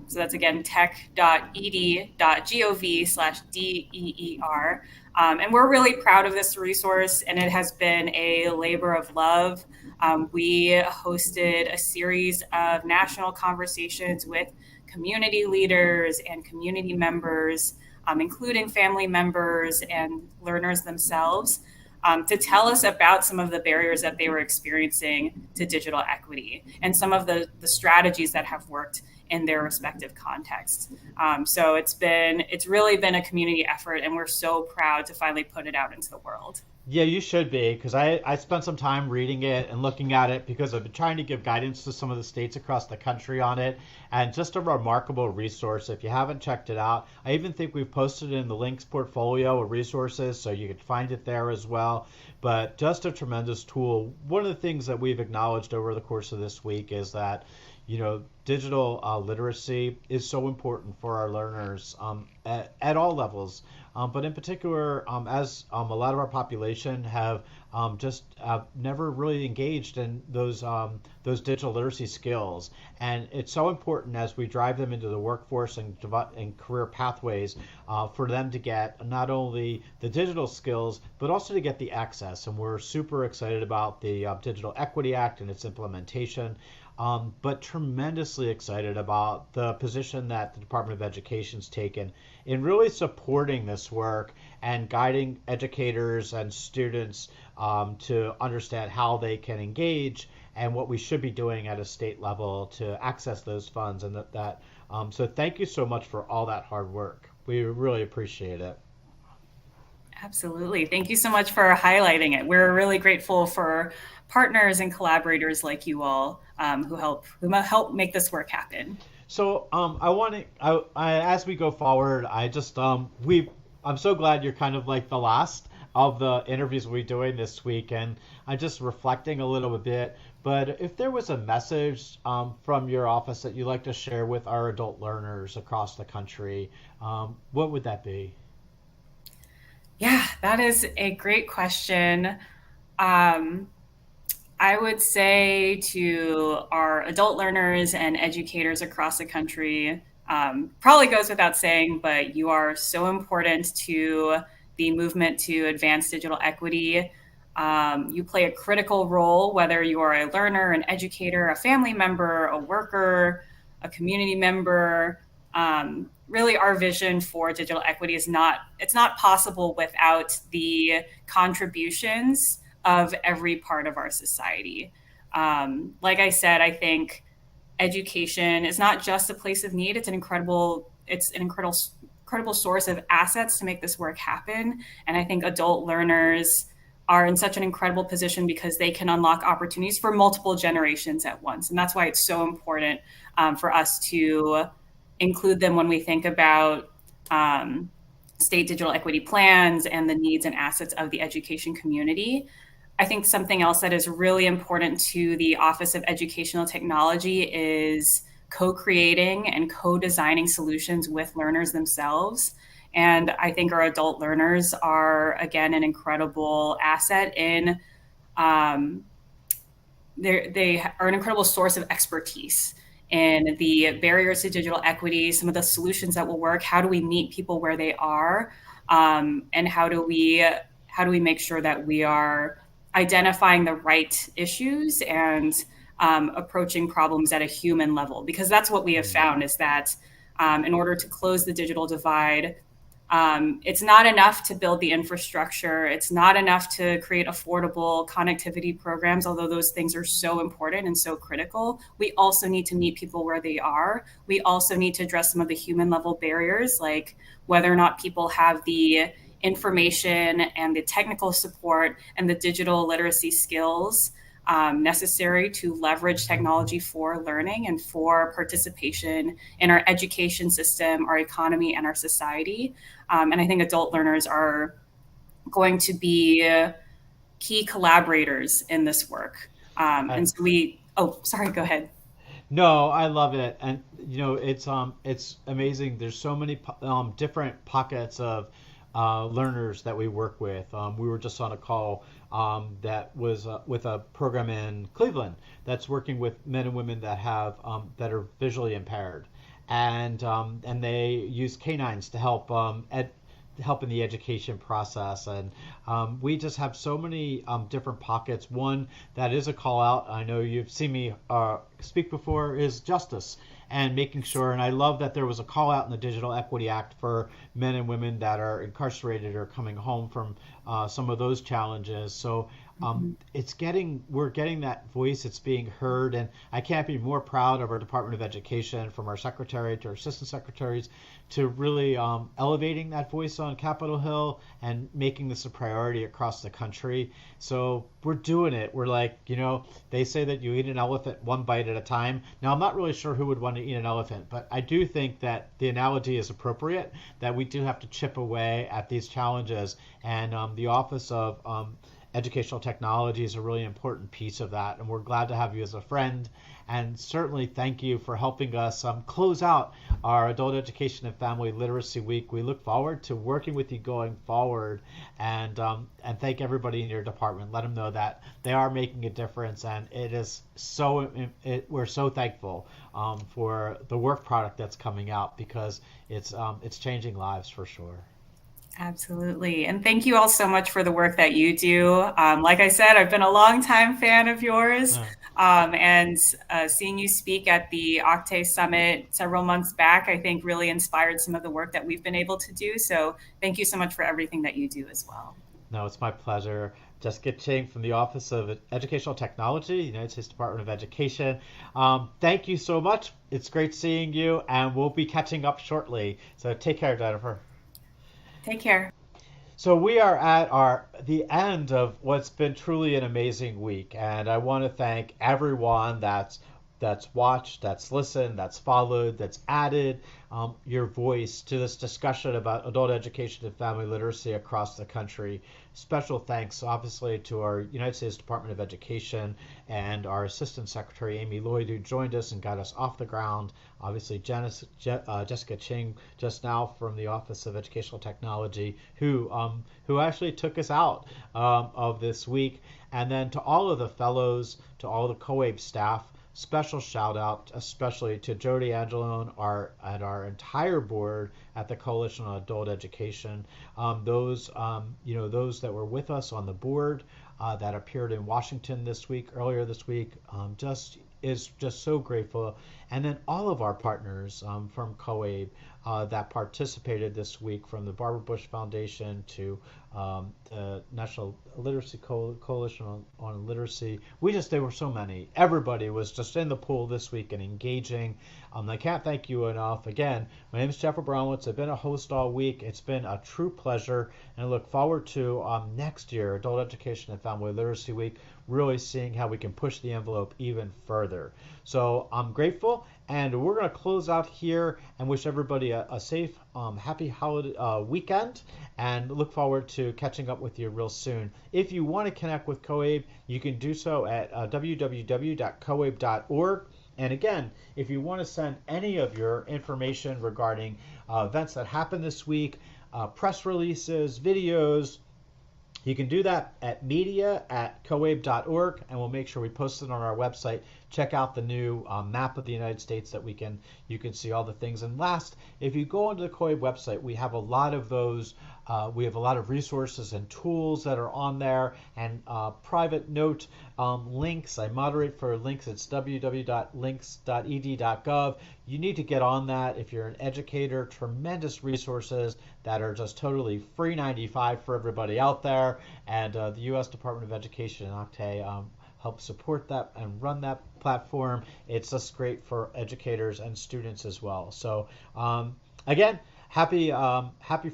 So that's again tech.ed.gov/DEER. And we're really proud of this resource, and it has been a labor of love. We hosted a series of national conversations with community leaders and community members, including family members and learners themselves, to tell us about some of the barriers that they were experiencing to digital equity and some of the strategies that have worked in their respective contexts. So it's really been a community effort, and we're so proud to finally put it out into the world. Yeah, you should be, because I spent some time reading it and looking at it because I've been trying to give guidance to some of the states across the country on it, and just a remarkable resource. If you haven't checked it out, I even think we've posted it in the links portfolio of resources, so you can find it there as well. But just a tremendous tool. One of the things that we've acknowledged over the course of this week is that digital literacy is so important for our learners at all levels. But in particular, as a lot of our population have just never really engaged in those digital literacy skills. And it's so important as we drive them into the workforce and career pathways for them to get not only the digital skills, but also to get the access. And we're super excited about the Digital Equity Act and its implementation. But tremendously excited about the position that the Department of Education's taken in really supporting this work and guiding educators and students to understand how they can engage and what we should be doing at a state level to access those funds. And so thank you so much for all that hard work. We really appreciate it. Absolutely. Thank you so much for highlighting it. We're really grateful for partners and collaborators like you all who help make this work happen. So as we go forward, I'm so glad you're kind of like the last of the interviews we're doing this week, and I'm just reflecting a little bit. But if there was a message from your office that you'd like to share with our adult learners across the country, what would that be? Yeah, that is a great question. I would say to our adult learners and educators across the country, probably goes without saying, but you are so important to the movement to advance digital equity. You play a critical role, whether you are a learner, an educator, a family member, a worker, a community member. Really, our vision for digital equity it's not possible without the contributions of every part of our society. Like I said, I think education is not just a place of need. It's an incredible source of assets to make this work happen. And I think adult learners are in such an incredible position because they can unlock opportunities for multiple generations at once. And that's why it's so important for us to include them when we think about state digital equity plans and the needs and assets of the education community. I think something else that is really important to the Office of Educational Technology is co-creating and co-designing solutions with learners themselves. And I think our adult learners are, again, an incredible asset in, they are an incredible source of expertise in the barriers to digital equity, some of the solutions that will work. How do we meet people where they are? And how do we make sure that we are identifying the right issues and approaching problems at a human level? Because that's what we have found is that in order to close the digital divide, it's not enough to build the infrastructure. It's not enough to create affordable connectivity programs, although those things are so important and so critical. We also need to meet people where they are. We also need to address some of the human level barriers, like whether or not people have the information and the technical support and the digital literacy skills necessary to leverage technology for learning and for participation in our education system, our economy, and our society. And I think adult learners are going to be key collaborators in this work. And so sorry, go ahead. No, I love it. And, it's amazing. There's so many different pockets of learners that we work with. We were just on a call that was with a program in Cleveland that's working with men and women that have that are visually impaired, and they use canines to help in the education process. And we just have so many different pockets. One that is a call out, I know you've seen me speak before, is justice and making sure. And I love that there was a call out in the Digital Equity Act for men and women that are incarcerated or coming home from some of those challenges. So we're getting that voice. It's being heard, and I can't be more proud of our Department of Education, from our secretary to our assistant secretaries, to really elevating that voice on Capitol Hill and making this a priority across the country. So we're doing it. We're like, they say that you eat an elephant one bite at a time. Now, I'm not really sure who would want to eat an elephant, but I do think that the analogy is appropriate, that we do have to chip away at these challenges. And the Office of educational technology is a really important piece of that, and we're glad to have you as a friend. And certainly thank you for helping us close out our Adult Education and Family Literacy Week. We look forward to working with you going forward, and thank everybody in your department. Let them know that they are making a difference, and it is we're so thankful for the work product that's coming out, because it's changing lives for sure. Absolutely. And thank you all so much for the work that you do. Like I said, I've been a longtime fan of yours. And seeing you speak at the Octave Summit several months back, I think really inspired some of the work that we've been able to do. So thank you so much for everything that you do as well. No, it's my pleasure. Jessica Ching from the Office of Educational Technology, United States Department of Education. Thank you so much. It's great seeing you, and we'll be catching up shortly. So take care, Jennifer. Take care. So we are at the end of what's been truly an amazing week, and I want to thank everyone that's watched, that's listened, that's followed, that's added your voice to this discussion about adult education and family literacy across the country. Special thanks, obviously, to our United States Department of Education and our Assistant Secretary, Amy Lloyd, who joined us and got us off the ground. Obviously, Jessica Ching just now from the Office of Educational Technology, who actually took us out of this week. And then to all of the fellows, to all the COABE staff, special shout out, especially to Jody Angelone and our entire board at the Coalition on Adult Education. Those that were with us on the board that appeared in Washington earlier this week, just so grateful. And then all of our partners from COABE that participated this week, from the Barbara Bush Foundation to the National Literacy Coalition on Literacy. There were so many. Everybody was just in the pool this week and engaging. I can't thank you enough. Again, my name is Jeff Abramowitz. I've been a host all week. It's been a true pleasure, and I look forward to next year, Adult Education and Family Literacy Week, really seeing how we can push the envelope even further. So I'm grateful, and we're going to close out here and wish everybody a safe, happy holiday weekend, and look forward to catching up with you real soon. If you want to connect with COABE, you can do so at www.coabe.org. And again, if you want to send any of your information regarding events that happened this week, press releases, videos, you can do that at media@coabe.org, and we'll make sure we post it on our website. Check out the new map of the United States that you can see all the things. And last, if you go onto the COABE website, we have a lot of those. We have a lot of resources and tools that are on there, and private note links. I moderate for links. It's www.links.ed.gov. You need to get on that if you're an educator. Tremendous resources that are just totally free 95 for everybody out there. And the U.S. Department of Education and Octave help support that and run that platform. It's just great for educators and students as well. So again, Happy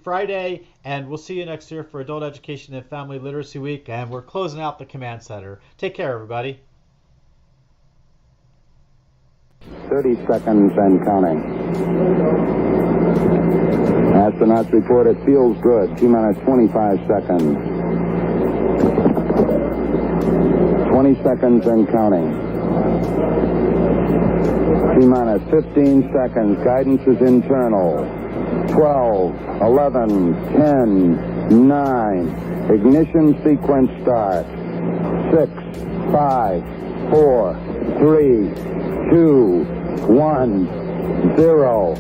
Friday, and we'll see you next year for Adult Education and Family Literacy Week, and we're closing out the Command Center. Take care, everybody. 30 seconds and counting. Astronauts report it feels good. T-minus 25 seconds. 20 seconds and counting. T-minus 15 seconds. Guidance is internal. 12, 11, 10, 9. Ignition sequence start. 6, 5, 4, 3, 2, 1, 0.